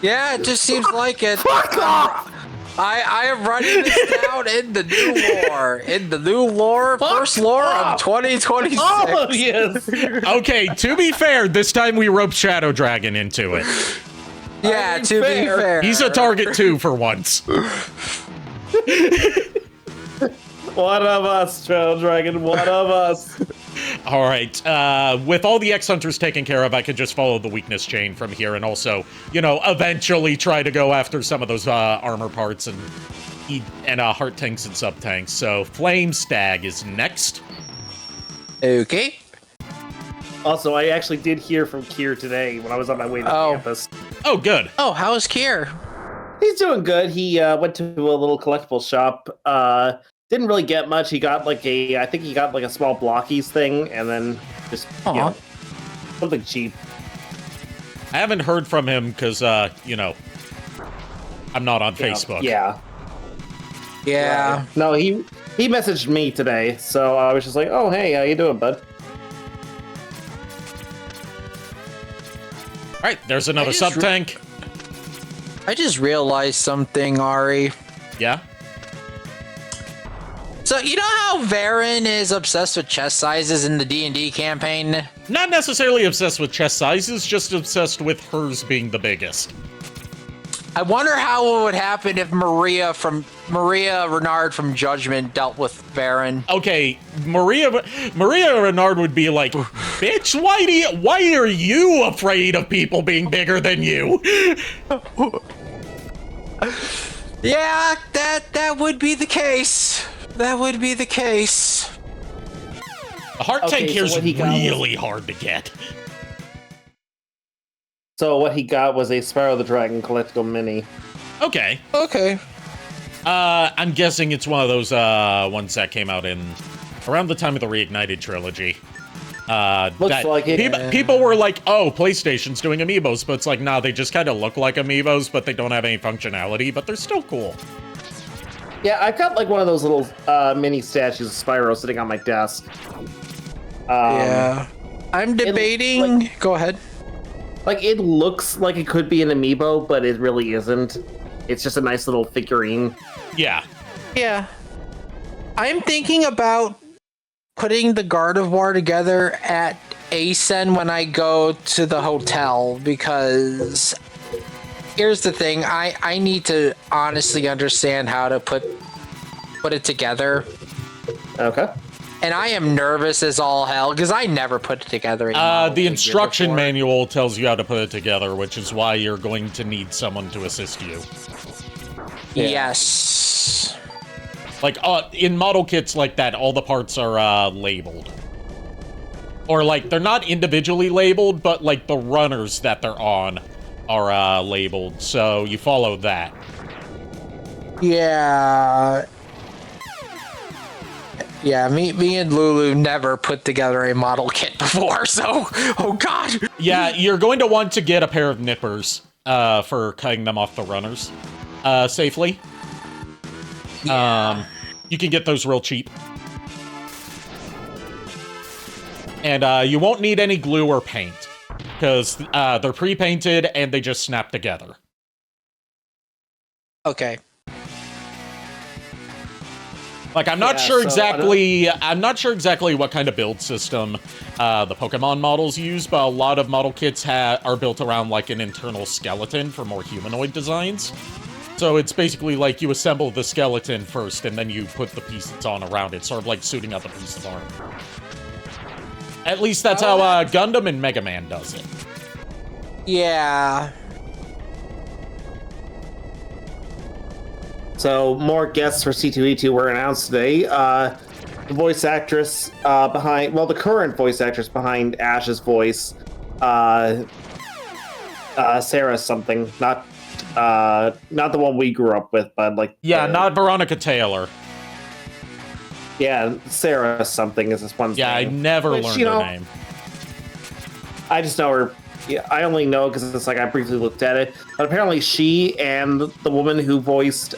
Yeah, it just seems like it. Fuck off! I am writing this down in the new lore. In the new lore, first lore of 2026. Oh, yes! Okay, to be fair, this time we roped Shadow Dragon into it. Yeah, to be fair. He's a target too for once. One of us, Shadow Dragon, one of us. All right, with all the X-Hunters taken care of, I could just follow the weakness chain from here and also, eventually try to go after some of those armor parts and heart tanks and sub-tanks. So, Flame Stag is next. Okay. Also, I actually did hear from Kier today when I was on my way to campus. Oh, good. Oh, how is Kier? He's doing good. He went to a little collectible shop. Didn't really get much. He got I think he got like a small blockies thing, and then just something cheap. I haven't heard from him because, I'm not on Facebook. Yeah. No, he messaged me today, so I was just like, "Oh, hey, how you doing, bud?" All right, there's another sub-tank. I just realized something, Ari. Yeah? So, you know how Varen is obsessed with chest sizes in the D&D campaign? Not necessarily obsessed with chest sizes, just obsessed with hers being the biggest. I wonder how it would happen if Maria Renard from Judgment dealt with Varen. Okay, Maria Renard would be like, "Bitch, why are you afraid of people being bigger than you?" Yeah, that would be the case. That would be the case. A heart tank here's really hard to get. So what he got was a Sparrow the Dragon collectible mini. Okay. I'm guessing it's one of those ones that came out in around the time of the Reignited trilogy. Looks like it. People were like, "Oh, PlayStation's doing amiibos," but it's like, nah, they just kind of look like amiibos, but they don't have any functionality, but they're still cool. Yeah, I've got like one of those little mini statues of Spyro sitting on my desk. Yeah. I'm debating... Go ahead. Like, it looks like it could be an amiibo, but it really isn't. It's just a nice little figurine. Yeah. Yeah. I'm thinking about putting the Gardevoir together at Asen when I go to the hotel, because here's the thing, I need to honestly understand how to put it together. Okay. And I am nervous as all hell, because I never put it together. The instruction manual tells you how to put it together, which is why you're going to need someone to assist you. Yeah. Yes. Like, in model kits like that, all the parts are, labeled. Or, like, they're not individually labeled, but, like, the runners that they're on are, labeled, so you follow that. Yeah. Yeah, me and Lulu never put together a model kit before, so... Oh, God! Yeah, you're going to want to get a pair of nippers, for cutting them off the runners, safely. Yeah. You can get those real cheap. And you won't need any glue or paint, because they're pre-painted and they just snap together. Okay. Like, I'm not sure exactly what kind of build system the Pokemon models use, but a lot of model kits are built around, like, an internal skeleton for more humanoid designs. So it's basically like you assemble the skeleton first, and then you put the pieces on around it, sort of like suiting up a piece of armor. At least that's how Gundam and Mega Man does it. Yeah. So more guests for C2E2 were announced today. The voice actress behind, well, the current voice actress behind Ash's voice, Sarah something, not the one we grew up with, but like not Veronica Taylor. Yeah, Sarah something is this one's name. I never learned her name. I just know her. Yeah, I only know because it's like I briefly looked at it, but apparently she and the woman who voiced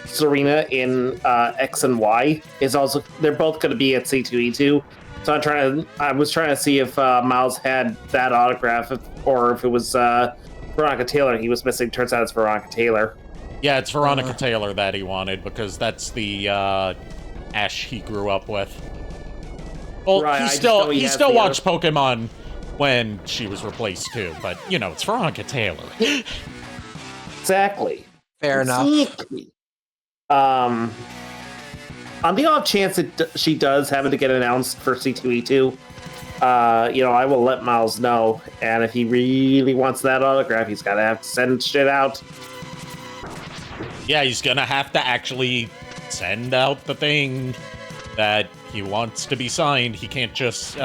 Serena in X and Y they're both going to be at C2E2. So I was trying to see if Miles had that autograph or if it was Veronica Taylor he was missing. Turns out it's Veronica Taylor. Yeah, it's Veronica Taylor that he wanted because that's the Ash he grew up with. Well, right, he still watched Pokemon when she was replaced too, but you know, it's Veronica Taylor. Exactly. Fair enough. On the off chance that she does happen to get announced for C2E2, I will let Miles know, and if he really wants that autograph, he's gotta have to send shit out. Yeah, he's gonna have to actually send out the thing that he wants to be signed. He can't just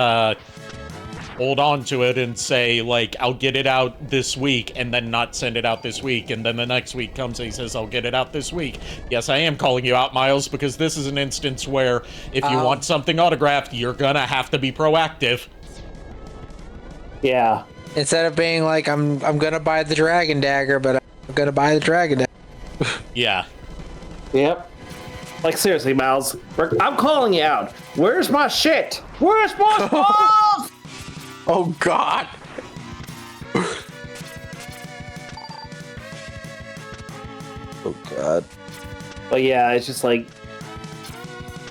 hold on to it and say, like, I'll get it out this week, and then not send it out this week, and then the next week comes and he says, I'll get it out this week. Yes, I am calling you out, Miles, because this is an instance where if you want something autographed, you're gonna have to be proactive. Yeah. Instead of being like, I'm gonna buy the Dragon Dagger, but I'm gonna buy the Dragon Dagger. Yeah. Yep. Like, seriously, Miles, I'm calling you out. Where's my shit? Where's my stuff? Oh, God. Oh, God. But yeah, it's just like...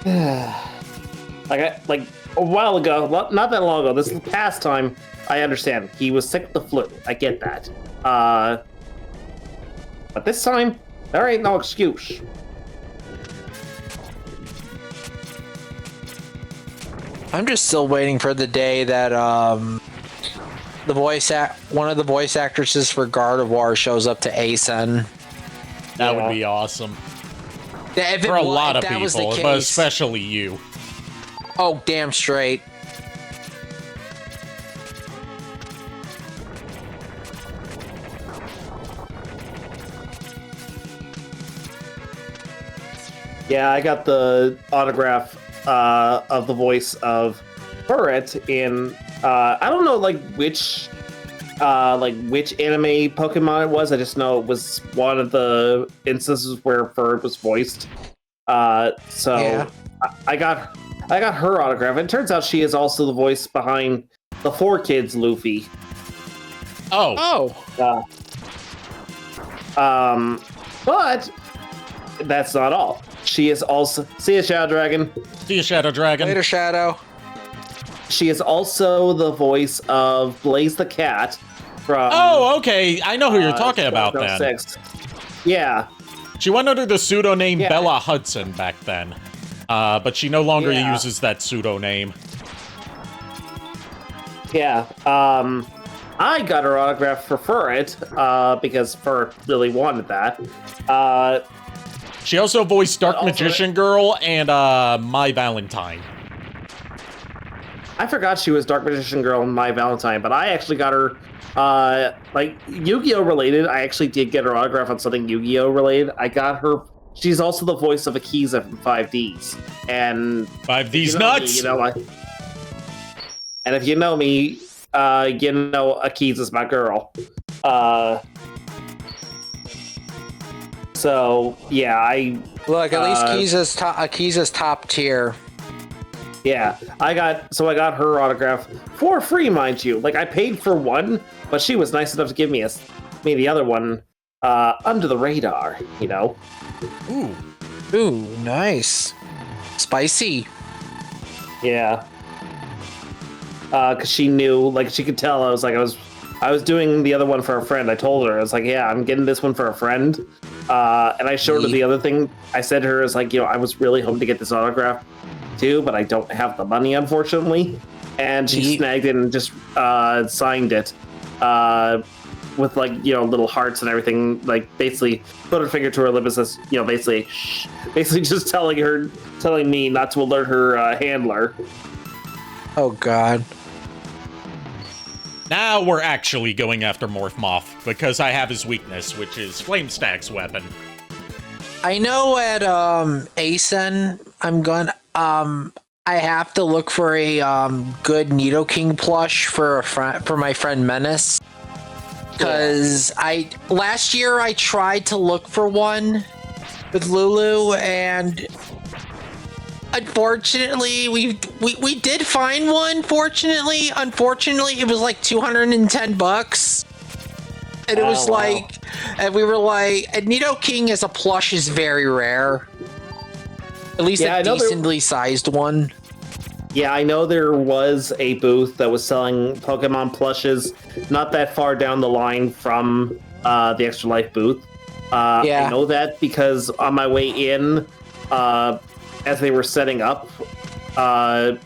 like a while ago, not that long ago, this is the past time, I understand. He was sick with the flu. I get that. But this time, there ain't no excuse. I'm just still waiting for the day that one of the voice actresses for Gardevoir shows up to ASEN. That would be awesome. For a lot of people, but especially you. Oh, damn straight. Yeah, I got the autograph of the voice of Furret in I don't know which anime Pokemon it was. I just know it was one of the instances where Furret was voiced. So yeah. I got her autograph. And it turns out she is also the voice behind the 4Kids Luffy. But that's not all. She is also... See ya, Shadow Dragon. See ya, Shadow Dragon. Later, Shadow. She is also the voice of Blaze the Cat from... Oh, okay. I know who you're talking about then. Yeah. She went under the pseudonym Bella Hudson back then. But she no longer uses that pseudonym. Yeah. I got her autograph for Furret, because Furret really wanted that. She also voiced Dark Magician Girl and My Valentine. I forgot she was Dark Magician Girl and My Valentine, but I actually got her, Yu-Gi-Oh! Related. I actually did get her autograph on something Yu-Gi-Oh! Related. I got her. She's also the voice of Akiza from 5Ds. And 5Ds nuts! And if you know me, Akiza's my girl. So yeah, look. At least Akiza's top tier. Yeah, I got her autograph for free, mind you. Like I paid for one, but she was nice enough to give me the other one under the radar. You know. Ooh, nice, spicy. Yeah. Because she knew, like she could tell. I was doing the other one for a friend. I told her, I was like, yeah, I'm getting this one for a friend. And I showed her the other thing. I said to her, is like, I was really hoping to get this autograph too, but I don't have the money, unfortunately. And she snagged it and just signed it with like, little hearts and everything. Like basically put her finger to her lip and says, basically just telling me not to alert her handler. Oh God. Now we're actually going after Morph Moth, because I have his weakness, which is Flamestack's weapon. I know at ASEN, I have to look for a good Nidoking plush for my friend Menace. Because last year I tried to look for one with Lulu, and unfortunately we did find one. Unfortunately, it was like $210, and it was like, and we were like, and Nidoking as a plush is very rare. At least a decently sized one. Yeah, I know there was a booth that was selling Pokemon plushes not that far down the line from the Extra Life booth. I know that because on my way in, as they were setting up, I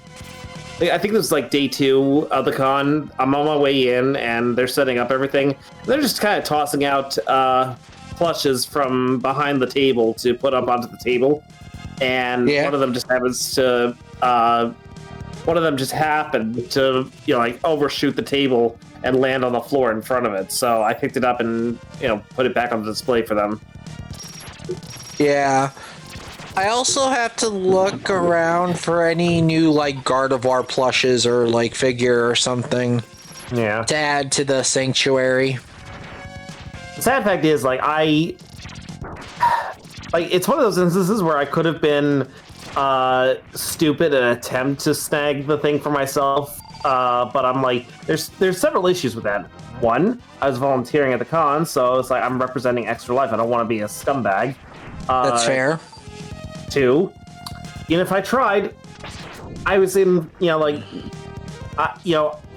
think it was like day 2 of the con. I'm on my way in, and they're setting up everything. They're just kind of tossing out plushes from behind the table to put up onto the table, and one of them just happened to like overshoot the table and land on the floor in front of it. So I picked it up and put it back on the display for them. Yeah. I also have to look around for any new like Gardevoir plushes or like figure or something. Yeah. To add to the sanctuary. The sad fact is, it's one of those instances where I could have been stupid and attempt to snag the thing for myself, but I'm like, there's several issues with that. One, I was volunteering at the con, so it's like I'm representing Extra Life. I don't want to be a scumbag. That's fair. 2, even if I tried, I was in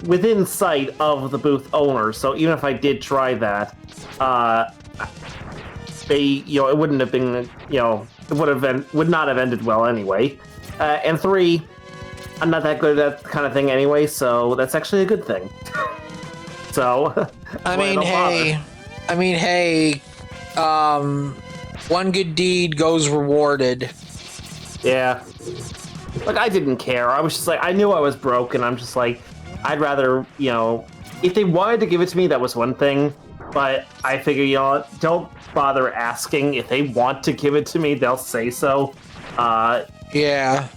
within sight of the booth owner. So even if I did try that, it wouldn't have been it would not have ended well anyway. And 3, I'm not that good at that kind of thing anyway, so that's actually a good thing. So one good deed goes rewarded. Yeah. Like, I didn't care. I was just like, I knew I was broke, and I'm just like, I'd rather, if they wanted to give it to me, that was one thing. But I figure, don't bother asking. If they want to give it to me, they'll say so. Yeah.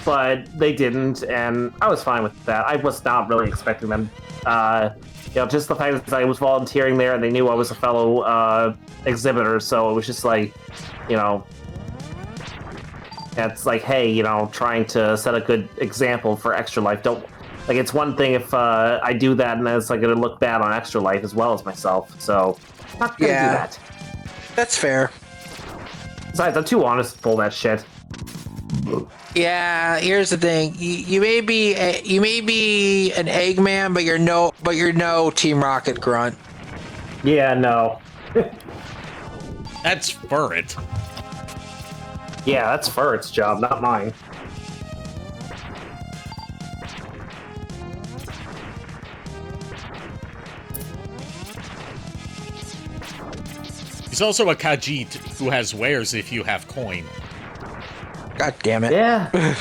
But they didn't, and I was fine with that. I was not really expecting them. Just the fact that I was volunteering there, and they knew I was a fellow exhibitor, so it was just like, it's like, hey, trying to set a good example for Extra Life. Don't, like, it's one thing if I do that and it's like gonna look bad on Extra Life as well as myself. So, not gonna do that. That's fair. Besides, I'm too honest to pull that shit. Yeah, here's the thing. You may be an Eggman, but you're no Team Rocket grunt. Yeah, no. That's Furret. Yeah, that's Furret's job, not mine. He's also a Khajiit who has wares if you have coin. God damn it. Yeah.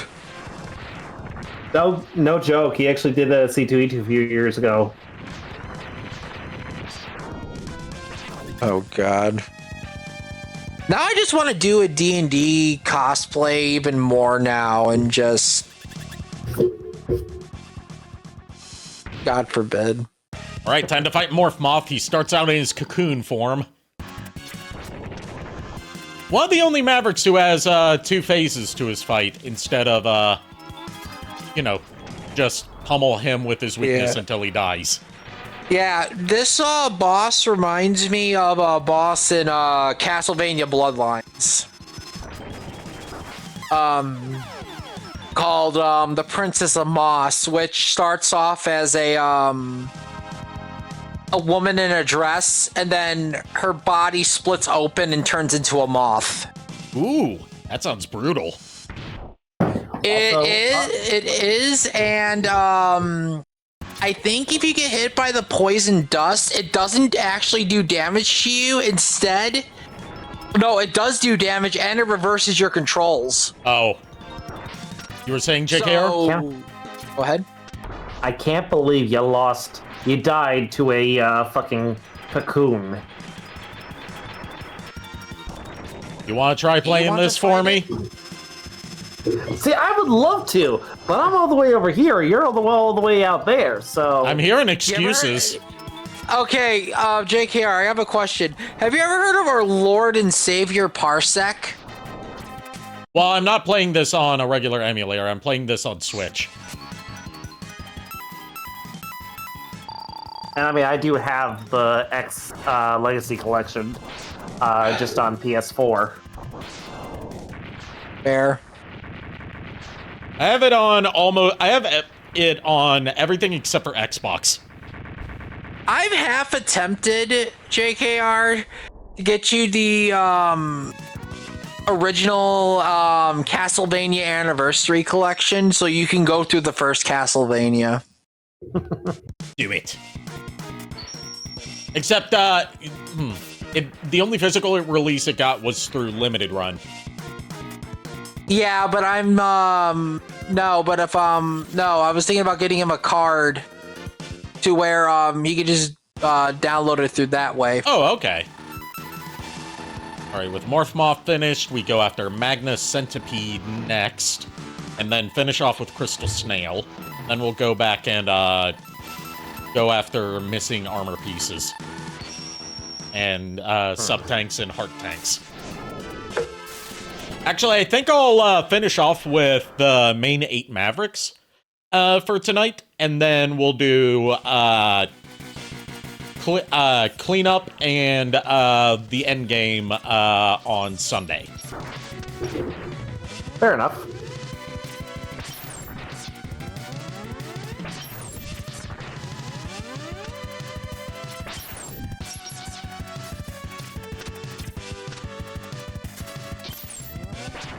No joke. He actually did a C2E2 a few years ago. Oh, God. Now I just want to do a D&D cosplay even more now and just... God forbid. Alright, time to fight Morph Moth. He starts out in his cocoon form. One of the only Mavericks who has 2 phases to his fight instead of you know, just pummel him with his weakness until he dies. Yeah, this boss reminds me of a boss in Castlevania Bloodlines. Called the Princess of Moss, which starts off as a woman in a dress, and then her body splits open and turns into a moth. Ooh, that sounds brutal. It is, and I think if you get hit by the poison dust, it doesn't actually do damage to you. Instead, no, it does do damage, and it reverses your controls. Oh. You were saying, JKR? So, go ahead. I can't believe you died to a fucking cocoon. You want to try playing this for me? See, I would love to, but I'm all the way over here. You're all the way out there, so... I'm hearing excuses. Okay, JKR, I have a question. Have you ever heard of our Lord and Savior Parsec? Well, I'm not playing this on a regular emulator. I'm playing this on Switch. And I mean, I do have the X Legacy Collection just on PS4. Fair. I have it on I have it on everything except for Xbox. I've half attempted, JKR, to get you the original Castlevania Anniversary Collection so you can go through the first Castlevania. Do it. Except, the only physical release it got was through Limited Run. Yeah, but I was thinking about getting him a card to where he could just download it through that way. Oh, okay. Alright, with Morph Moth finished, we go after Magnus Centipede next, and then finish off with Crystal Snail. Then we'll go back and go after missing armor pieces. And sub-tanks and heart tanks. Actually, I think I'll finish off with the main 8 Mavericks for tonight, and then we'll do cleanup and the end game on Sunday. Fair enough.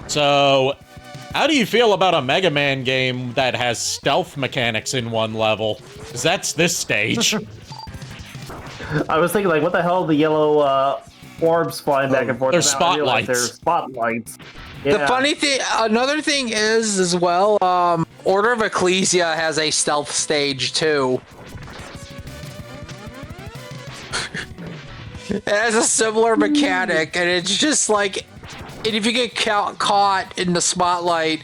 So, how do you feel about a Mega Man game that has stealth mechanics in one level? Because that's this stage. I was thinking, like, what the hell are the yellow orbs flying back and forth? They're spotlights. They're spotlights. Yeah. The funny thing, another thing is, as well, Order of Ecclesia has a stealth stage, too. It has a similar mechanic, and it's just like... And if you get caught in the spotlight,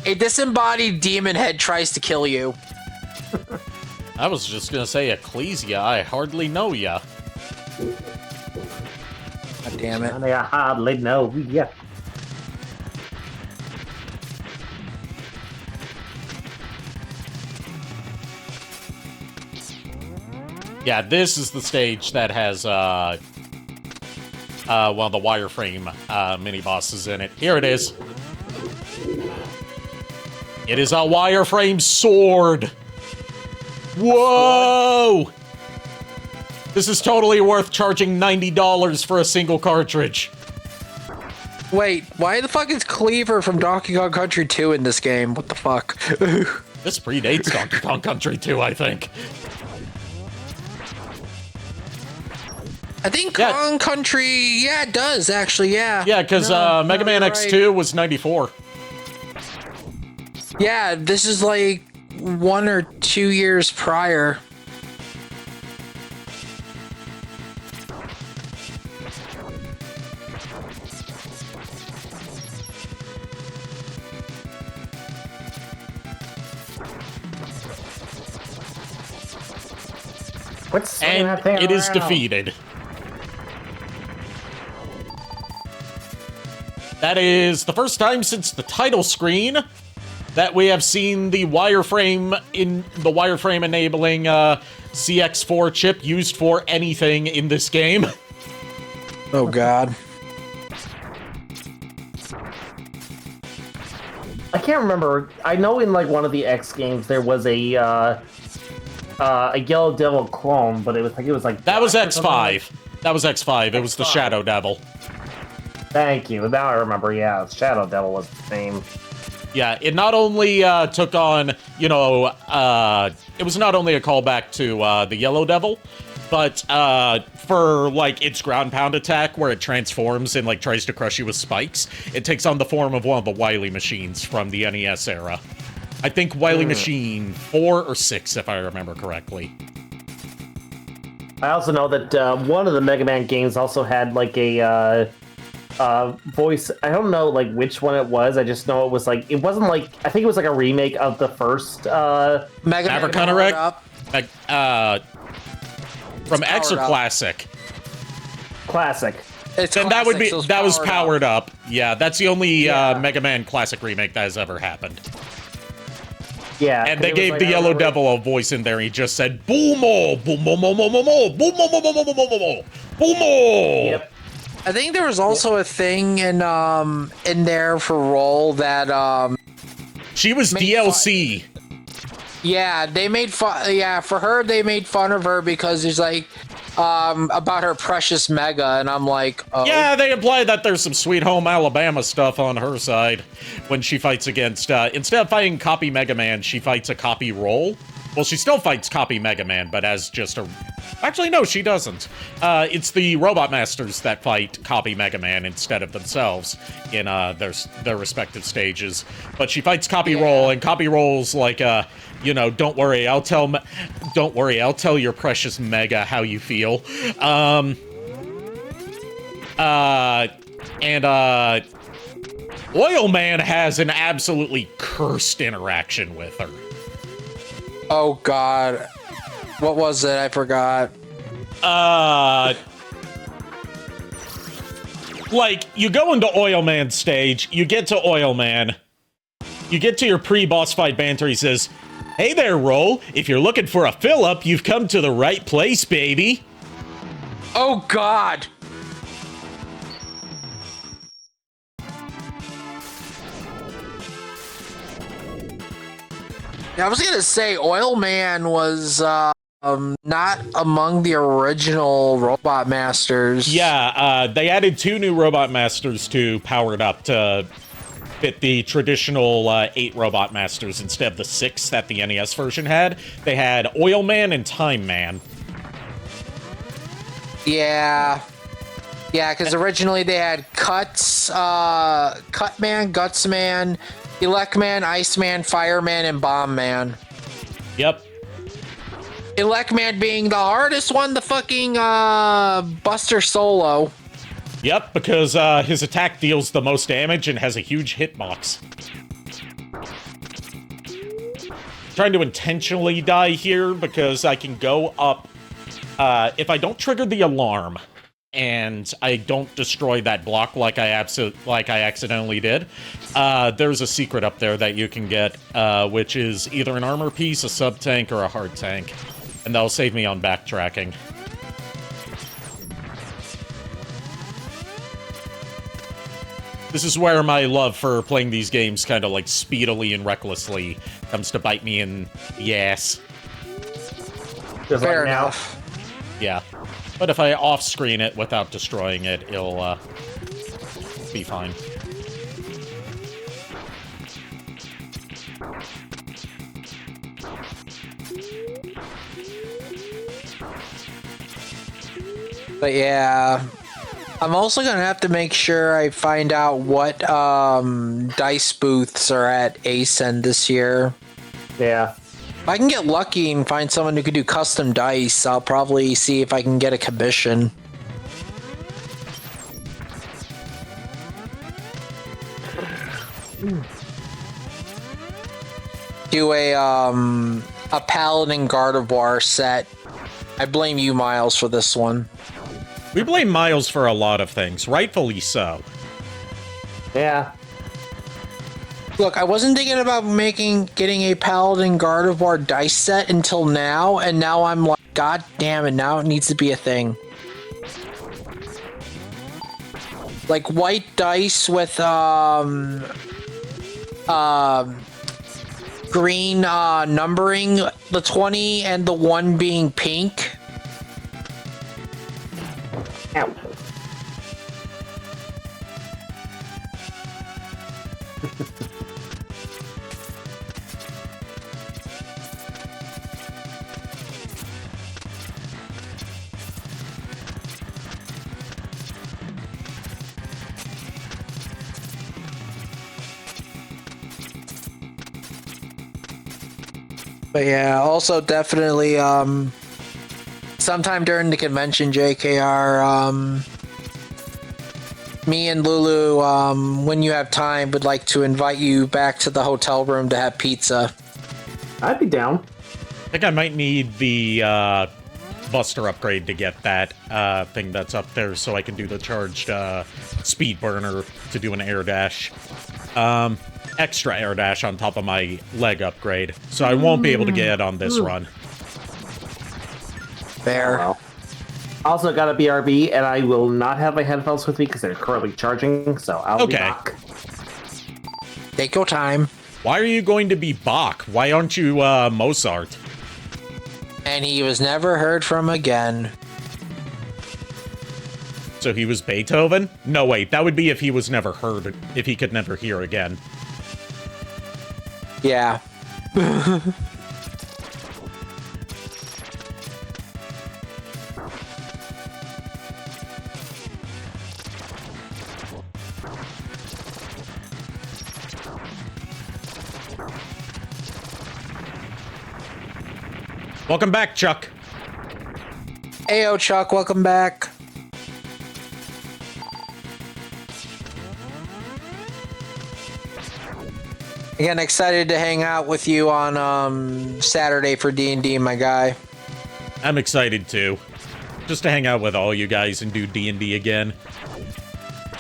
a disembodied demon head tries to kill you. I was just gonna say Ecclesia, I hardly know ya. God damn it. I hardly know ya. Yeah, this is the stage that has, well, the wireframe mini-bosses in it. Here it is. It is a wireframe sword! Whoa! This is totally worth charging $90 for a single cartridge. Wait, why the fuck is Cleaver from Donkey Kong Country 2 in this game? What the fuck? This predates Donkey Kong Country 2, I think. I think Kong Country, yeah, it does, actually, yeah. Yeah, because Mega Man X2 was 94. Yeah, this is like 1 or 2 years prior. And it is defeated. That is the first time since the title screen that we have seen the wireframe enabling CX4 chip used for anything in this game. Oh God. I can't remember. I know in like one of the X games there was a Yellow Devil clone, but it was like that was X5. That was X5. It was the Shadow Devil. Thank you. Now I remember. Yeah, Shadow Devil was the same. Yeah, it not only took on, it was not only a callback to the Yellow Devil, but for, like, its ground pound attack, where it transforms and, like, tries to crush you with spikes, it takes on the form of one of the Wily machines from the NES era. I think Wily Machine 4 or 6, if I remember correctly. I also know that one of the Mega Man games also had, like, a voice. I don't know like which one it was. I just know it was like, it wasn't like, I think it was like a remake of the first Mega Man Abercrombie from It's X or powered up. Classic. Classic. It's Then that would be classic, so it's that was up. powered up. Yeah, that's the only Yeah. Mega Man Classic remake that has ever happened. Yeah, And 'cause they it was gave like, the I Yellow remember- Devil a voice in there. He just said "Boomo, boomo, mo, mo, mo, mo, boomo, mo, mo, mo, mo, mo, mo, boomo." Yep. I think there was also a thing in there for Roll that She was Made DLC. yeah, they made fun. Yeah, for her they made fun of her because it's like about her precious Mega, and I'm like, oh. Yeah, they imply that there's some Sweet Home Alabama stuff on her side when she fights against, instead of fighting Copy Mega Man, she fights a Copy Roll. Well, she still fights Copy Mega Man, but as just a... Actually, no, she doesn't. It's the Robot Masters that fight Copy Mega Man instead of themselves in their respective stages. But she fights Copy Roll, and Copy Roll's like, don't worry, I'll tell your precious Mega how you feel. Oil Man has an absolutely cursed interaction with her. Oh God, what was it? I forgot. Like, you go into Oil Man's stage, you get to Oil Man, you get to your pre-boss fight banter, he says, "Hey there, Roll, if you're looking for a fill-up, you've come to the right place, baby." Oh God. I was gonna say Oil Man was not among the original Robot Masters. Yeah, they added 2 new Robot Masters to power it up to fit the traditional 8 Robot Masters instead of the 6 that the NES version had. They had Oil Man and Time Man. Yeah, because originally they had Cut Man, Guts Man, Elect Man, Ice Man, Fireman, and Bomb Man. Yep. Elect Man being the hardest one to fucking Buster Solo. Yep, because his attack deals the most damage and has a huge hitbox. Trying to intentionally die here because I can go up. If I don't trigger the alarm and I don't destroy that block like I accidentally did, there's a secret up there that you can get, which is either an armor piece, a sub tank, or a hard tank, and that'll save me on backtracking. This is where my love for playing these games kind of like speedily and recklessly comes to bite me in the ass. Just Fair like now. enough. Yeah. But if I off-screen it without destroying it, it'll be fine. But yeah, I'm also gonna have to make sure I find out what dice booths are at ACEN this year. Yeah. If I can get lucky and find someone who can do custom dice, I'll probably see if I can get a commission. Do a Paladin Gardevoir set. I blame you, Miles, for this one. We blame Miles for a lot of things, rightfully so. Yeah. Look, I wasn't thinking about getting a Paladin Gardevoir dice set until now, and now I'm like, God damn it, now it needs to be a thing. Like white dice with green numbering, the 20 and the 1 being pink. Ow. But yeah, also definitely sometime during the convention, JKR, me and Lulu, when you have time, would like to invite you back to the hotel room to have pizza. I'd be down. I think I might need the Buster upgrade to get that thing that's up there so I can do the charged speed burner to do an air dash. Extra air dash on top of my leg upgrade. So I won't be able to get it on this run. Fair. Well. Also got a BRB, and I will not have my headphones with me because they're currently charging, so I'll be back. Take your time. Why are you going to be Bach? Why aren't you Mozart? And he was never heard from again. So he was Beethoven? No, wait, that would be if he was never heard, if he could never hear again. Yeah. Welcome back, Chuck. Ayo, Chuck, welcome back. Again, excited to hang out with you on Saturday for D&D, my guy. I'm excited too. Just to hang out with all you guys and do D&D again.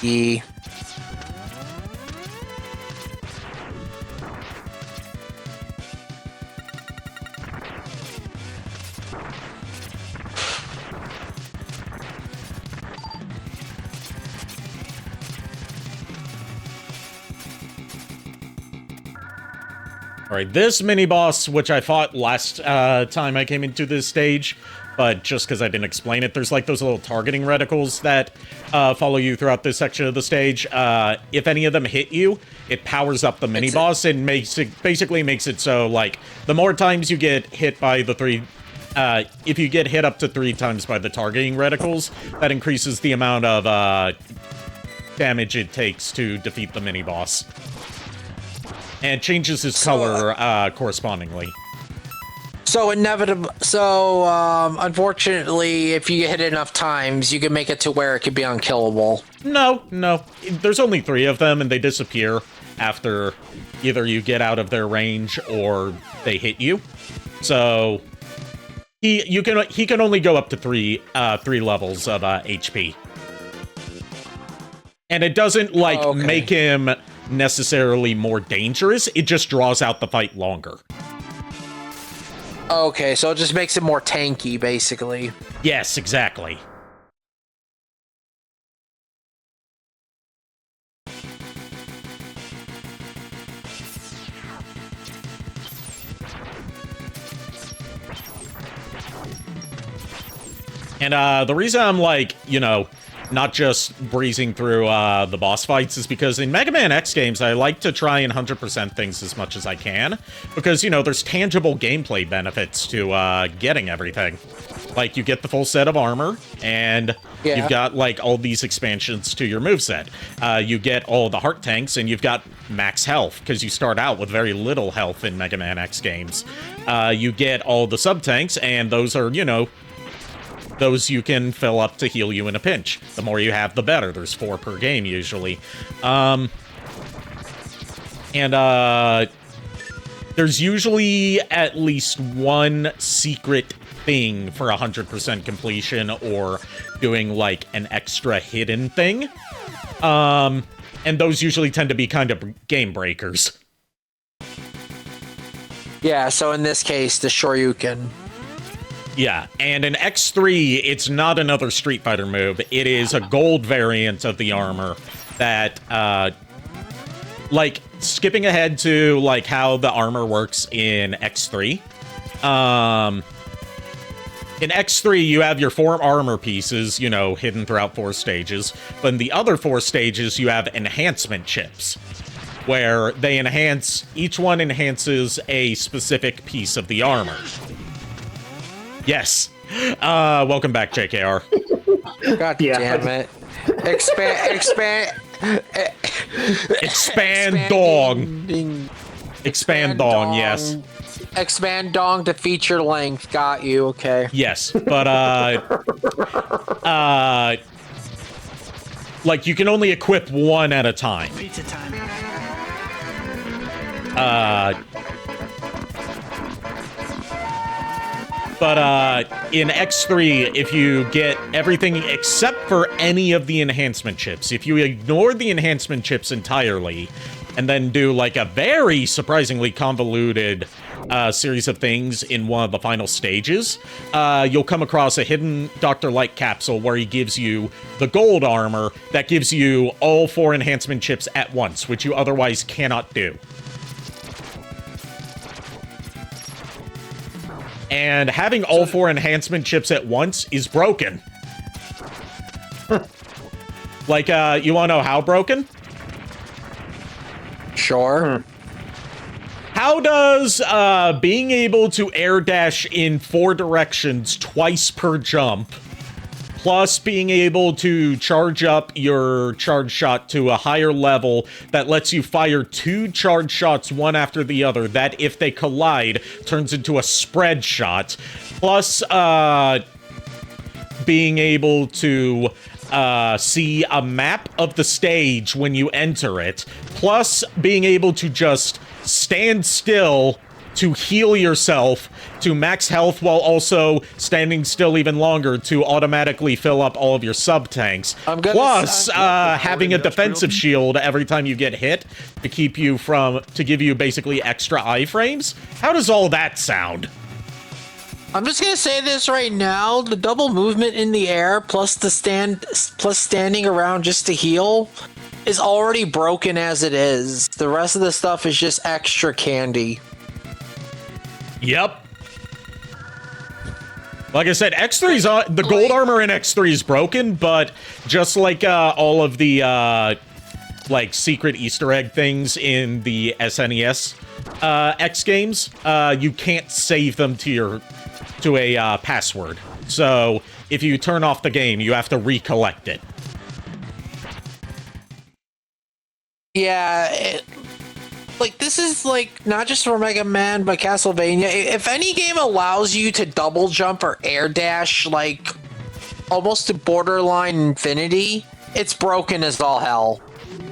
Yeah. Alright, this mini-boss, which I fought last time I came into this stage, but just because I didn't explain it, there's like those little targeting reticles that follow you throughout this section of the stage. If any of them hit you, it powers up the mini-boss and basically makes it so, like, the more times you get hit by the if you get hit up to 3 times by the targeting reticles, that increases the amount of damage it takes to defeat the mini-boss. And changes his color correspondingly. So unfortunately, if you hit it enough times, you can make it to where it could be unkillable. No. There's only 3 of them, and they disappear after either you get out of their range or they hit you. So he can only go up to 3 levels of HP. And it doesn't make him necessarily more dangerous, it just draws out the fight longer. Okay, so it just makes it more tanky, basically. Yes, exactly. And the reason I'm like, not just breezing through the boss fights is because in Mega Man X games, I like to try and 100% things as much as I can. Because, there's tangible gameplay benefits to getting everything. Like, you get the full set of armor, and you've got, like, all these expansions to your moveset. You get all the heart tanks, and you've got max health, because you start out with very little health in Mega Man X games. You get all the sub-tanks, and those are, those you can fill up to heal you in a pinch. The more you have, the better. There's 4 per game, usually. There's usually at least one secret thing for 100% completion, or doing, like, an extra hidden thing. And those usually tend to be kind of game breakers. Yeah, so in this case, the Shoryuken. Yeah, and in X3, it's not another Street Fighter move. It is a gold variant of the armor that, like, skipping ahead to, like, how the armor works in X3. In X3, you have your 4 armor pieces, you know, hidden throughout 4 stages. But in the other 4 stages, you have enhancement chips, where they enhance, each one enhances a specific piece of the armor. Yes. Welcome back, JKR. God damn it. Expand dong. Expand dong, yes. Expand dong to feature length. Got you, okay. Yes, but, like, you can only equip one at a time. Pizza time. But, in X3, if you get everything except for any of the enhancement chips, if you ignore the enhancement chips entirely, and then do, like, a very surprisingly convoluted series of things in one of the final stages, you'll come across a hidden Dr. Light capsule where he gives you the gold armor that gives you all 4 enhancement chips at once, which you otherwise cannot do. And having all 4 enhancement chips at once is broken. Like, you wanna know how broken? Sure. How does being able to air dash in 4 directions twice per jump, plus being able to charge up your charge shot to a higher level that lets you fire 2 charge shots one after the other, that if they collide turns into a spread shot, plus being able to see a map of the stage when you enter it, plus being able to just stand still to heal yourself to max health while also standing still even longer to automatically fill up all of your sub-tanks. Plus, having a defensive shield every time you get hit to keep you from, to give you basically extra iframes. How does all that sound? I'm just gonna say this right now: the double movement in the air plus the standing around just to heal is already broken as it is. The rest of the stuff is just extra candy. Yep. Like I said, X3's the gold armor in X3 is broken, but just like all of the like secret Easter egg things in the SNES X games, you can't save them to a password. So if you turn off the game, you have to recollect it. Yeah, like, this is, like, not just for Mega Man, but Castlevania. If any game allows you to double jump or air dash, like, almost to borderline infinity, it's broken as all hell.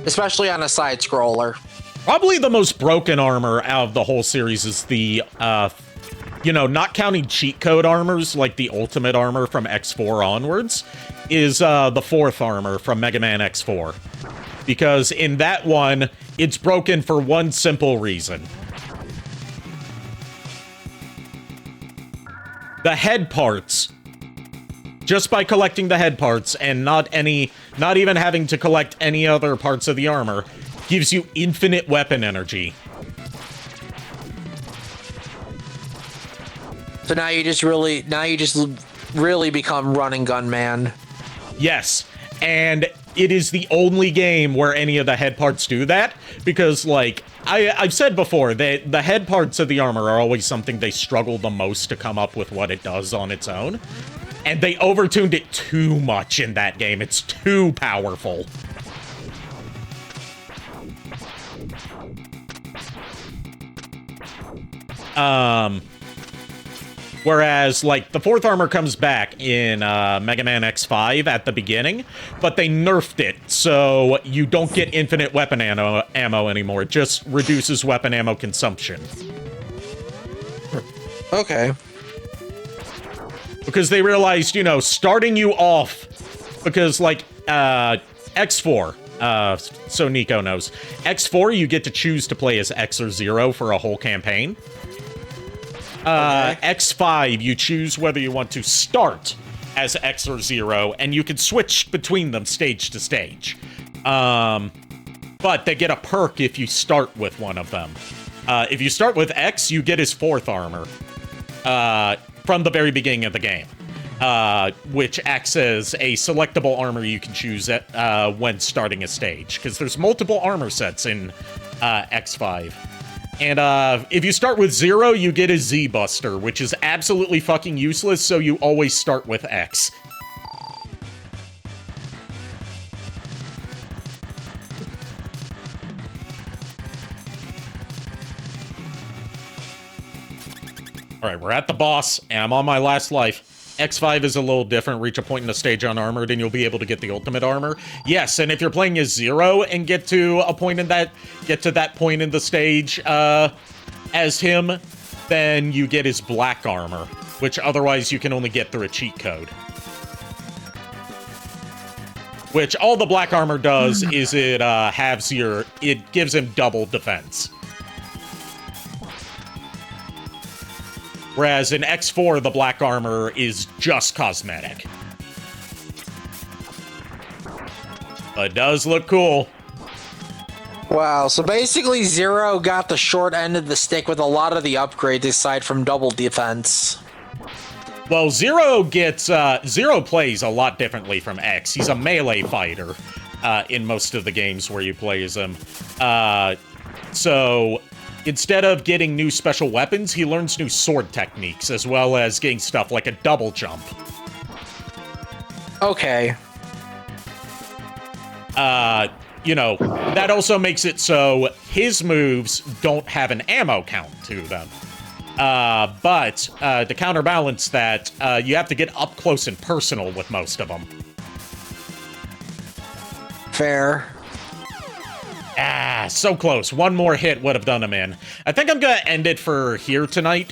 Especially on a side-scroller. Probably the most broken armor out of the whole series is the, you know, not counting cheat code armors, like the ultimate armor from X4 onwards, is the 4th armor from Mega Man X4. Because in that one, it's broken for one simple reason. The head parts. Just by collecting the head parts and not even having to collect any other parts of the armor, gives you infinite weapon energy. So now you just really become run and gun man. Yes, and it is the only game where any of the head parts do that, because, like, I've said before, that the head parts of the armor are always something they struggle the most to come up with what it does on its own. And they overtuned it too much in that game. It's too powerful. Whereas, like, the 4th armor comes back in Mega Man X5 at the beginning, but they nerfed it, so you don't get infinite weapon ammo anymore. It just reduces weapon ammo consumption. Okay. Because they realized, you know, starting you off, because, like, X4, so Nico knows, X4 you get to choose to play as X or Zero for a whole campaign. X5, you choose whether you want to start as X or 0, and you can switch between them stage to stage. But they get a perk if you start with one of them. If you start with X, you get his 4th armor from the very beginning of the game, which acts as a selectable armor you can choose when starting a stage, because there's multiple armor sets in X5. And if you start with 0, you get a Z-Buster, which is absolutely fucking useless, so you always start with X. Alright, we're at the boss, and I'm on my last life. X5 is a little different. Reach a point in the stage unarmored, and you'll be able to get the ultimate armor. Yes, and if you're playing as 0 and get to that point in the stage as him, then you get his black armor, which otherwise you can only get through a cheat code. Which all the black armor does is it gives him double defense. Whereas in X4, the black armor is just cosmetic. But it does look cool. Wow, so basically 0 got the short end of the stick with a lot of the upgrades aside from double defense. Well, 0 plays a lot differently from X. He's a melee fighter in most of the games where you play as him. So instead of getting new special weapons, he learns new sword techniques, as well as getting stuff like a double jump. Okay. You know, that also makes it so his moves don't have an ammo count to them. But to counterbalance that, you have to get up close and personal with most of them. Fair. Ah, so close. One more hit would have done him in. I think I'm gonna end it for here tonight,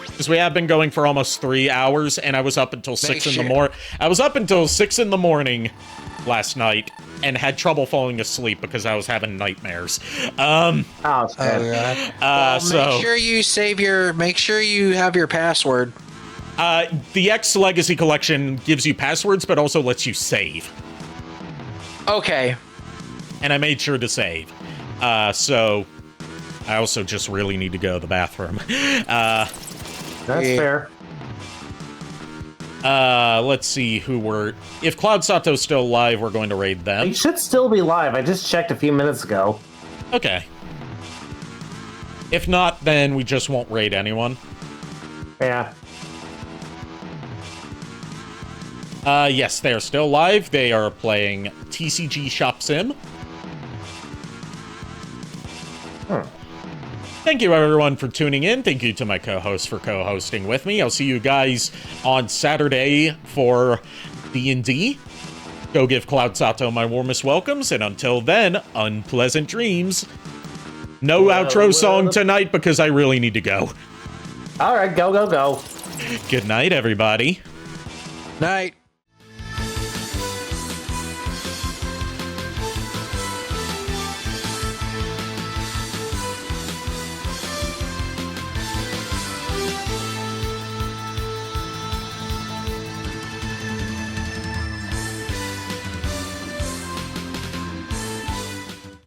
because we have been going for almost 3 hours, and I was up until 6 in the morning. I was up until 6 in the morning last night, and had trouble falling asleep because I was having nightmares. Yeah. Make sure you make sure you have your password. The X Legacy Collection gives you passwords, but also lets you save. Okay. And I made sure to save. So I also just really need to go to the bathroom. That's fair. Let's see who we're... If Cloud Sato's still alive, we're going to raid them. He should still be live. I just checked a few minutes ago. Okay. If not, then we just won't raid anyone. Yeah. Yes, they are still live. They are playing TCG Shop Sim. Thank you, everyone, for tuning in. Thank you to my co-host for co-hosting with me. I'll see you guys on Saturday for D&D. Go give Cloud Sato my warmest welcomes, and until then, unpleasant dreams. No outro song tonight because I really need to go. All right, go, go, go. Good night, everybody. Night.